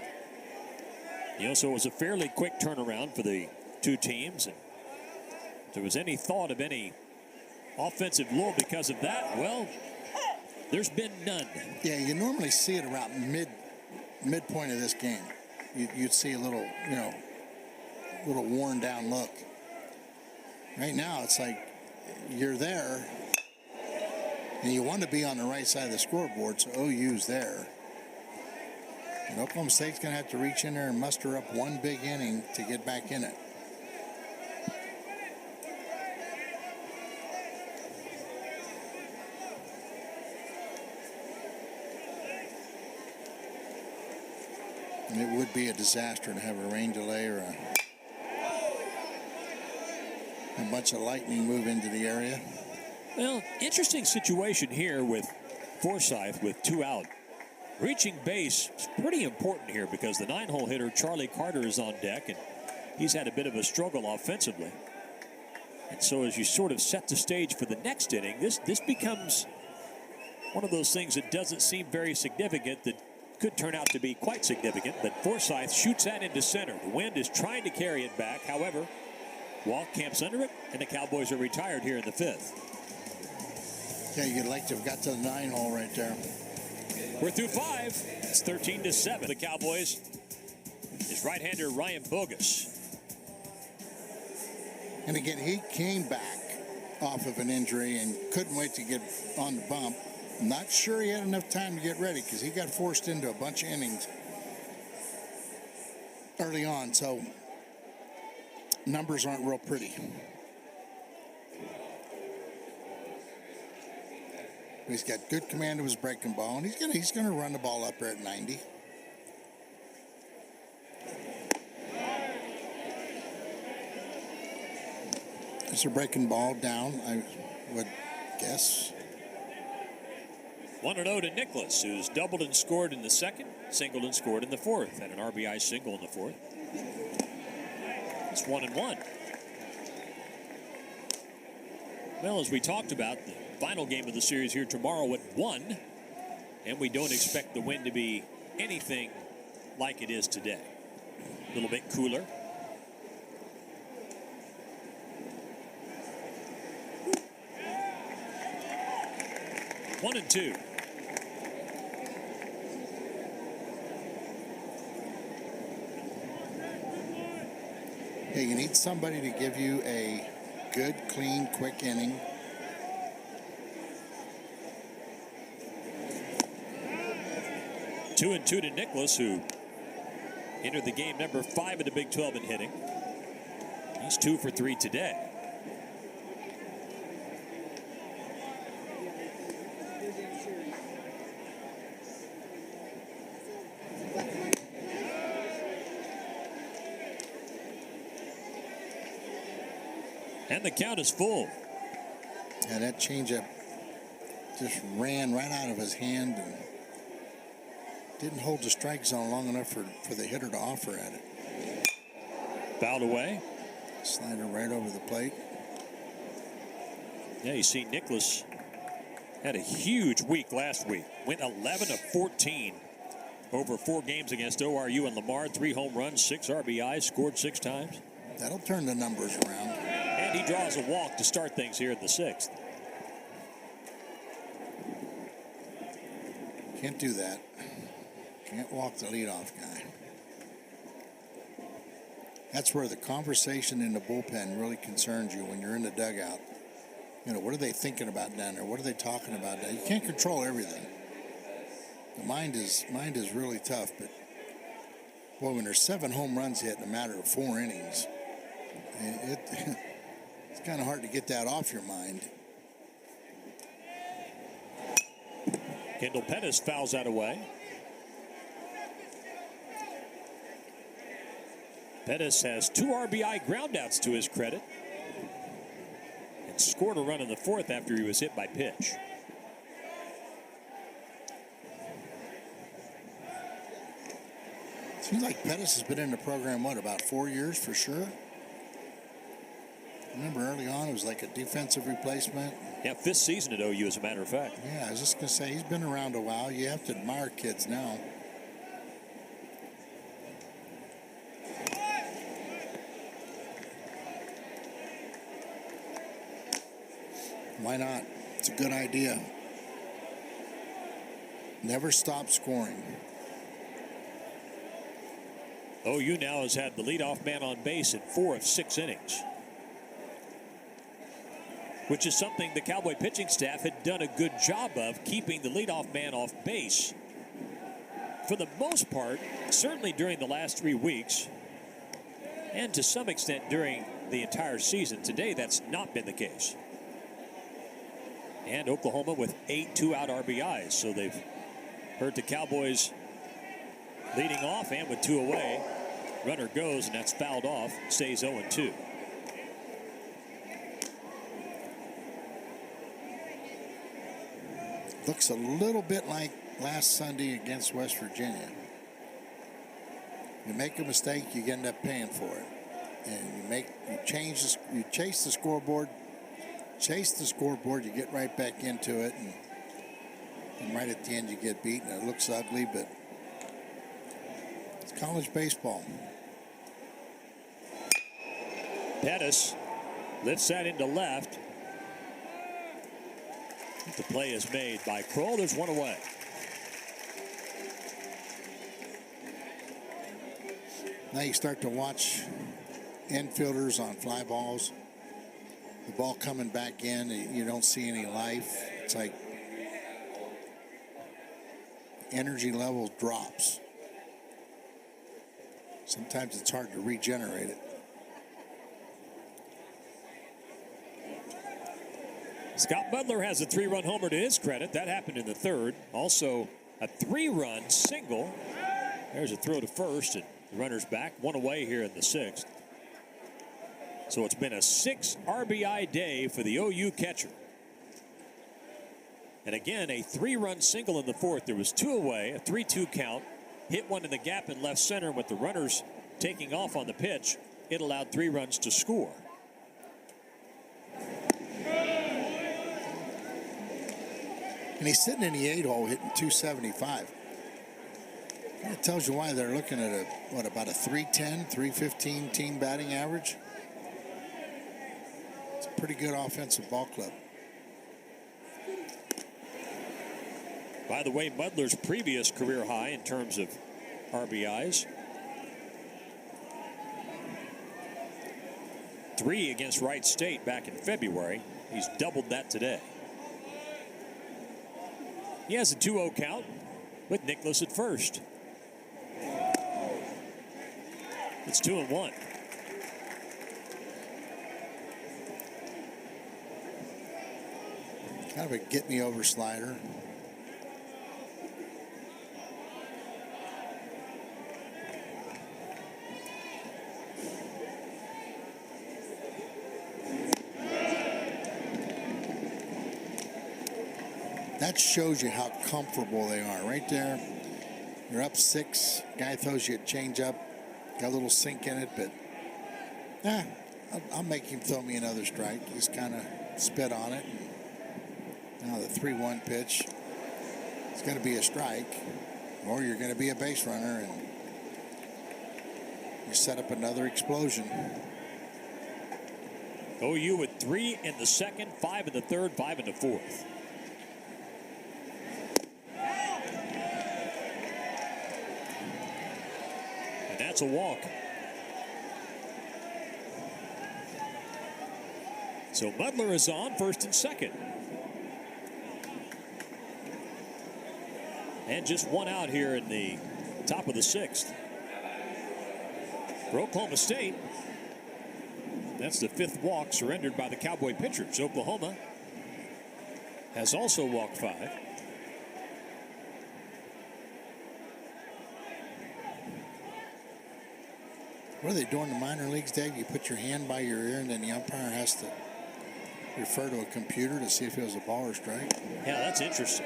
S2: You know, so it was a fairly quick turnaround for the two teams. And if there was any thought of any offensive lull because of that, well, there's been none.
S1: Yeah, you normally see it around midpoint of this game. You'd see a little, little worn down look. Right now, it's like you're there, and you want to be on the right side of the scoreboard, so OU's there. And Oklahoma State's going to have to reach in there and muster up one big inning to get back in it. And it would be a disaster to have a rain delay or a bunch of lightning move into the area.
S2: Well, interesting situation here with Forsythe with 2 out. Reaching base is pretty important here because the 9-hole hitter Charlie Carter is on deck, and he's had a bit of a struggle offensively. And so as you sort of set the stage for the next inning, this becomes one of those things that doesn't seem very significant that could turn out to be quite significant. But Forsythe shoots that into center. The wind is trying to carry it back. However, Walk camps under it, and the Cowboys are retired here in the 5th.
S1: Yeah, you'd like to have got to the 9-hole right there.
S2: We're through 5. It's 13-7. The Cowboys is right-hander Ryan Bogus.
S1: And again, he came back off of an injury and couldn't wait to get on the bump. Not sure he had enough time to get ready because he got forced into a bunch of innings early on. So numbers aren't real pretty. He's got good command of his breaking ball, and he's gonna run the ball up there at 90. Is a breaking ball down, I would guess.
S2: 1-0 to Nicholas, who's doubled and scored in the second, singled and scored in the fourth, and an RBI single in the fourth. It's 1-1. Well, as we talked about, the final game of the series here tomorrow at 1, and we don't expect the wind to be anything like it is today. A little bit cooler. One and two.
S1: Hey, you need somebody to give you a good, clean, quick inning.
S2: Two and two to Nicholas, who entered the game number 5 in the Big 12 in hitting. He's 2 for 3 today. And the count is full.
S1: Yeah, that changeup just ran right out of his hand and didn't hold the strike zone long enough for the hitter to offer at it.
S2: Fouled away.
S1: Slider right over the plate.
S2: Yeah, you see Nicholas had a huge week last week. Went 11 of 14 over 4 games against ORU and Lamar. 3 home runs, 6 RBIs, scored 6 times.
S1: That'll turn the numbers around.
S2: And he draws a walk to start things here in the 6th.
S1: Can't do that. Can't walk the leadoff guy. That's where the conversation in the bullpen really concerns you when you're in the dugout. You know, what are they thinking about down there? What are they talking about? You can't control everything. The mind is really tough, but boy, when there's 7 home runs hit in a matter of 4 innings, it's kind of hard to get that off your mind.
S2: Kendall Pettis fouls that away. Pettis has 2 RBI groundouts to his credit and scored a run in the 4th after he was hit by pitch.
S1: Seems like Pettis has been in the program, what, about 4 years for sure? I remember early on it was like a defensive replacement.
S2: Yeah, 5th season at OU, as a matter of fact.
S1: Yeah, I was just going to say, he's been around a while. You have to admire kids now. Why not? It's a good idea. Never stop scoring.
S2: OU now has had the leadoff man on base in 4 of 6 innings, which is something the Cowboy pitching staff had done a good job of, keeping the leadoff man off base for the most part, certainly during the last 3 weeks, and to some extent during the entire season. Today, that's not been the case. And Oklahoma with 8 2-out RBIs, so they've hurt the Cowboys leading off, and with 2 away, runner goes, and that's fouled off, stays 0-2.
S1: Looks a little bit like last Sunday against West Virginia. You make a mistake, you end up paying for it. And you chase the scoreboard, you get right back into it, and right at the end you get beaten. It looks ugly, but it's college baseball.
S2: Pettis lifts that into left. The play is made by Kroll. There's 1 away.
S1: Now you start to watch infielders on fly balls. The ball coming back in, you don't see any life. It's like energy level drops. Sometimes it's hard to regenerate it.
S2: Scott Butler has a 3-run homer to his credit. That happened in the 3rd. Also a 3-run single. There's a throw to first, and the runner's back. 1 away here in the 6th. So it's been a 6 RBI day for the OU catcher. And again, a 3-run single in the 4th. There was 2 away, a 3-2 count. Hit one in the gap in left center. With the runners taking off on the pitch, it allowed 3 runs to score.
S1: And he's sitting in the 8-hole hitting 275. That tells you why they're looking at about a 310, 315 team batting average. It's a pretty good offensive ball club.
S2: By the way, Butler's previous career high in terms of RBIs, 3 against Wright State back in February. He's doubled that today. He has a 2-0 count with Nicholas at first. It's 2-1.
S1: Kind of a get-me-over slider. That shows you how comfortable they are. Right there, you're up 6. Guy throws you a changeup. Got a little sink in it, but I'll make him throw me another strike. Just kind of spit on it. And now the 3-1 pitch. It's going to be a strike, or you're going to be a base runner, and you set up another explosion.
S2: OU with 3 in the 2nd, 5 in the 3rd, 5 in the 4th. That's a walk. So Butler is on first and second. And just 1 out here in the top of the 6th. For Oklahoma State, that's the 5th walk surrendered by the Cowboy pitchers. Oklahoma has also walked 5.
S1: What are they doing in the minor leagues, Dave? You put your hand by your ear, and then the umpire has to refer to a computer to see if it was a ball or strike.
S2: Yeah, that's interesting.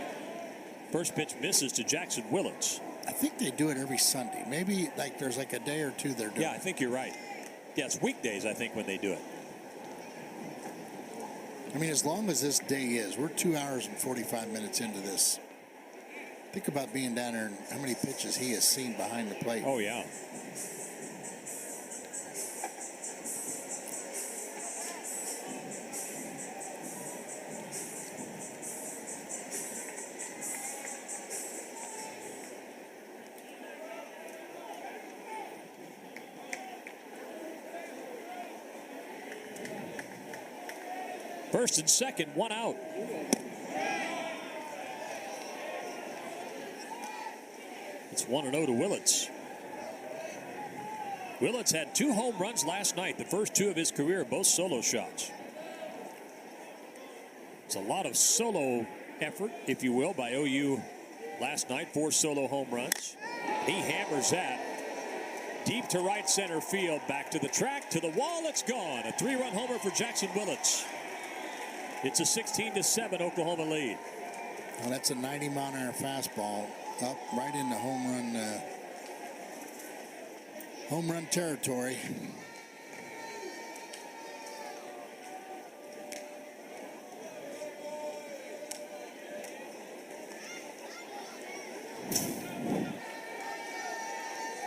S2: First pitch misses to Jackson Willits.
S1: I think they do it every Sunday. Maybe like there's like a day or two they're doing.
S2: Yeah, I think you're right. Yeah, it's weekdays, I think, when they do it.
S1: I mean, as long as this day is, we're 2 hours and 45 minutes into this. Think about being down there and how many pitches he has seen behind the plate.
S2: Oh, yeah. First and second, one out. It's 1-0 to Willits. Willits had 2 home runs last night, the first 2 of his career, both solo shots. It's a lot of solo effort, if you will, by OU last night. 4 solo home runs. He hammers that deep to right center field, back to the track, to the wall. It's gone. A 3-run homer for Jackson Willits. It's a 16-7 Oklahoma lead.
S1: Well, that's a 90-mile-an-hour fastball up right into home run territory.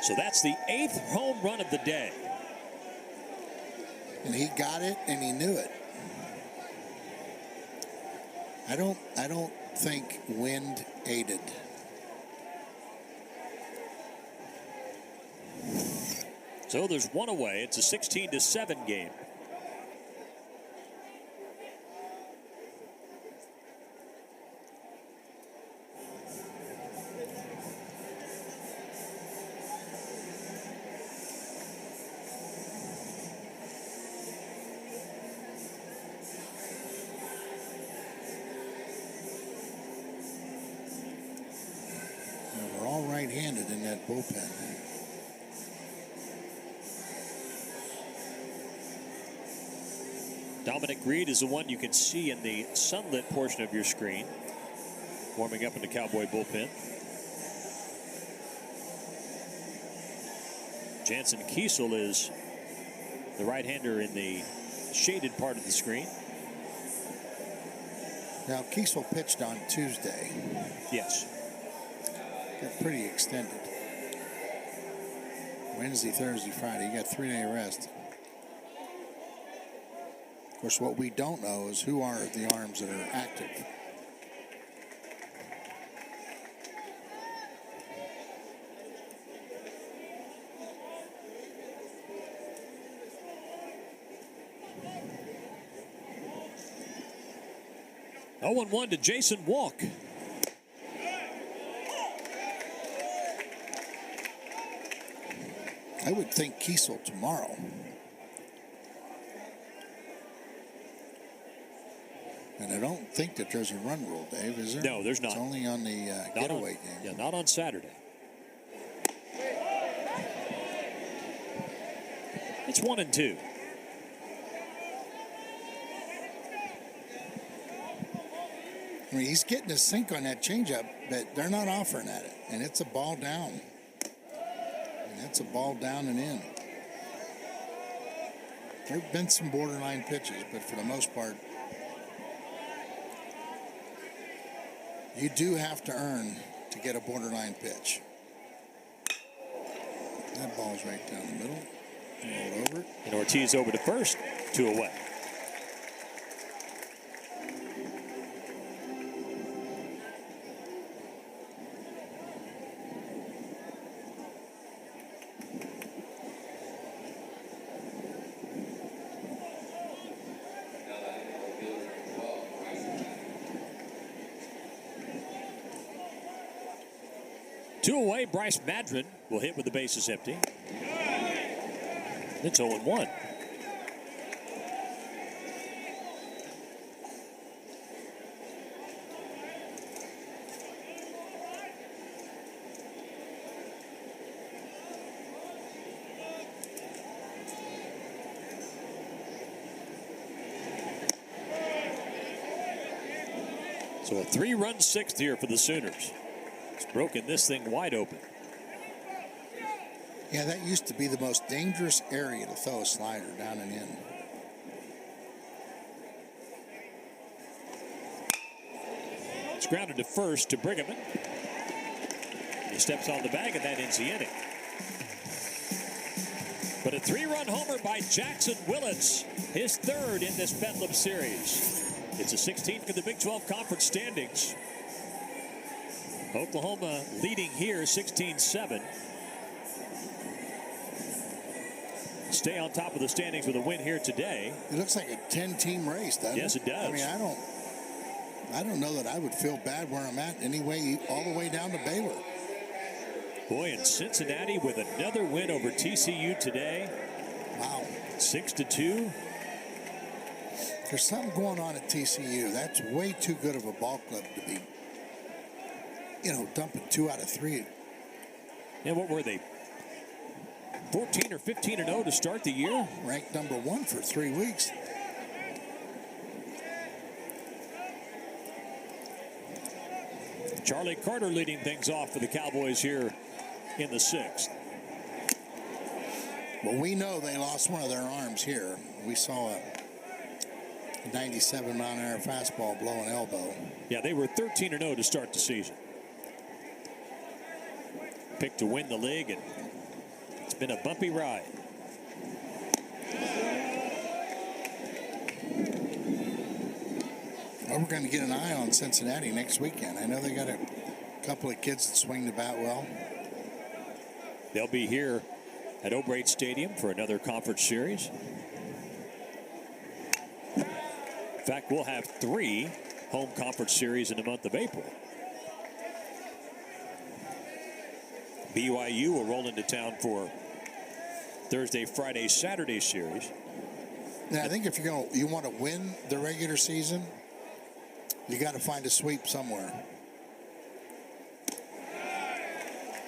S2: So that's the 8th home run of the day.
S1: And he got it and he knew it. I don't think wind aided.
S2: So there's one away. It's a 16-7 game.
S1: We're all right-handed in that bullpen.
S2: Dominic Reed is the one you can see in the sunlit portion of your screen, warming up in the Cowboy bullpen. Jansen Kiesel is the right-hander in the shaded part of the screen.
S1: Now, Kiesel pitched on Tuesday.
S2: Yes.
S1: Got pretty extended. Wednesday, Thursday, Friday. You got 3-day rest. Of course, what we don't know is who are the arms that are active.
S2: Oh, 0-1 to Jason Walk.
S1: I would think Kiesel tomorrow. And I don't think that there's a run rule, Dave, is there?
S2: No, there's not.
S1: It's only on the getaway game.
S2: Yeah, not on Saturday. It's 1-2.
S1: I mean, he's getting his sink on that changeup, but they're not offering at it. And it's a ball down. And that's a ball down and in. There have been some borderline pitches, but for the most part, you do have to earn to get a borderline pitch. That ball's right down the middle. Roll over it.
S2: And Ortiz over to first, 2 away. Two away, Bryce Madron will hit with the bases empty. It's 0-1. So a 3-run 6th here for the Sooners. It's broken this thing wide open.
S1: Yeah, that used to be the most dangerous area to throw a slider, down and in.
S2: It's grounded to first to Brigham. He steps on the bag, and that ends the inning. But a 3-run homer by Jackson Willits, his third in this Bedlam series. It's a 16th in the Big 12 Conference standings. Oklahoma leading here 16-7. Stay on top of the standings with a win here today.
S1: It looks like a 10-team race, doesn't it?
S2: Yes, it does.
S1: I mean, I don't know that I would feel bad where I'm at anyway, all the way down to Baylor.
S2: Boy, and Cincinnati with another win over TCU today.
S1: Wow.
S2: 6-2.
S1: There's something going on at TCU. That's way too good of a ball club to be, dumping 2 out of 3.
S2: And what were they? 14 or 15-0 to start the year?
S1: Ranked number 1 for 3 weeks.
S2: Charlie Carter leading things off for the Cowboys here in the 6th.
S1: Well, we know they lost one of their arms here. We saw a 97-mile-an-hour fastball blow an elbow.
S2: Yeah, they were 13-0 to start the season. Picked to win the league, and it's been a bumpy ride.
S1: Well, we're going to get an eye on Cincinnati next weekend. I know they got a couple of kids that swing the bat well.
S2: They'll be here at O'Brate Stadium for another conference series. In fact, we'll have 3 home conference series in the month of April. BYU will roll into town for Thursday, Friday, Saturday series.
S1: Now, I think if you want to win the regular season, you got to find a sweep somewhere.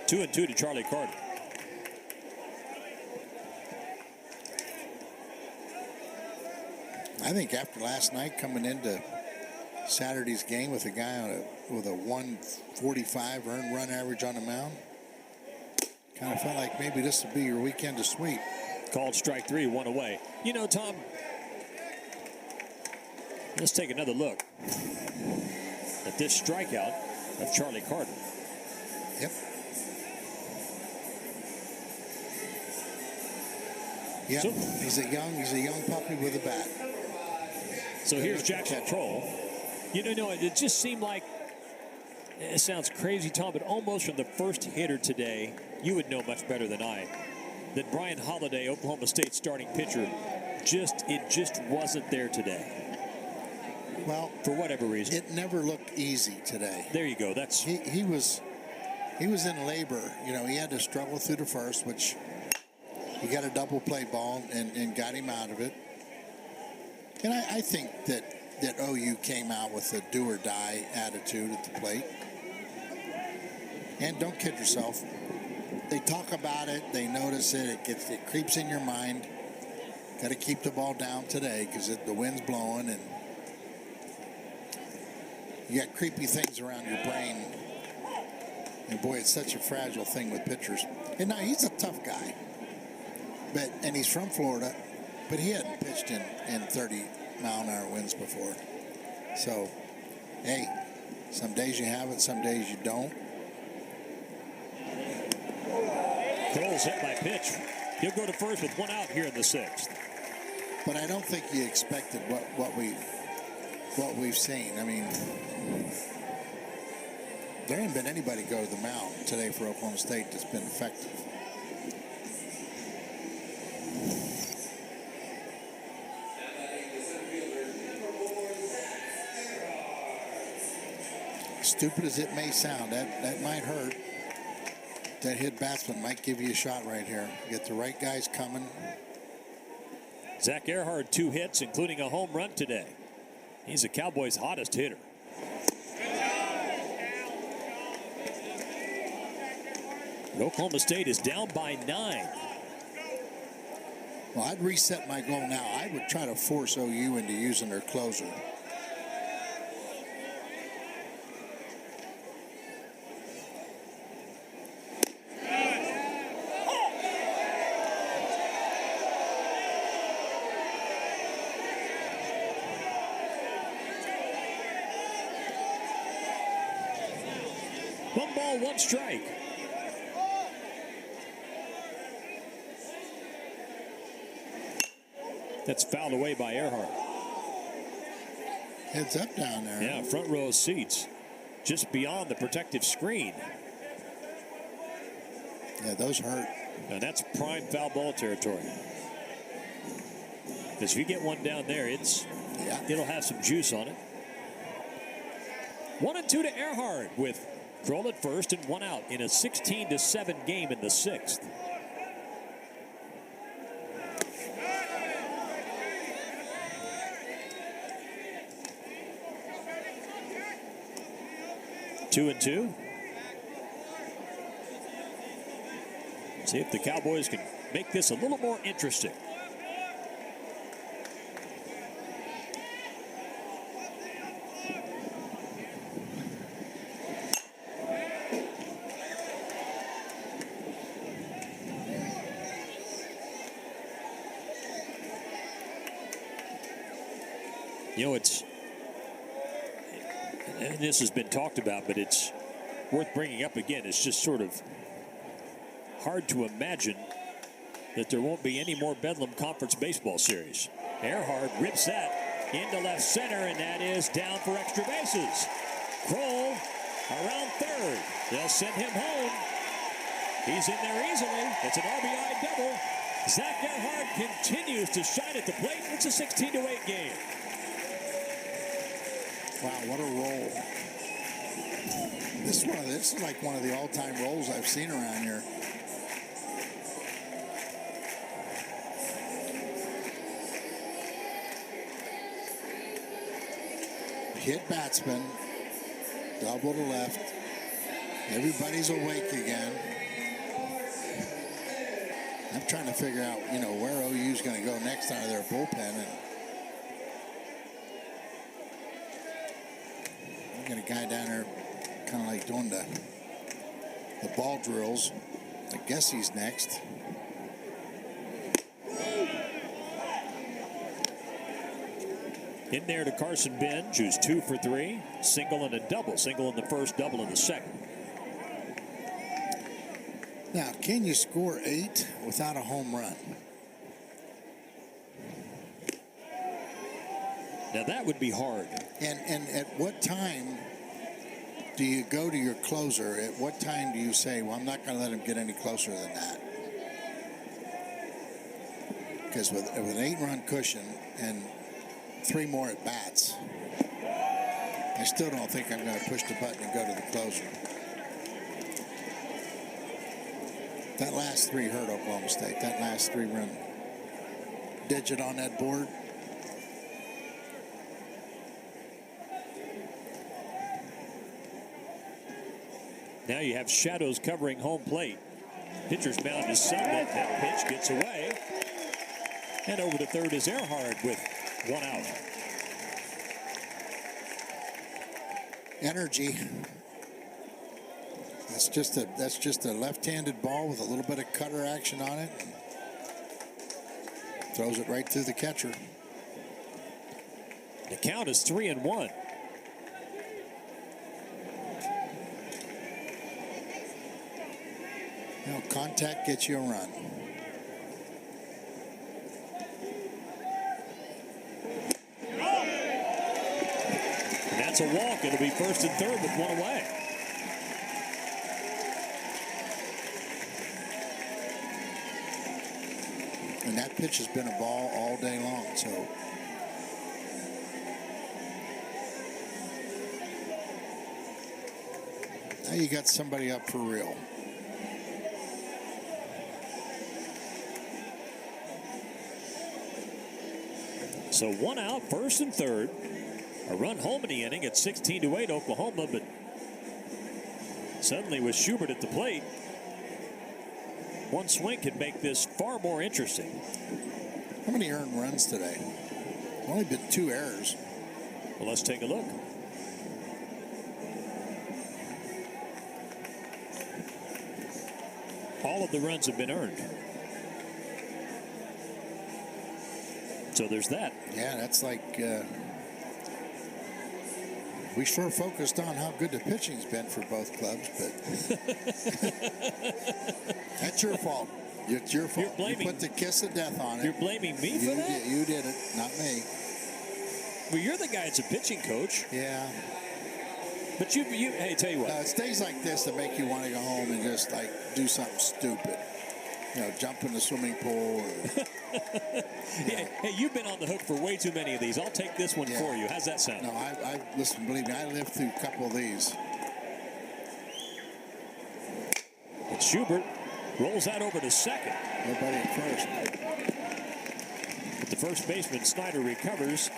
S2: 2-2 to Charlie Carter.
S1: I think after last night, coming into Saturday's game with a guy with a 145 earned run average on the mound, kind of felt like maybe this would be your weekend to sweep.
S2: Called strike 3, 1 away. You know, Tom, let's take another look at this strikeout of Charlie Carter.
S1: Yep. Yep.
S2: So,
S1: he's a young puppy with a bat.
S2: So here's Jackson Troll. You know, it just seemed like, it sounds crazy, Tom, but almost from the first hitter today, you would know much better than I, that Brian Holiday, Oklahoma State starting pitcher, it just wasn't there today.
S1: Well,
S2: for whatever reason,
S1: it never looked easy today.
S2: There you go. That's
S1: he was in labor. You know, he had to struggle through the first, which he got a double play ball and got him out of it. And I think that OU came out with a do or die attitude at the plate. And don't kid yourself. They talk about it. They notice it. It creeps in your mind. Got to keep the ball down today because the wind's blowing and you got creepy things around your brain. And boy, it's such a fragile thing with pitchers. And now he's a tough guy. And he's from Florida, but he hadn't pitched in 30-mile-an-hour winds before. So, hey, some days you have it, some days you don't.
S2: Kroll's hit by pitch. He'll go to first with 1 out here in the 6th.
S1: But I don't think you expected what we've seen. I mean, there ain't been anybody go to the mound today for Oklahoma State that's been effective. Stupid as it may sound, that might hurt. That hit batsman might give you a shot right here. Get the right guys coming.
S2: Zach Earhart, 2 hits, including a home run today. He's the Cowboys' hottest hitter. Oklahoma State is down by 9.
S1: Well, I'd reset my goal now. I would try to force OU into using their closer.
S2: One ball, one strike. That's fouled away by Earhart.
S1: Heads up down there.
S2: Yeah, front row seats. Just beyond the protective screen.
S1: Yeah, those hurt.
S2: And that's prime foul ball territory. Because if you get one down there, it'll have some juice on it. 1-2 to Earhart with Kroll at first and one out in a 16-7 game in the sixth. Two and two. See if the Cowboys can make this a little more interesting. You know, and this has been talked about, but it's worth bringing up again. It's just sort of hard to imagine that there won't be any more Bedlam Conference baseball series. Earhart rips that into left center, and that is down for extra bases. Kroll around third. They'll send him home. He's in there easily. It's an RBI double. Zach Earhart continues to shine at the plate. It's a 16-8 game.
S1: Wow, what a roll. This is like one of the all-time rolls I've seen around here. Hit batsman, double to left. Everybody's awake again. I'm trying to figure out, where OU's going to go next out of their bullpen. And got a guy down there kind of like doing the ball drills. I guess he's next.
S2: In there to Carson Benj, who's 2 for 3. Single and a double. Single in the first, double in the second.
S1: Now, can you score 8 without a home run?
S2: Now, that would be hard.
S1: And at what time do you go to your closer? At what time do you say, well, I'm not going to let him get any closer than that? Because with an 8-run cushion and 3 more at bats, I still don't think I'm going to push the button and go to the closer. That last 3 hurt Oklahoma State. That last 3-run digit on that board.
S2: Now you have shadows covering home plate. Pitcher's mound is set. That pitch gets away. And over to third is Earhart with 1 out.
S1: Energy. That's just a left-handed ball with a little bit of cutter action on it. Throws it right through the catcher.
S2: The count is 3-1.
S1: Contact gets you a run.
S2: And that's a walk. It'll be first and third with 1 away.
S1: And that pitch has been a ball all day long, so now you got somebody up for real.
S2: So 1 out, first and third. A run home in the inning at 16-8 Oklahoma, but suddenly with Schubert at the plate, one swing could make this far more interesting.
S1: How many earned runs today? Only been 2 errors.
S2: Well, let's take a look. All of the runs have been earned. So there's that.
S1: Yeah, that's like We sure focused on how good the pitching's been for both clubs, but that's your fault. It's your fault.
S2: You're blaming,
S1: you put the kiss of death on it.
S2: You're blaming me for that?
S1: You did it, not me.
S2: Well, you're the guy that's a pitching coach.
S1: Yeah.
S2: But hey, tell you what.
S1: It's things like this that make you want to go home and just like do something stupid. You know, jump in the swimming pool. Or,
S2: hey, you've been on the hook for way too many of these. I'll take this one for you. How's that sound?
S1: No, listen, believe me, I lived through a couple of these.
S2: And Schubert rolls that over to second.
S1: Nobody at first.
S2: But the first baseman, Snyder, recovers.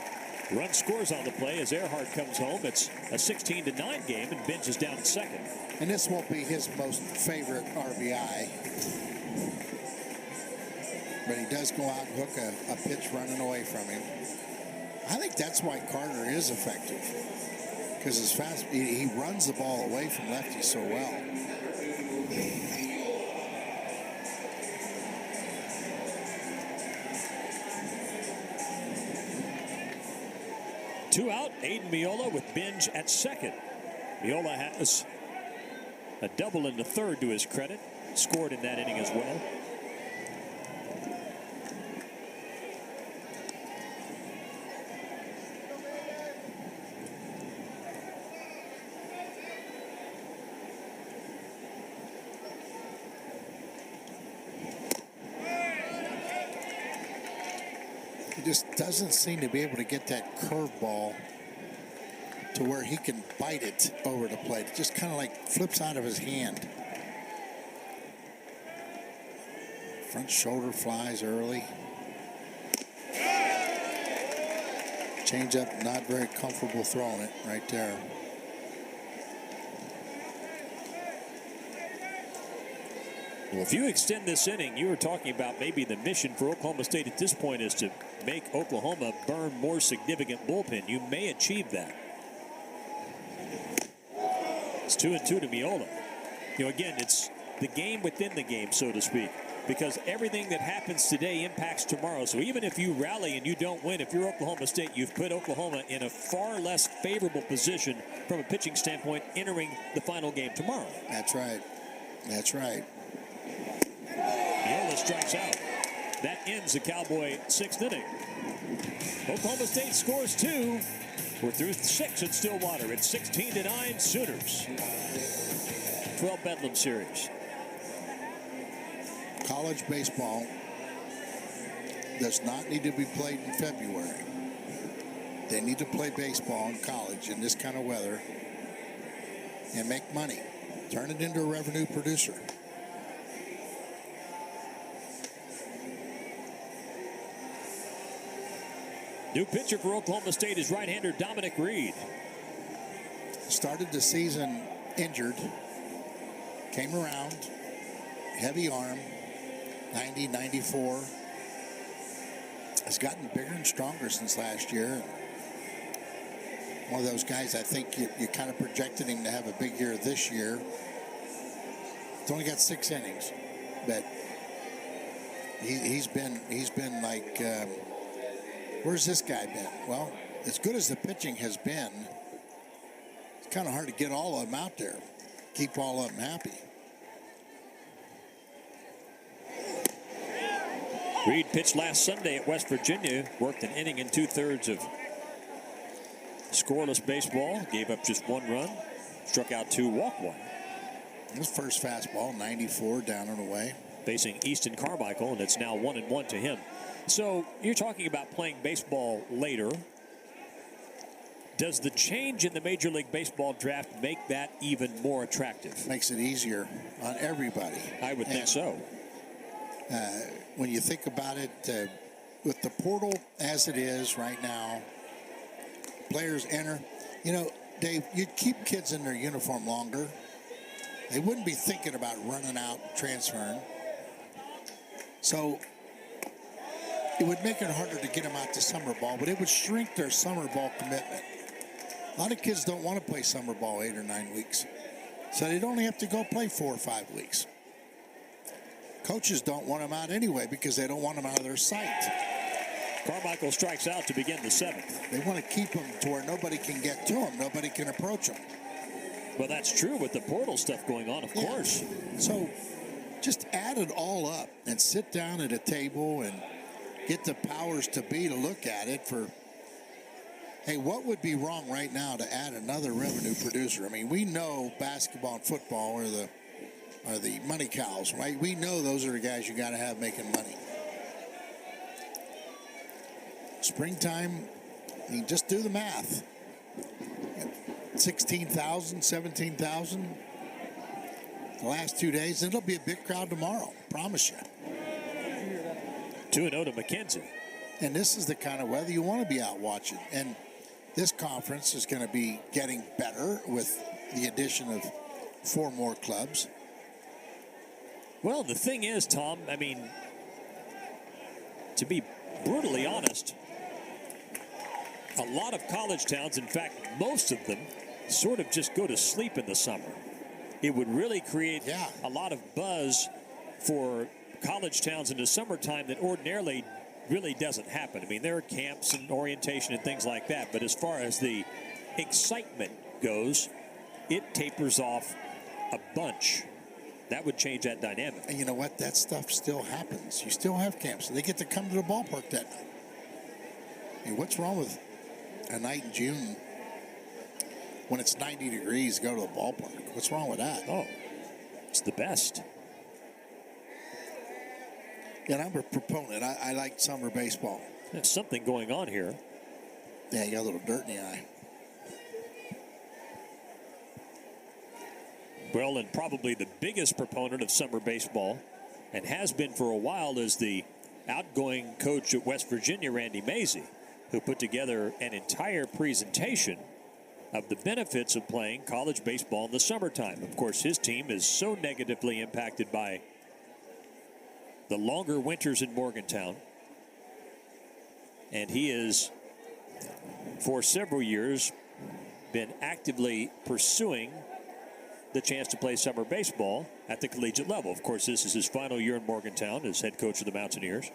S2: Run scores on the play as Earhart comes home. It's a 16-9 game, and Bench is down at second.
S1: And this won't be his most favorite RBI. But he does go out and hook a pitch running away from him. I think that's why Carter is effective. Because his fast, he runs the ball away from lefties so well.
S2: Two out, Aiden Miola with Benj at second. Miola has a double in the third to his credit. Scored in that inning as well.
S1: He just doesn't seem to be able to get that curveball to where he can bite it over the plate. It just kind of like flips out of his hand. Front shoulder flies early. Change up, not very comfortable throwing it right there.
S2: Well, if you extend this inning, you were talking about maybe the mission for Oklahoma State at this point is to make Oklahoma burn more significant bullpen. You may achieve that. It's 2-2 to Miola. You know, again, it's the game within the game, so to speak, because everything that happens today impacts tomorrow. So even if you rally and you don't win, if you're Oklahoma State, you've put Oklahoma in a far less favorable position from a pitching standpoint entering the final game tomorrow.
S1: That's right. That's right.
S2: Miola strikes out. That ends the Cowboy sixth inning. Oklahoma State scores 2. We're through 6 in Stillwater. It's 16-9 Sooners. 12 Bedlam series.
S1: College baseball does not need to be played in February. They need to play baseball in college in this kind of weather and make money. Turn it into a revenue producer.
S2: New pitcher for Oklahoma State is right-hander Dominic Reed.
S1: Started the season injured. Came around. Heavy arm. 90, 94. Has gotten bigger and stronger since last year. One of those guys, I think you kind of projected him to have a big year this year. He's only got 6 innings, but he's been like, where's this guy been? Well, as good as the pitching has been, it's kind of hard to get all of them out there, keep all of them happy.
S2: Reed pitched last Sunday at West Virginia, worked an inning and 2/3 of scoreless baseball, gave up just 1 run, struck out 2, walked 1.
S1: His first fastball, 94, down and away.
S2: Facing Easton Carmichael, and it's now 1-1 to him. So you're talking about playing baseball later. Does the change in the Major League Baseball draft make that even more attractive?
S1: Makes it easier on everybody.
S2: I would think so.
S1: When you think about it, with the portal as it is right now, players enter. You know, Dave, you'd keep kids in their uniform longer. They wouldn't be thinking about running out, transferring. So it would make it harder to get them out to summer ball, but it would shrink their summer ball commitment. A lot of kids don't want to play summer ball 8 or 9 weeks. So they'd only have to go play 4 or 5 weeks. Coaches don't want them out anyway because they don't want them out of their sight.
S2: Carmichael strikes out to begin the 7th.
S1: They want to keep them to where nobody can get to them. Nobody can approach them.
S2: Well, that's true with the portal stuff going on, of course.
S1: So just add it all up and sit down at a table and get the powers to be to look at it for, hey, what would be wrong right now to add another revenue producer? I mean, we know basketball and football are the money cows, right? We know those are the guys you got to have making money. Springtime, I mean, just do the math. 16,000, 17,000 the last 2 days. It'll be a big crowd tomorrow, promise you.
S2: 2-0 to McKenzie.
S1: And this is the kind of weather you want to be out watching. And this conference is going to be getting better with the addition of 4 more clubs.
S2: Well, the thing is, Tom, I mean, to be brutally honest, a lot of college towns, in fact, most of them, sort of just go to sleep in the summer. It would really create a lot of buzz for college towns in the summertime that ordinarily really doesn't happen. I mean, there are camps and orientation and things like that, but as far as the excitement goes, it tapers off a bunch. That would change that dynamic.
S1: And you know what? That stuff still happens. You still have camps. They get to come to the ballpark that night. I mean, what's wrong with a night in June when it's 90 degrees to go to the ballpark? What's wrong with that?
S2: Oh, it's the best.
S1: And I'm a proponent. I like summer baseball.
S2: There's something going on here.
S1: Yeah, you got a little dirt in the eye.
S2: Well, and probably the biggest proponent of summer baseball, and has been for a while, is the outgoing coach at West Virginia, Randy Mazey, who put together an entire presentation of the benefits of playing college baseball in the summertime. Of course, his team is so negatively impacted by the longer winters in Morgantown. And he has, for several years, been actively pursuing the chance to play summer baseball at the collegiate level. Of course, this is his final year in Morgantown as head coach of the Mountaineers.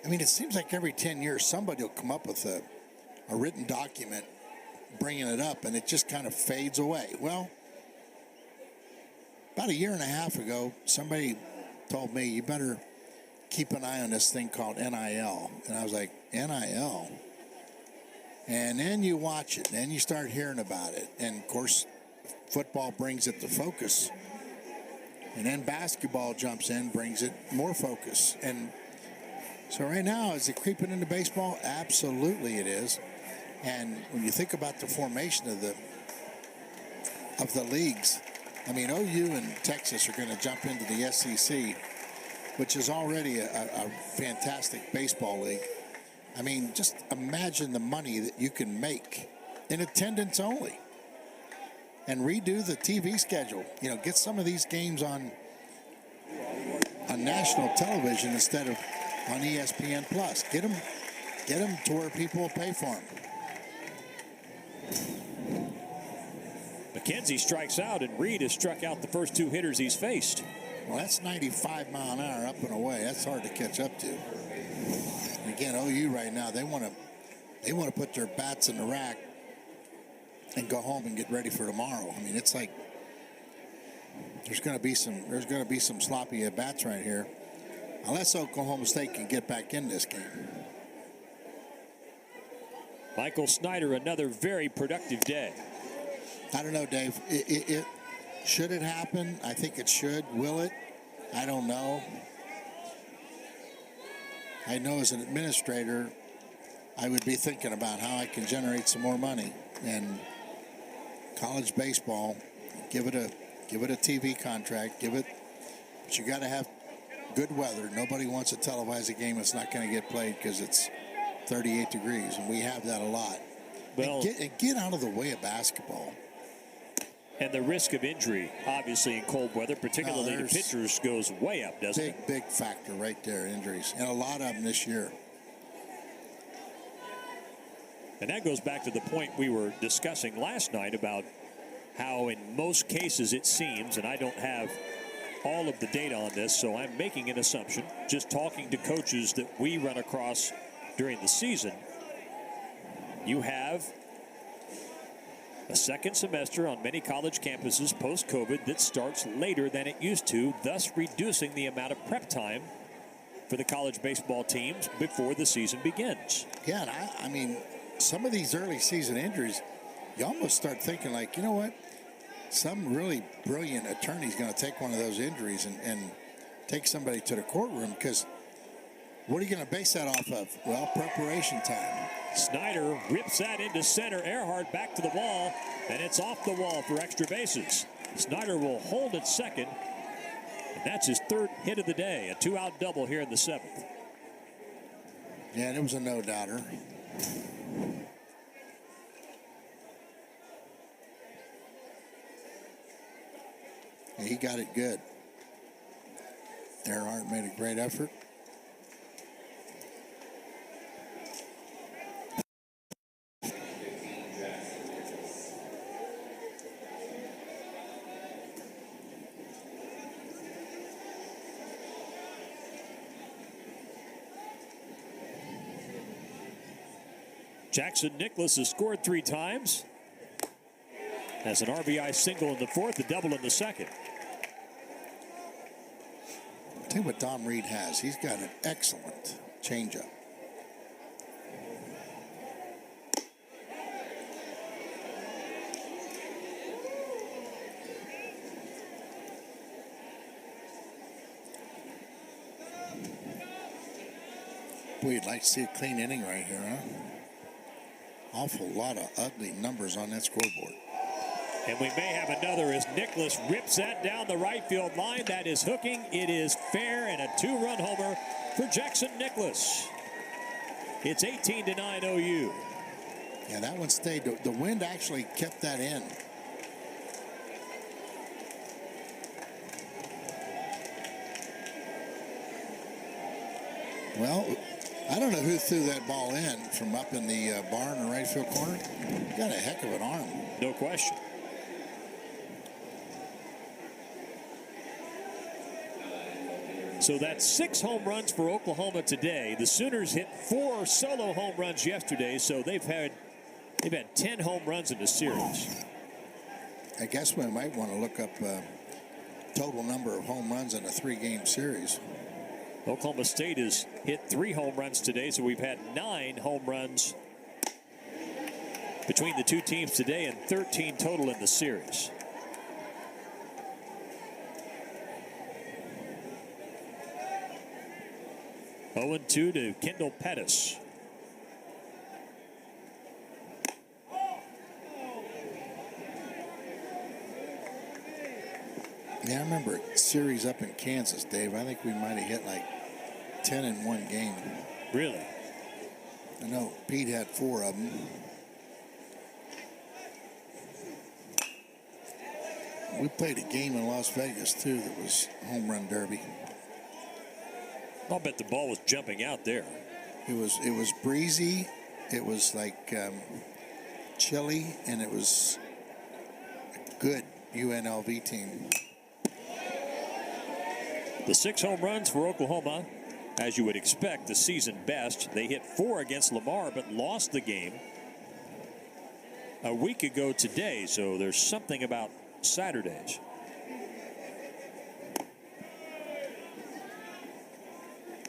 S1: I mean, it seems like every 10 years somebody will come up with a written document bringing it up, and it just kind of fades away. Well, about a year and a half ago, somebody told me, you better keep an eye on this thing called NIL. And I was like, NIL? And then you watch it, and you start hearing about it. And, of course, football brings it to focus. And then basketball jumps in, brings it more focus. And so right now, is it creeping into baseball? Absolutely it is. And when you think about the formation of the leagues, I mean, OU and Texas are going to jump into the SEC, which is already a fantastic baseball league. I mean, just imagine the money that you can make in attendance only. And redo the TV schedule. You know, get some of these games on national television instead of on ESPN Plus. Get them to where people will pay for them.
S2: McKenzie strikes out, and Reed has struck out the first 2 hitters he's faced.
S1: Well, that's 95 mile an hour up and away. That's hard to catch up to. And again, OU right now, they want to put their bats in the rack and go home and get ready for tomorrow. I mean, it's like there's going to be some sloppy at bats right here, unless Oklahoma State can get back in this game.
S2: Michael Snyder, another very productive day.
S1: I don't know, Dave. Should it happen? I think it should. Will it? I don't know. I know as an administrator, I would be thinking about how I can generate some more money. And college baseball, give it a TV contract. But you got to have good weather. Nobody wants to televise a game that's not going to get played because it's 38 degrees, and we have that a lot.
S2: Well,
S1: and get out of the way of basketball.
S2: And the risk of injury, obviously, in cold weather, particularly to pitchers, goes way up, doesn't it?
S1: Big factor right there, injuries. And a lot of them this year.
S2: And that goes back to the point we were discussing last night about how in most cases it seems, and I don't have all of the data on this, so I'm making an assumption, just talking to coaches that we run across during the season. You have a second semester on many college campuses post-COVID that starts later than it used to, thus reducing the amount of prep time for the college baseball teams before the season begins.
S1: Yeah, and I mean, some of these early season injuries, you almost start thinking like, you know what? Some really brilliant attorney's going to take one of those injuries and take somebody to the courtroom, because what are you going to base that off of? Well, preparation time.
S2: Snyder rips that into center. Earhart back to the wall, and it's off the wall for extra bases. Snyder will hold at second, and that's his third hit of the day. A 2-out double here in the seventh.
S1: Yeah, and it was a no-doubter. He got it good. Earhart made a great effort.
S2: Jackson Nicklaus has scored 3 times. Has an RBI single in the fourth, a double in the second.
S1: Tell you what Dom Reed has. He's got an excellent changeup. Boy, you'd like to see a clean inning right here, huh? Awful lot of ugly numbers on that scoreboard.
S2: And we may have another as Nicklaus rips that down the right field line. That is hooking. It is fair, and a 2-run homer for Jackson Nicklaus. It's 18-9 OU.
S1: Yeah, that one stayed. The wind actually kept that in. Well, I don't know who threw that ball in from up in the bar in the right field corner. Got a heck of an arm.
S2: No question. So that's 6 home runs for Oklahoma today. The Sooners hit 4 solo home runs yesterday, so they've had 10 home runs in the series.
S1: I guess we might want to look up total number of home runs in a 3-game series.
S2: Oklahoma State has hit 3 home runs today, so we've had 9 home runs between the two teams today and 13 total in the series. Oh, 2 to Kendall Pettis.
S1: Yeah, I remember a series up in Kansas, Dave. I think we might have hit like 10 in one game.
S2: Really?
S1: I know Pete had 4 of them. We played a game in Las Vegas, too, that was home run derby.
S2: I'll bet the ball was jumping out there.
S1: It was breezy. It was like chilly, and it was a good UNLV team.
S2: The 6 home runs for Oklahoma, as you would expect, the season best. They hit 4 against Lamar, but lost the game a week ago today, so there's something about Saturdays.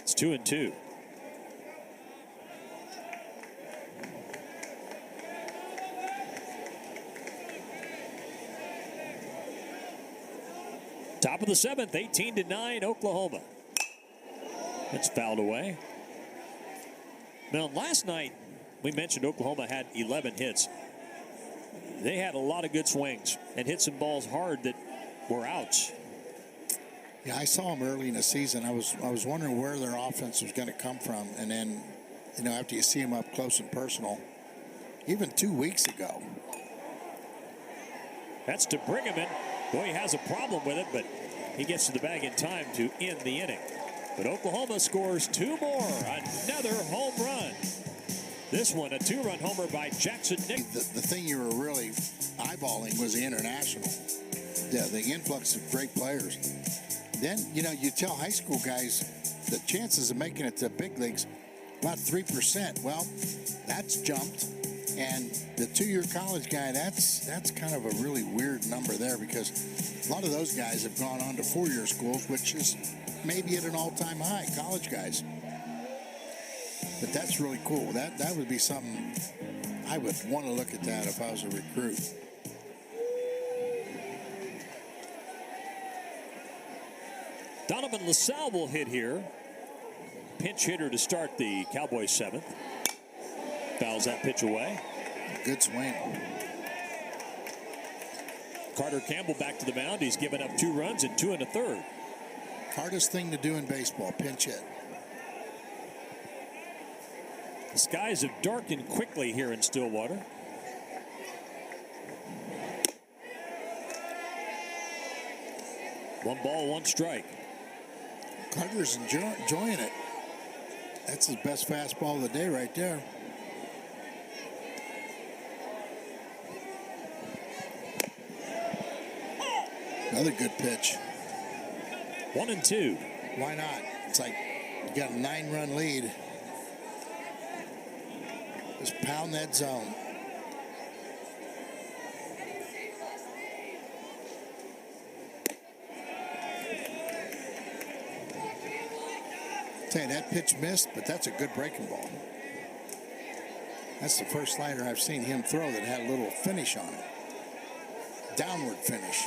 S2: It's 2-2. Top of the 7th, 18-9 Oklahoma. It's fouled away. Now, last night, we mentioned Oklahoma had 11 hits. They had a lot of good swings and hit some balls hard that were outs.
S1: Yeah, I saw them early in the season. I was wondering where their offense was going to come from, and then, you know, after you see them up close and personal, even 2 weeks ago.
S2: That's to Brigham. Boy, he has a problem with it, but he gets to the bag in time to end the inning. But Oklahoma scores 2 more. Another home run. This one, a 2-run homer by Jackson Nicklaus.
S1: The thing you were really eyeballing was the international. Yeah, the influx of great players. Then, you know, you tell high school guys the chances of making it to the big leagues, about 3%. Well, that's jumped. And the 2-year college guy, that's kind of a really weird number there, because a lot of those guys have gone on to 4-year schools, which is maybe at an all-time high, college guys. But that's really cool. That would be something I would want to look at that if I was a recruit.
S2: Donovan LaSalle will hit here. Pinch hitter to start the Cowboys' 7th. Fouls that pitch away.
S1: Good swing.
S2: Carter Campbell back to the mound. He's given up 2 runs in 2 1/3.
S1: Hardest thing to do in baseball, pinch hit.
S2: The skies have darkened quickly here in Stillwater. One ball, 1 strike.
S1: Carter's enjoying it. That's his best fastball of the day right there. Another good pitch.
S2: 1-2.
S1: Why not? It's like you got a 9-run lead. Just pound that zone. Tell you, that pitch missed, but that's a good breaking ball. That's the first slider I've seen him throw that had a little finish on it. Downward finish.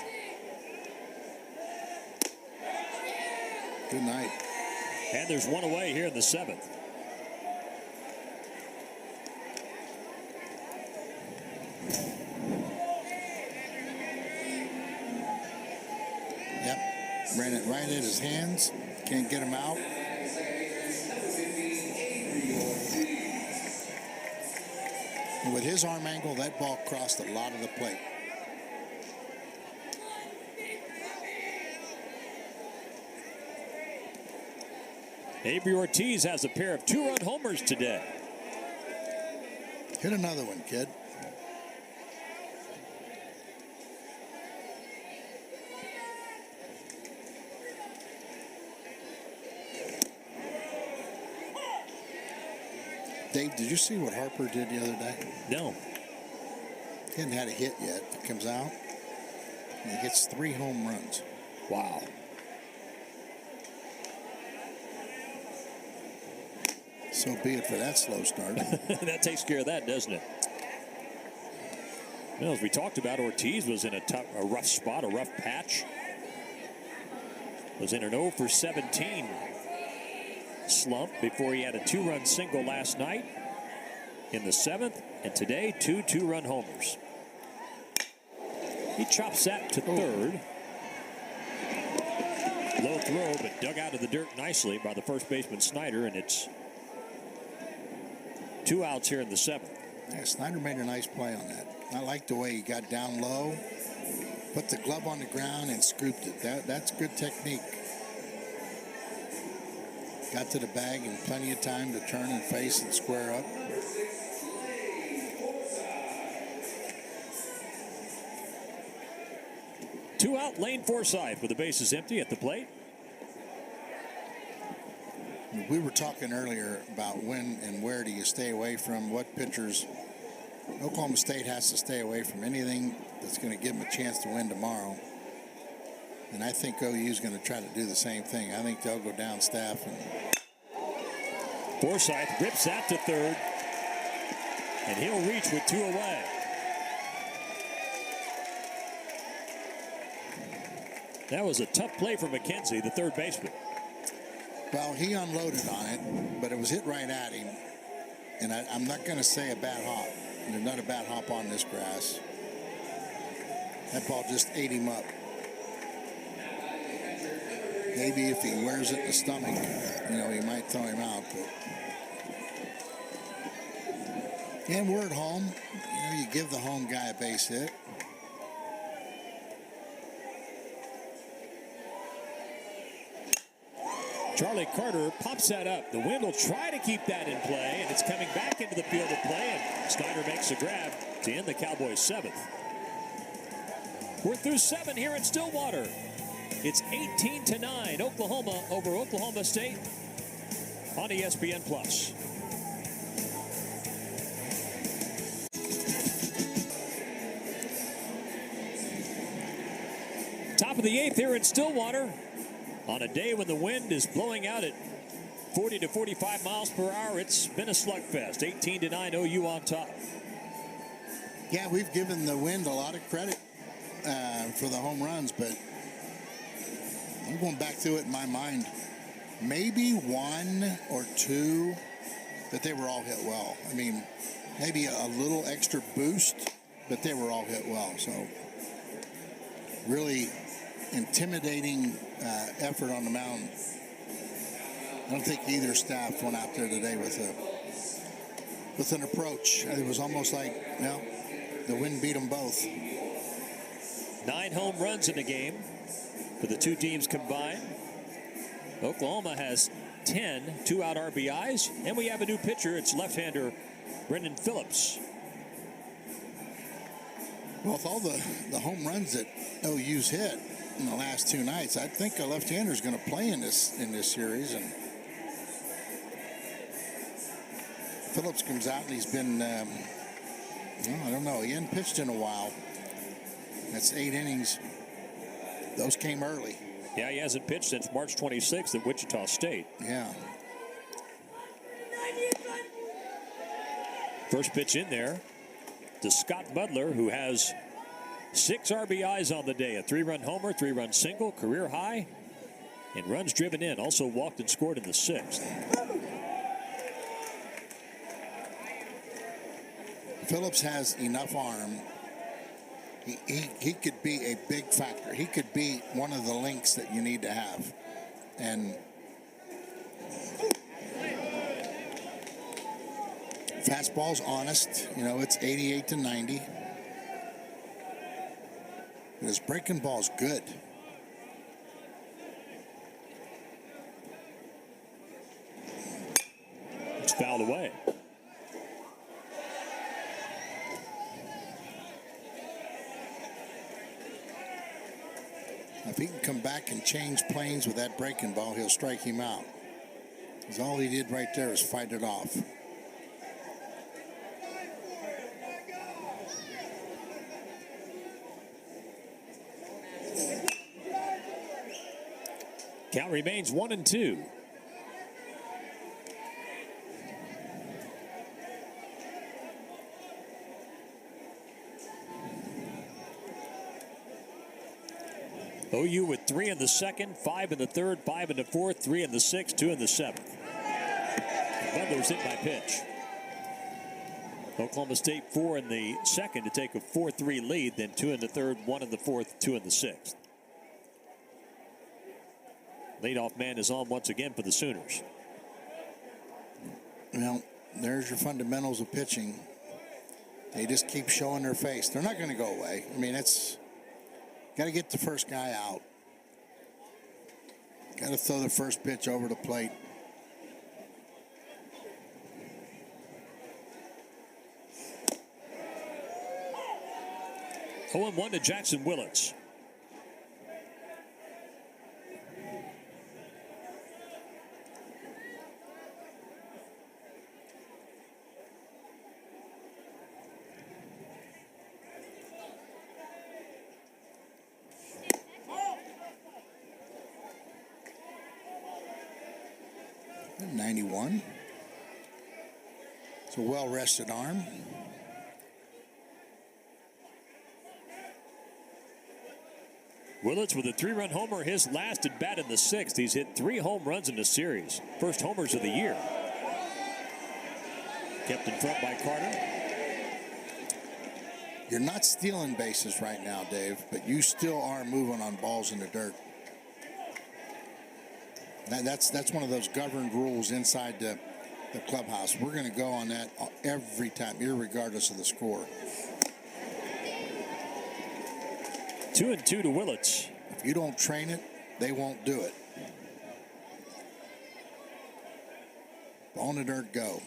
S1: Good night.
S2: And there's 1 away here in the 7th.
S1: Yep. Ran it right at his hands. Can't get him out. And with his arm angle, that ball crossed a lot of the plate.
S2: Avery Ortiz has a pair of 2-run homers today.
S1: Hit another one, kid. Dave, did you see what Harper did the other day?
S2: No.
S1: He hadn't had a hit yet. He comes out and he hits 3 home runs.
S2: Wow.
S1: So be it for that slow start.
S2: That takes care of that, doesn't it? Well, as we talked about, Ortiz was in a rough spot, a rough patch. Was in an 0 for 17 slump before he had a 2-run single last night in the 7th, and today 2 2-run homers. He chops that to third. Low throw, but dug out of the dirt nicely by the first baseman Snyder, and it's 2 outs here in the 7th.
S1: Yeah, Snyder made a nice play on that. I like the way he got down low, put the glove on the ground, and scooped it. That's good technique. Got to the bag in plenty of time to turn and face and square up.
S2: Two out, Lane Forsythe with the bases empty at the plate.
S1: We were talking earlier about when and where do you stay away from what pitchers. Oklahoma State has to stay away from anything that's going to give them a chance to win tomorrow. And I think OU is going to try to do the same thing. I think they'll go down staff. And
S2: Forsythe rips that to third, and he'll reach with 2 away. That was a tough play for McKenzie, the third baseman.
S1: Well, he unloaded on it, but it was hit right at him. And I'm not going to say a bad hop. There's not a bad hop on this grass. That ball just ate him up. Maybe if he wears it in the stomach, he might throw him out. But and we're at home. You give the home guy a base hit.
S2: Charlie Carter pops that up. The wind will try to keep that in play, and it's coming back into the field of play, and Snyder makes a grab to end the Cowboys' 7th. We're through 7 here in Stillwater. It's 18-9, Oklahoma over Oklahoma State on ESPN Plus. Top of the 8th here in Stillwater on a day when the wind is blowing out at 40 to 45 miles per hour. It's been a slugfest. 18-9, OU on top.
S1: Yeah, we've given the wind a lot of credit for the home runs, but I'm going back through it in my mind. Maybe one or two, but they were all hit well. I mean, maybe a little extra boost, but they were all hit well. So really intimidating effort on the mound. I don't think either staff went out there today with an approach. It was almost like, well, the wind beat them both.
S2: 9 home runs in the game for the two teams combined. Oklahoma has 10 two-out RBIs, and we have a new pitcher. It's left-hander Brendan Phillips.
S1: Well, with all the home runs that OU's hit in the last 2 nights, I think a left-hander is going to play in this series. And Phillips comes out, and he's been, I don't know, he hadn't pitched in a while. That's 8 innings. Those came early.
S2: Yeah, he hasn't pitched since March 26th at Wichita State.
S1: Yeah.
S2: First pitch in there to Scott Butler, who has 6 RBIs on the day. A 3-run homer, 3-run single, career high, and runs driven in. Also walked and scored in the 6th.
S1: Phillips has enough arm. He could be a big factor. He could be one of the links that you need to have. And fastball's honest. You know, it's 88 to 90. But his breaking ball's good.
S2: It's fouled away.
S1: If he can come back and change planes with that breaking ball, he'll strike him out. Because all he did right there is fight it off.
S2: Count remains 1-2. OU with 3 in the second, 5 in the third, 5 in the fourth, 3 in the sixth, 2 in the seventh. Butler's hit by pitch. Oklahoma State 4 in the second to take a 4-3 lead, then 2 in the third, 1 in the fourth, 2 in the sixth. Leadoff man is on once again for the Sooners.
S1: Well, there's your fundamentals of pitching. They just keep showing their face. They're not going to go away. I mean, it's got to get the first guy out. Got to throw the first pitch over the plate.
S2: Oh, 1 to Jackson Willits. It's a well-rested arm. Willits with a 3-run homer, his last at bat in the sixth. He's hit 3 home runs in the series. First homers of the year. Kept in front by Carter.
S1: You're not stealing bases right now, Dave, but you still are moving on balls in the dirt. That's one of those governed rules inside the clubhouse. We're going to go on that every time, irregardless of the score.
S2: 2-2 to Willits.
S1: If you don't train it, they won't do it. Ball in the dirt, go.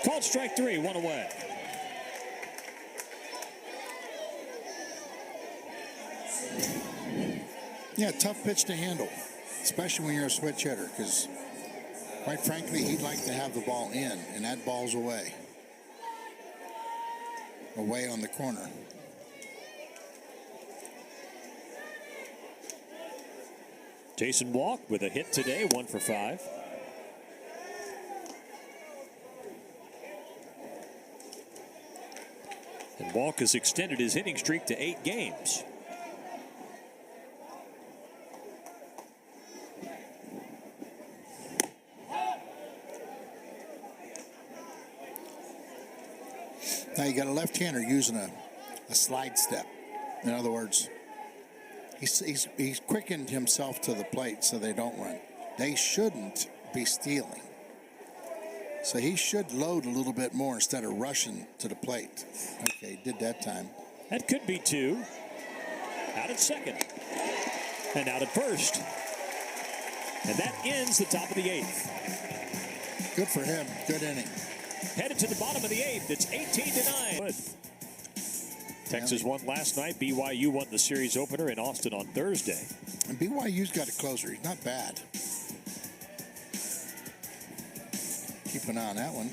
S2: Called strike 3, 1 away.
S1: Yeah, tough pitch to handle, especially when you're a switch hitter, because quite frankly, he'd like to have the ball in, and that ball's away on the corner.
S2: Jason Walk with a hit today, 1 for 5. And Walk has extended his hitting streak to 8 games.
S1: Now you got a left-hander using a slide step. In other words, he's quickened himself to the plate so they don't run. They shouldn't be stealing. So he should load a little bit more instead of rushing to the plate. Okay, did that time.
S2: That could be 2. Out at second. And out at first. And that ends the top of the 8th.
S1: Good for him. Good inning.
S2: Headed to the bottom of the 8th. It's 18-9. Texas won last night. BYU won the series opener in Austin on Thursday.
S1: And BYU's got a closer. He's not bad. Keep an eye on that one.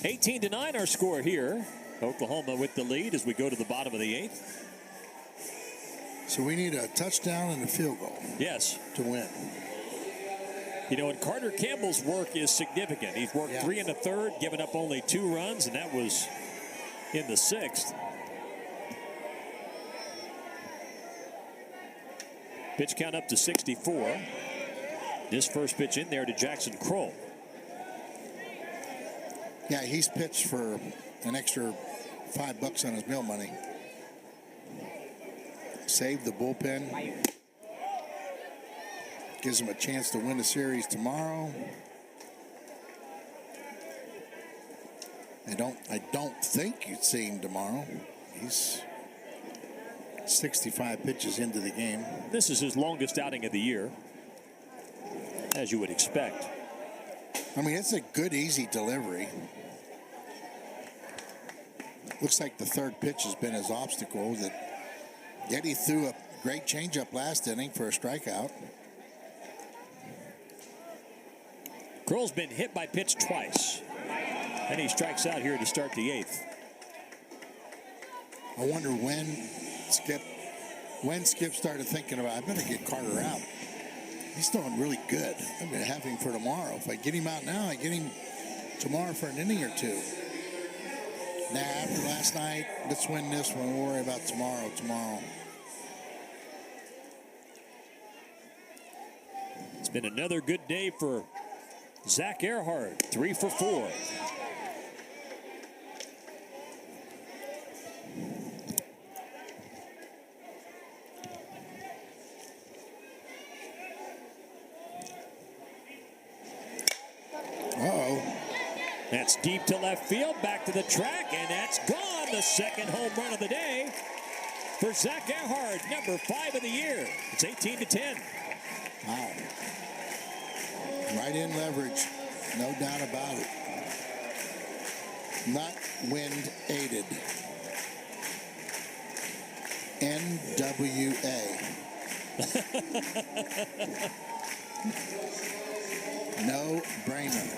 S2: 18-9 our score here. Oklahoma with the lead as we go to the bottom of the 8th.
S1: So we need a touchdown and a field goal.
S2: Yes.
S1: To win.
S2: You know, and Carter Campbell's work is significant. He's worked 3 1/3, given up only 2 runs, and that was in the 6th. Pitch count up to 64. This first pitch in there to Jackson Kroll.
S1: Yeah, he's pitched for an extra $5 on his meal money. Saved the bullpen. Gives him a chance to win the series tomorrow. I don't think you'd see him tomorrow. He's 65 pitches into the game.
S2: This is his longest outing of the year, as you would expect.
S1: I mean, it's a good, easy delivery. Looks like the third pitch has been his obstacle. Yet he threw a great changeup last inning for a strikeout.
S2: Kroll's been hit by pitch twice, and he strikes out here to start the 8th.
S1: I wonder when Skip started thinking about, I better get Carter out. He's doing really good. I'm going to have him for tomorrow. If I get him out now, I get him tomorrow for an inning or 2. Now, after last night, let's win this one. We'll worry about tomorrow.
S2: It's been another good day for Zach Earhart, 3 for 4. That's deep to left field, back to the track, and that's gone. The second home run of the day for Zach Earhart, number 5 of the year. It's 18-10.
S1: Wow. Right in leverage, no doubt about it. Not wind aided. NWA. No brainer.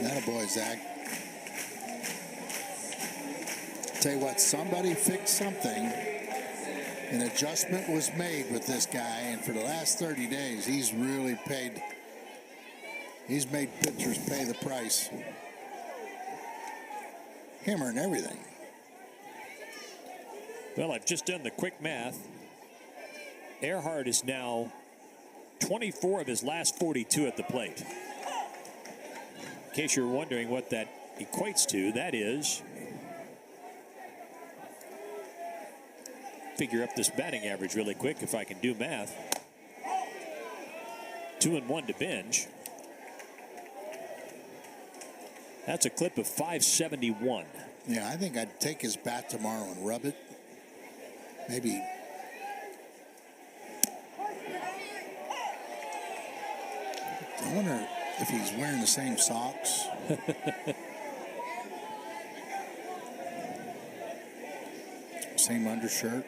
S1: Attaboy, Zach. Tell you what, somebody fixed something. An adjustment was made with this guy, and for the last 30 days, he's really paid. He's made pitchers pay the price. Hammer and everything.
S2: Well, I've just done the quick math. Earhart is now 24 of his last 42 at the plate. In case you're wondering what that equates to, that is, figure up this batting average really quick if I can do math. 2 and 1 to Benj. That's a clip of 571.
S1: Yeah, I think I'd take his bat tomorrow and rub it. Maybe. I wonder if he's wearing the same socks. Same undershirt.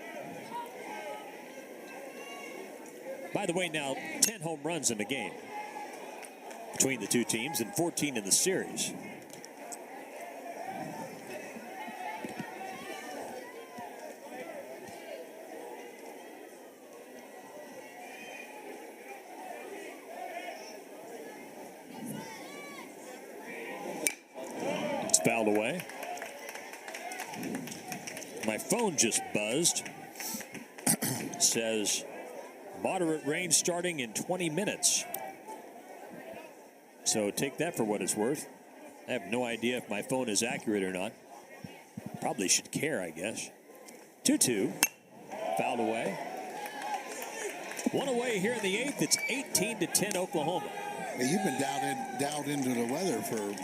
S2: By the way, now 10 home runs in the game between the two teams and 14 in the series. It's fouled away. My phone just buzzed. Says moderate rain starting in 20 minutes. So take that for what it's worth. I have no idea if my phone is accurate or not. Probably should care, I guess. 2-2. Fouled away. One away here in the eighth. It's 18-10 Oklahoma.
S1: Hey, you've been dialed into the weather for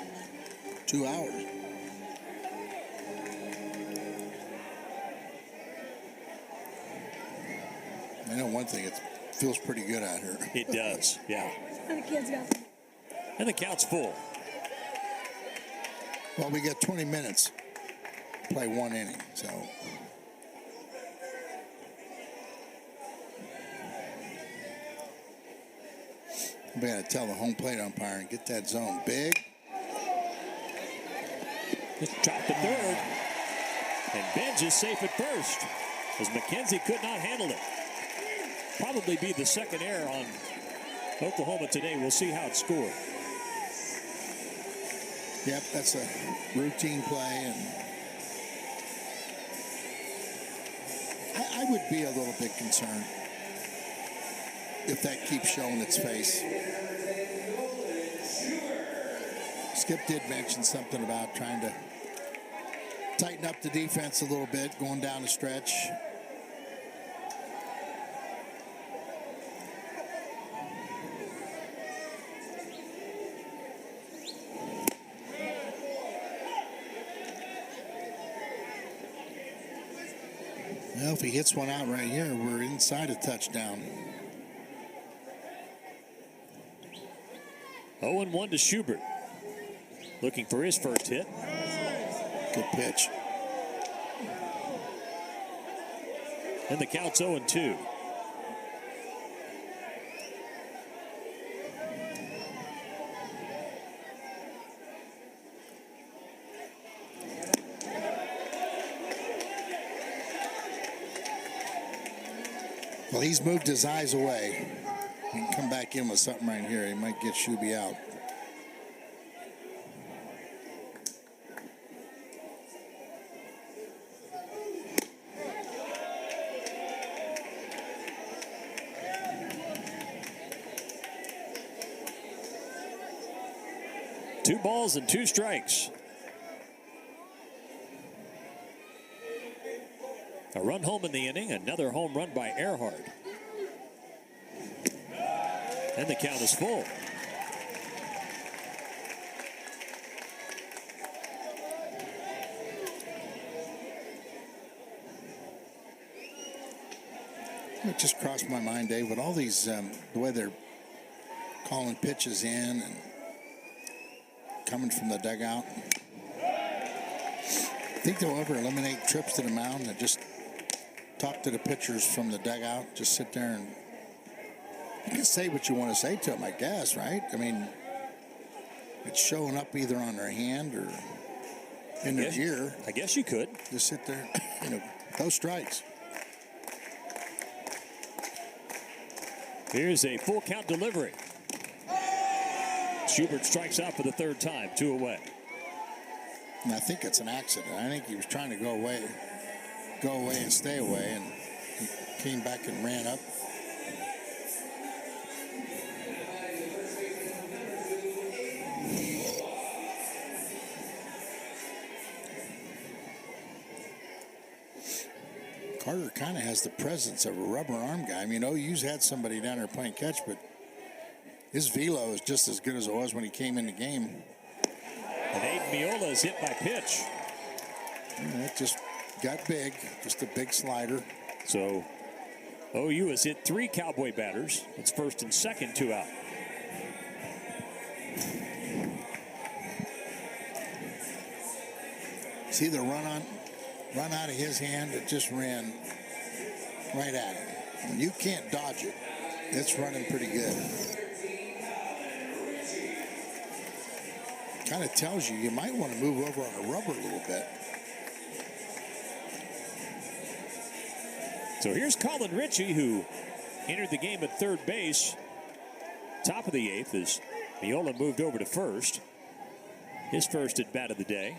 S1: 2 hours. I know one thing, it feels pretty good out here.
S2: It does, yeah.
S3: And the kids got them.
S2: And the count's full.
S1: Well, we got 20 minutes to play 1 inning, so. We got to tell the home plate umpire and get that zone big.
S2: Just dropped to third. And Benj is safe at first, as McKenzie could not handle it. Probably be the second error on Oklahoma today. We'll see how it's scored.
S1: Yep, that's a routine play, and I would be a little bit concerned if that keeps showing its face. Skip did mention something about trying to tighten up the defense a little bit, going down the stretch. Well, if he hits one out right here, we're inside a touchdown.
S2: 0-1 to Schubert. Looking for his first hit.
S1: Good pitch.
S2: And the count's 0-2.
S1: Well, he's moved his eyes away. He can come back in with something right here. He might get Shuby out.
S2: Two balls and 2 strikes. A run home in the inning, another home run by Earhart. And the count is full.
S1: It just crossed my mind, Dave, with all these, the way they're calling pitches in and coming from the dugout. Think they'll ever eliminate trips to the mound and just talk to the pitchers from the dugout? Just sit there and you can say what you want to say to them, I guess, right? I mean, it's showing up either on their hand or in their ear.
S2: I guess you could.
S1: Just sit there, those strikes.
S2: Here's a full count delivery. Schubert strikes out for the third time, 2 away.
S1: And I think it's an accident. I think he was trying to go away and stay away, and he came back and ran up. Carter kind of has the presence of a rubber arm guy. I mean, OU's had somebody down there playing catch, but his velo is just as good as it was when he came in the game.
S2: And Aiden Miola is hit by pitch.
S1: And it just got big, just a big slider.
S2: So OU has hit 3 Cowboy batters. It's first and second, 2 out.
S1: See the run on run out of his hand. It just ran right at him. And you can't dodge it. It's running pretty good. Kind of tells you might want to move over on a rubber a little bit.
S2: So here's Colin Ritchie, who entered the game at third base. Top of the eighth as Meola moved over to first. His first at bat of the day.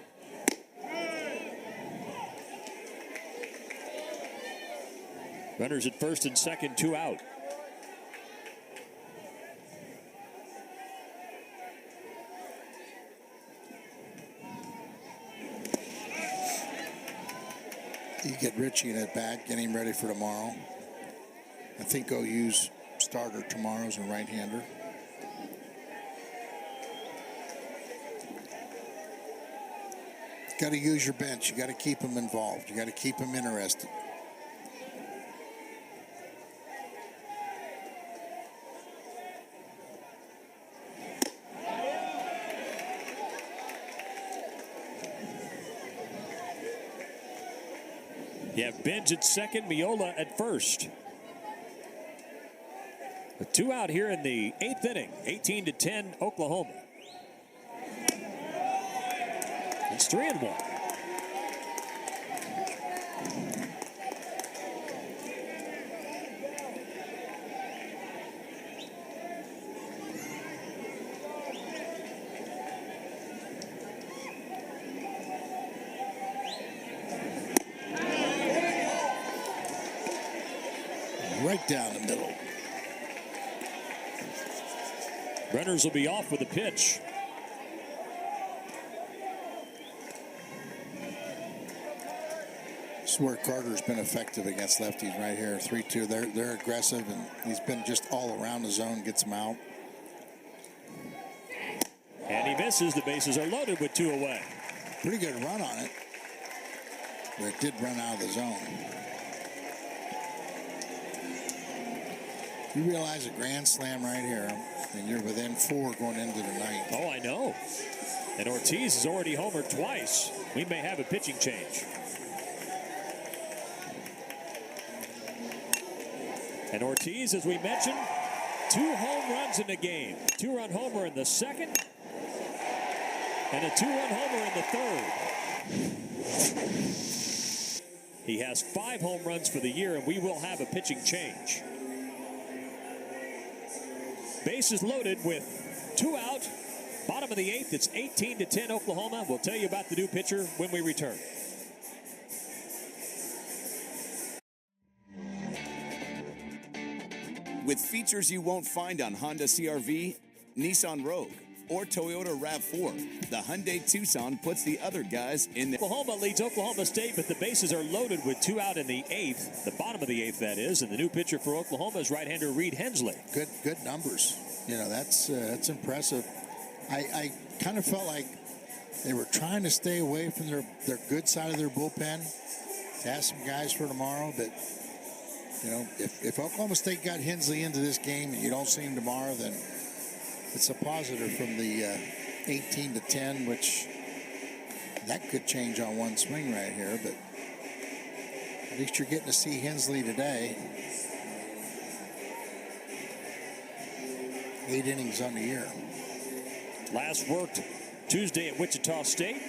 S2: Runners at first and second, 2 out.
S1: You get Ritchie in at bat, get him ready for tomorrow. I think OU's starter tomorrow is a right-hander. Got to use your bench. You got to keep them involved. You got to keep them interested.
S2: You have Benj at second, Meola at first. A 2 out here in the 8th inning. 18-10 Oklahoma. It's 3-1.
S1: Right down the middle.
S2: Runners will be off with a pitch.
S1: This is where Carter's been effective against lefties right here. 3-2. They're aggressive, and he's been just all around the zone, gets them out.
S2: And he misses. The bases are loaded with 2 away.
S1: Pretty good run on it. But it did run out of the zone. You realize a grand slam right here, and you're within 4 going into the 9th.
S2: Oh, I know. And Ortiz has already homered twice. We may have a pitching change. And Ortiz, as we mentioned, 2 home runs in the game. 2-run homer in the second, and a 2-run homer in the third. He has 5 home runs for the year, and we will have a pitching change. Bases loaded with 2 out. Bottom of the 8th, it's 18-10 Oklahoma. We'll tell you about the new pitcher when we return.
S3: With features you won't find on Honda CR-V, Nissan Rogue, or Toyota RAV4, the Hyundai Tucson puts the other guys in the...
S2: Oklahoma leads Oklahoma State, but the bases are loaded with 2 out in the 8th, the bottom of the 8th, that is, and the new pitcher for Oklahoma is right-hander Reed Hensley.
S1: Good numbers. You know, that's impressive. I kind of felt like they were trying to stay away from their good side of their bullpen to have some guys for tomorrow, but you know, if Oklahoma State got Hensley into this game and you don't see him tomorrow, then it's a positive from the 18-10, which that could change on one swing right here, but at least you're getting to see Hensley today. 8 innings on the year.
S2: Last worked Tuesday at Wichita State.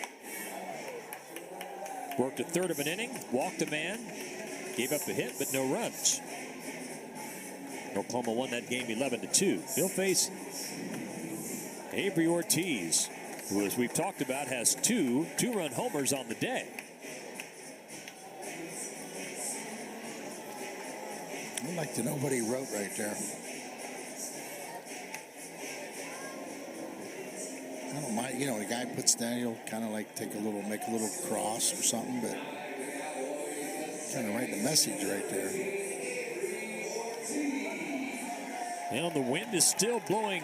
S2: Worked a third of an inning, walked a man, gave up a hit, but no runs. Oklahoma won that game 11-2. He'll face Avery Ortiz, who, as we've talked about, has 2 two-run homers on the day.
S1: I'd like to know what he wrote right there. I don't mind, you know, the guy puts down, he'll kind of like make a little cross or something, but kind of write the message right there.
S2: And the wind is still blowing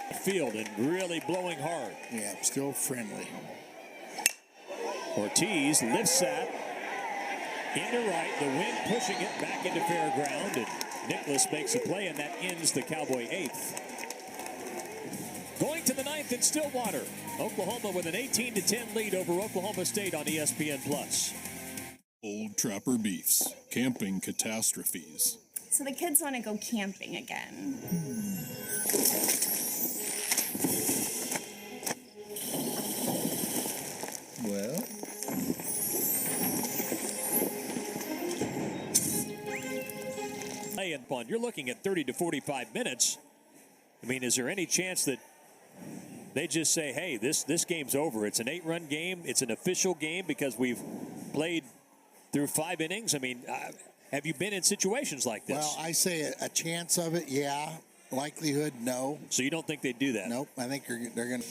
S2: the field and really blowing hard.
S1: Yeah, still friendly.
S2: Ortiz lifts that into right, the wind pushing it back into fair ground, and Nicholas makes a play, and that ends the Cowboy 8th. Going to the 9th 19th in Stillwater. Oklahoma with an 18-10 lead over Oklahoma State on ESPN+.
S4: Old Trapper Beefs, camping catastrophes.
S5: So the kids want to go camping again.
S1: Well,
S2: Play and fun. You're looking at 30 to 45 minutes. I mean, is there any chance that they just say, hey, this game's over? It's an 8-run game. It's an official game because we've played through 5 innings. I mean, have you been in situations like this?
S1: well, I say a chance of it, yeah. Likelihood, no.
S2: So you don't think they'd do that?
S1: Nope. I think they're going to.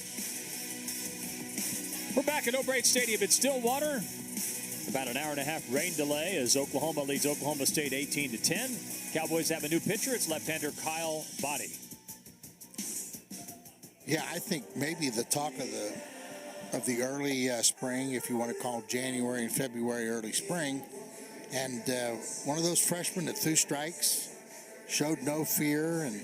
S2: We're back at O'Brien Stadium in Stillwater. About an hour and a half rain delay as Oklahoma leads Oklahoma State 18-10. Cowboys have a new pitcher. It's left-hander Kyle Body.
S1: Yeah, I think maybe the talk of the early spring, if you want to call January and February early spring, and one of those freshmen that threw strikes, showed no fear, and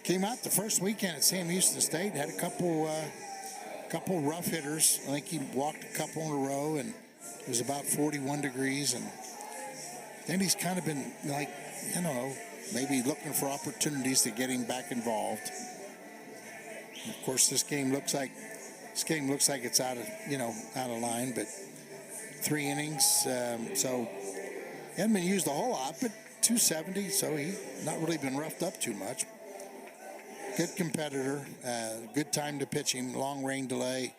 S1: came out the first weekend at Sam Houston State, had a couple rough hitters. I think he walked a couple in a row, and it was about 41 degrees, and then he's kind of been like, maybe looking for opportunities to get him back involved. And of course, this game looks like it's out of line, but 3 innings, so he hasn't been used a whole lot, but 270, so he not really been roughed up too much. Good competitor, good time to pitch him, long rain delay.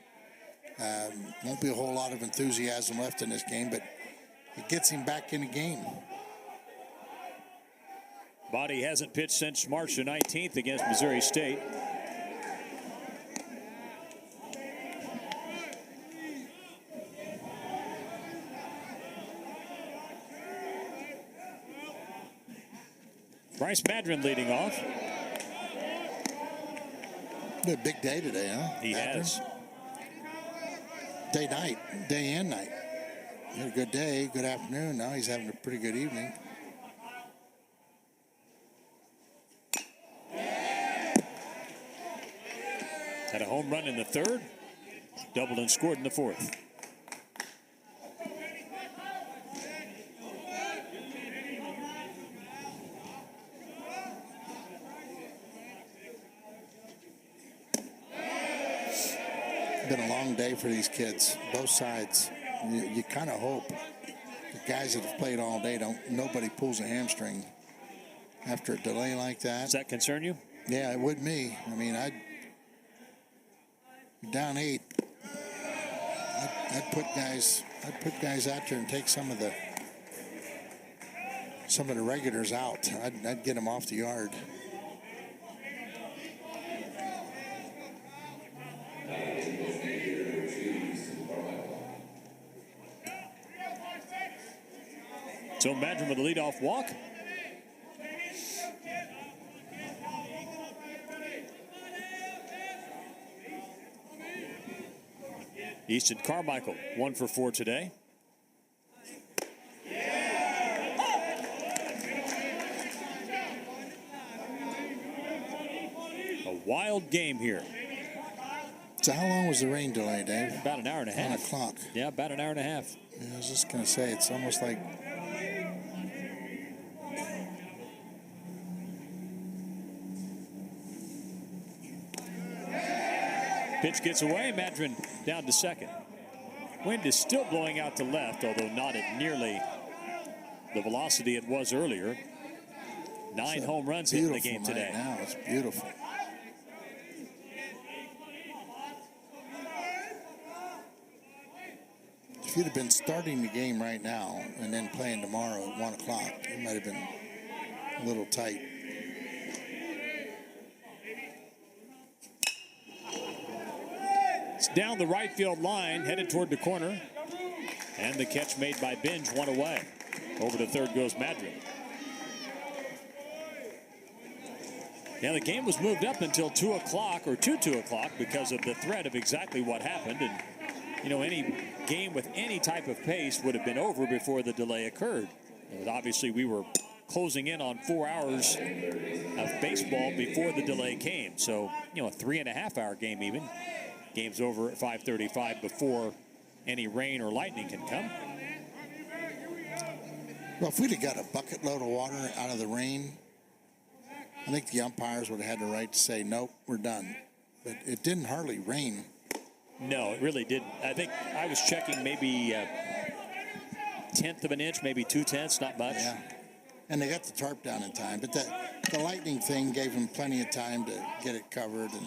S1: Won't be a whole lot of enthusiasm left in this game, but it gets him back in the game.
S2: Body hasn't pitched since March the 19th against Missouri State. Bryce Madron leading off.
S1: A big day today, huh?
S2: He has.
S1: Day and night. He had a good day, good afternoon. Now he's having a pretty good evening.
S2: Had a home run in the 3rd, doubled and scored in the 4th.
S1: Been a long day for these kids, both sides. You kind of hope the guys that have played all day nobody pulls a hamstring after a delay like that.
S2: Does that concern you?
S1: Yeah, it would me. I mean, down 8. I'd put guys out there and take some of the regulars out. I'd get them off the yard.
S2: So Madron with a leadoff walk. Easton Carmichael, 1 for 4 today. A wild game here.
S1: So how long was the rain delay, Dave?
S2: About an hour and a half.
S1: 1 o'clock.
S2: Yeah, about an hour and a half.
S1: Yeah, I was just going to say, it's almost like...
S2: Pitch gets away. Madron down to second. Wind is still blowing out to left, although not at nearly the velocity it was earlier. 9 home runs hit in the game today.
S1: Now it's beautiful. If you'd have been starting the game right now and then playing tomorrow at 1 o'clock, it might have been a little tight.
S2: It's down the right field line, headed toward the corner. And the catch made by Binge, 1 away. Over to third goes Madron. Now the game was moved up until 2 o'clock or 2 o'clock because of the threat of exactly what happened. And, any game with any type of pace would have been over before the delay occurred. And obviously we were closing in on 4 hours of baseball before the delay came. So, a 3.5-hour game even. Game's over at 5:35 before any rain or lightning can come.
S1: Well, if we'd have got a bucket load of water out of the rain, I think the umpires would have had the right to say, nope, we're done. But it didn't hardly rain.
S2: No, it really didn't. I think I was checking maybe a tenth of an inch, maybe 2/10, not much.
S1: Yeah. And they got the tarp down in time. But the lightning thing gave them plenty of time to get it covered. And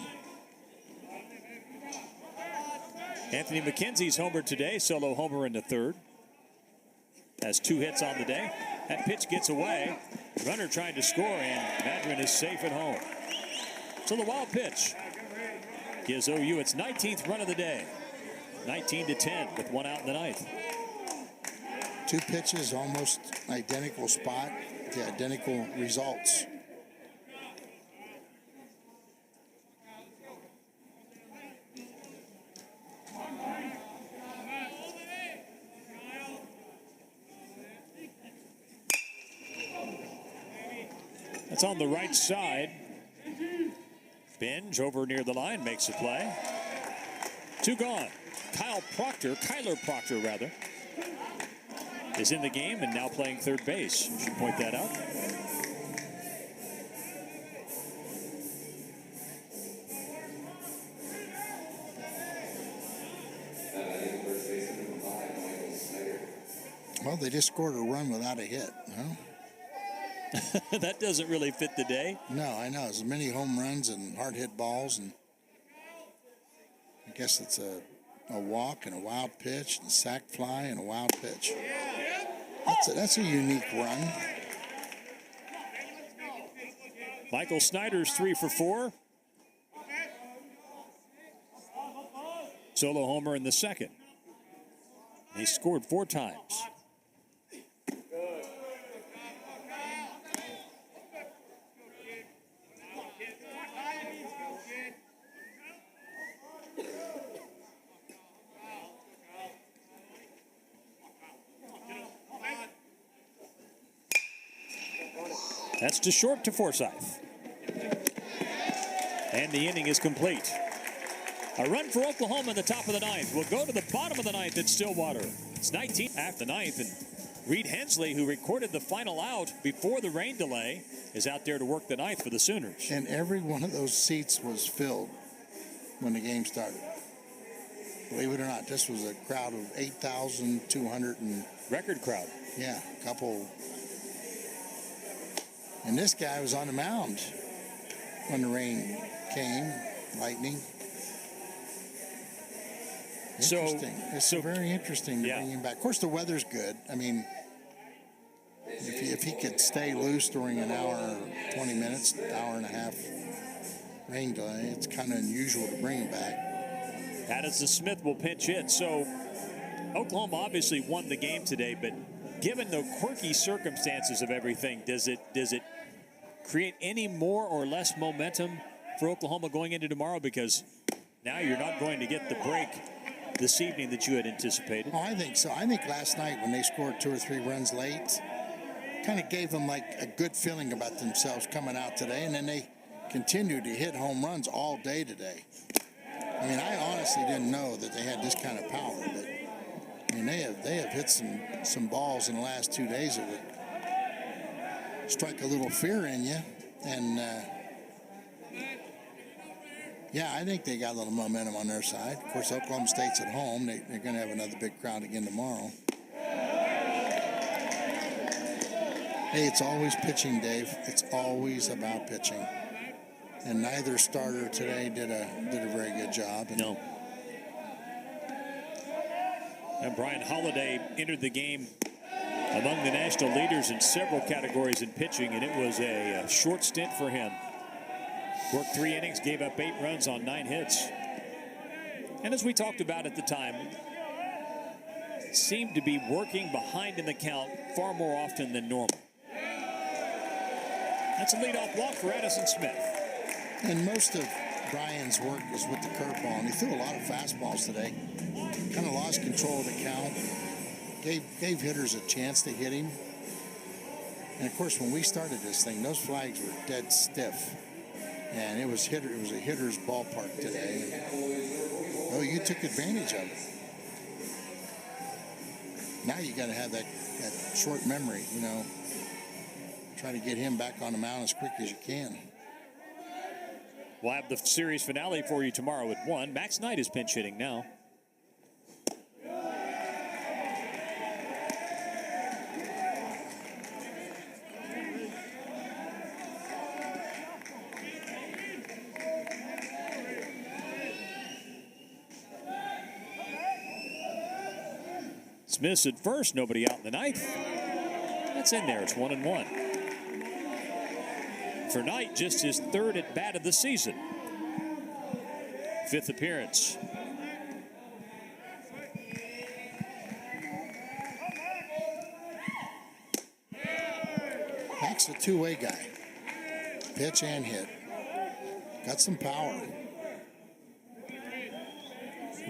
S2: Anthony McKenzie's homered today, solo homer in the third. Has 2 hits on the day. That pitch gets away. Runner trying to score, and Madron is safe at home. So the wild pitch gives OU its 19th run of the day. 19-10 with 1 out in the ninth.
S1: 2 pitches, almost identical spot, the identical results.
S2: That's on the right side. Binge over near the line makes a play. 2 gone. Kyler Proctor rather, is in the game and now playing third base. Should point that out.
S1: Well, they just scored a run without a hit, no?
S2: That doesn't really fit the day.
S1: No, I know. As many home runs and hard hit balls, and I guess it's a walk and a wild pitch and a sac fly and a wild pitch. That's a unique run.
S2: Michael Snyder's 3 for 4. Solo homer in the second. He scored 4 times. That's too short to Forsythe. And the inning is complete. A run for Oklahoma in the top of the ninth. We'll go to the bottom of the ninth at Stillwater. It's 19 after the ninth, and Reed Hensley, who recorded the final out before the rain delay, is out there to work the ninth for the Sooners.
S1: And every one of those seats was filled when the game started. Believe it or not, this was a crowd of 8,200 and
S2: record crowd.
S1: Yeah, a couple. And this guy was on the mound when the rain came, lightning. Interesting. It's very interesting to bring him back. Of course, the weather's good. I mean, if he could stay loose during an hour, 20 minutes, hour and a half rain delay, it's kind of unusual to bring him back.
S2: Addison Smith will pinch hit. So Oklahoma obviously won the game today, but given the quirky circumstances of everything, does it create any more or less momentum for Oklahoma going into tomorrow? Because now you're not going to get the break this evening that you had anticipated.
S1: Oh, I think so. I think last night when they scored 2 or 3 runs late, kind of gave them like a good feeling about themselves coming out today, and then they continued to hit home runs all day today. I mean, I honestly didn't know that they had this kind of power, but I mean, they have hit some balls in the last 2 days that would strike a little fear in you, and yeah, I think they got a little momentum on their side. Of course, Oklahoma State's at home. They're going to have another big crowd again tomorrow. Hey, it's always pitching, Dave. It's always about pitching. And neither starter today did a very good job.
S2: No. And Brian Holiday entered the game among the national leaders in several categories in pitching, and it was a short stint for him. Worked 3 innings, gave up 8 runs on 9 hits. And as we talked about at the time, seemed to be working behind in the count far more often than normal. That's a leadoff walk for Addison Smith.
S1: And most of Brian's work was with the curveball, and he threw a lot of fastballs today. Kind of lost control of the count. Gave hitters a chance to hit him. And of course, when we started this thing, those flags were dead stiff, and it was a hitter's ballpark today. Oh, you took advantage of it. Now you got to have that short memory, you know. Try to get him back on the mound as quick as you can.
S2: We'll have the series finale for you tomorrow at 1. Max Knight is pinch hitting now. Smith's at first, nobody out in the ninth. That's in there, it's 1-1. For Knight, just his third at bat of the season. 5th appearance.
S1: Mac's a two-way guy. Pitch and hit. Got some power.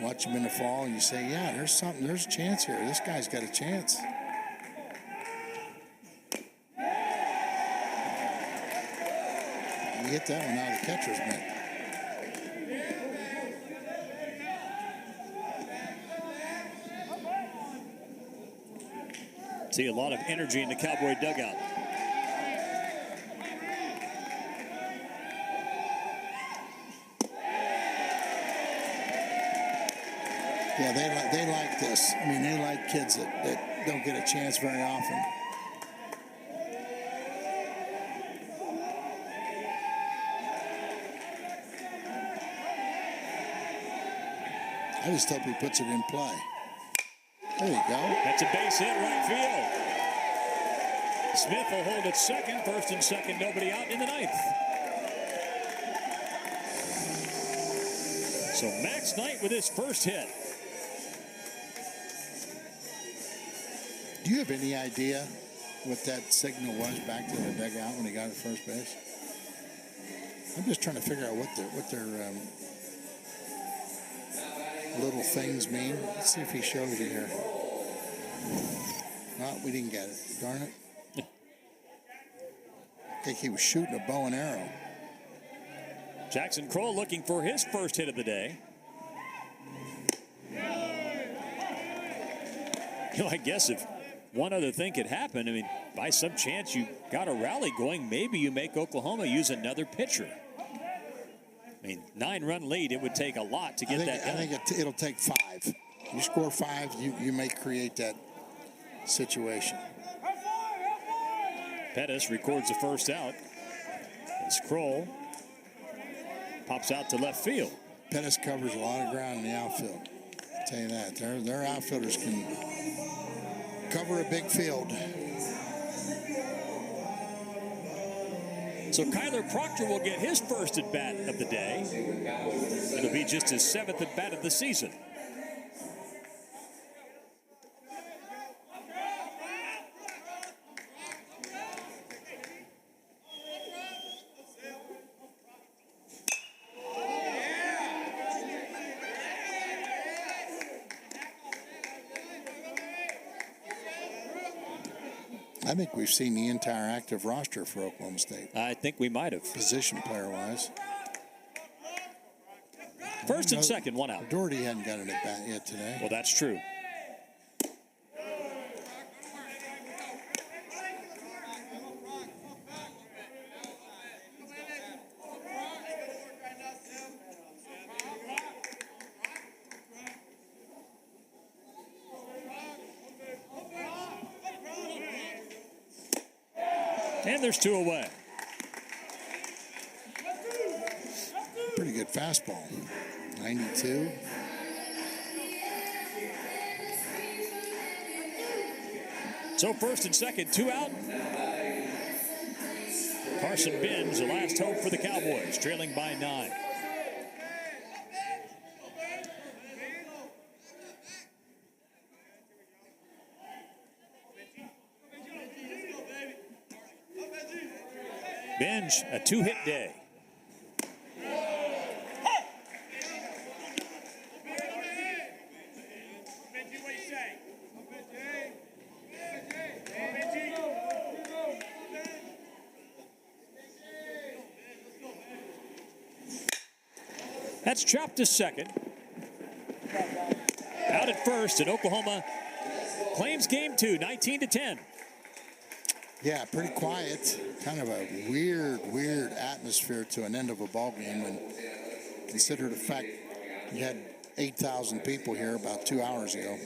S1: Watch him in the fall and you say, yeah, there's a chance here. This guy's got a chance. You hit that one out of the catcher's mitt.
S2: See a lot of energy in the Cowboy dugout.
S1: Yeah, they like this. I mean, they like kids that don't get a chance very often. I just hope he puts it in play. There you go.
S2: That's a base hit, right field. Smith will hold at second. First and second, nobody out in the ninth. So Max Knight with his first hit.
S1: Do you have any idea what that signal was back to the dugout when he got at first base? I'm just trying to figure out what their little things mean. Let's see if he shows you here. No, we didn't get it. Darn it. I think he was shooting a bow and arrow.
S2: Jackson Kroll looking for his first hit of the day. You know, I guess if one other thing could happen, I mean, by some chance you got a rally going, maybe you make Oklahoma use another pitcher. I mean, 9-run lead, it would take a lot to get that done.
S1: I think it'll take 5. You score 5, you may create that situation.
S2: Pettis records the first out as Kroll pops out to left field.
S1: Pettis covers a lot of ground in the outfield. I'll tell you that. Their outfielders can cover a big field.
S2: So Kyler Proctor will get his first at bat of the day. It'll be just his 7th at bat of the season.
S1: I think we've seen the entire active roster for Oklahoma State.
S2: I think we might have.
S1: Position player-wise.
S2: First and second, one out.
S1: Doherty hadn't got an at-bat yet today.
S2: Well, that's true. And there's 2 away.
S1: Pretty good fastball. 92.
S2: So first and second, 2 out. Carson Benz, the last hope for the Cowboys, trailing by 9. Benz, a 2-hit day. That's chopped to second. Out at first, and Oklahoma claims game 2, 19-10.
S1: Yeah, pretty quiet. Kind of a weird atmosphere to an end of a ball game, and consider the fact you had 8,000 people here about 2 hours ago.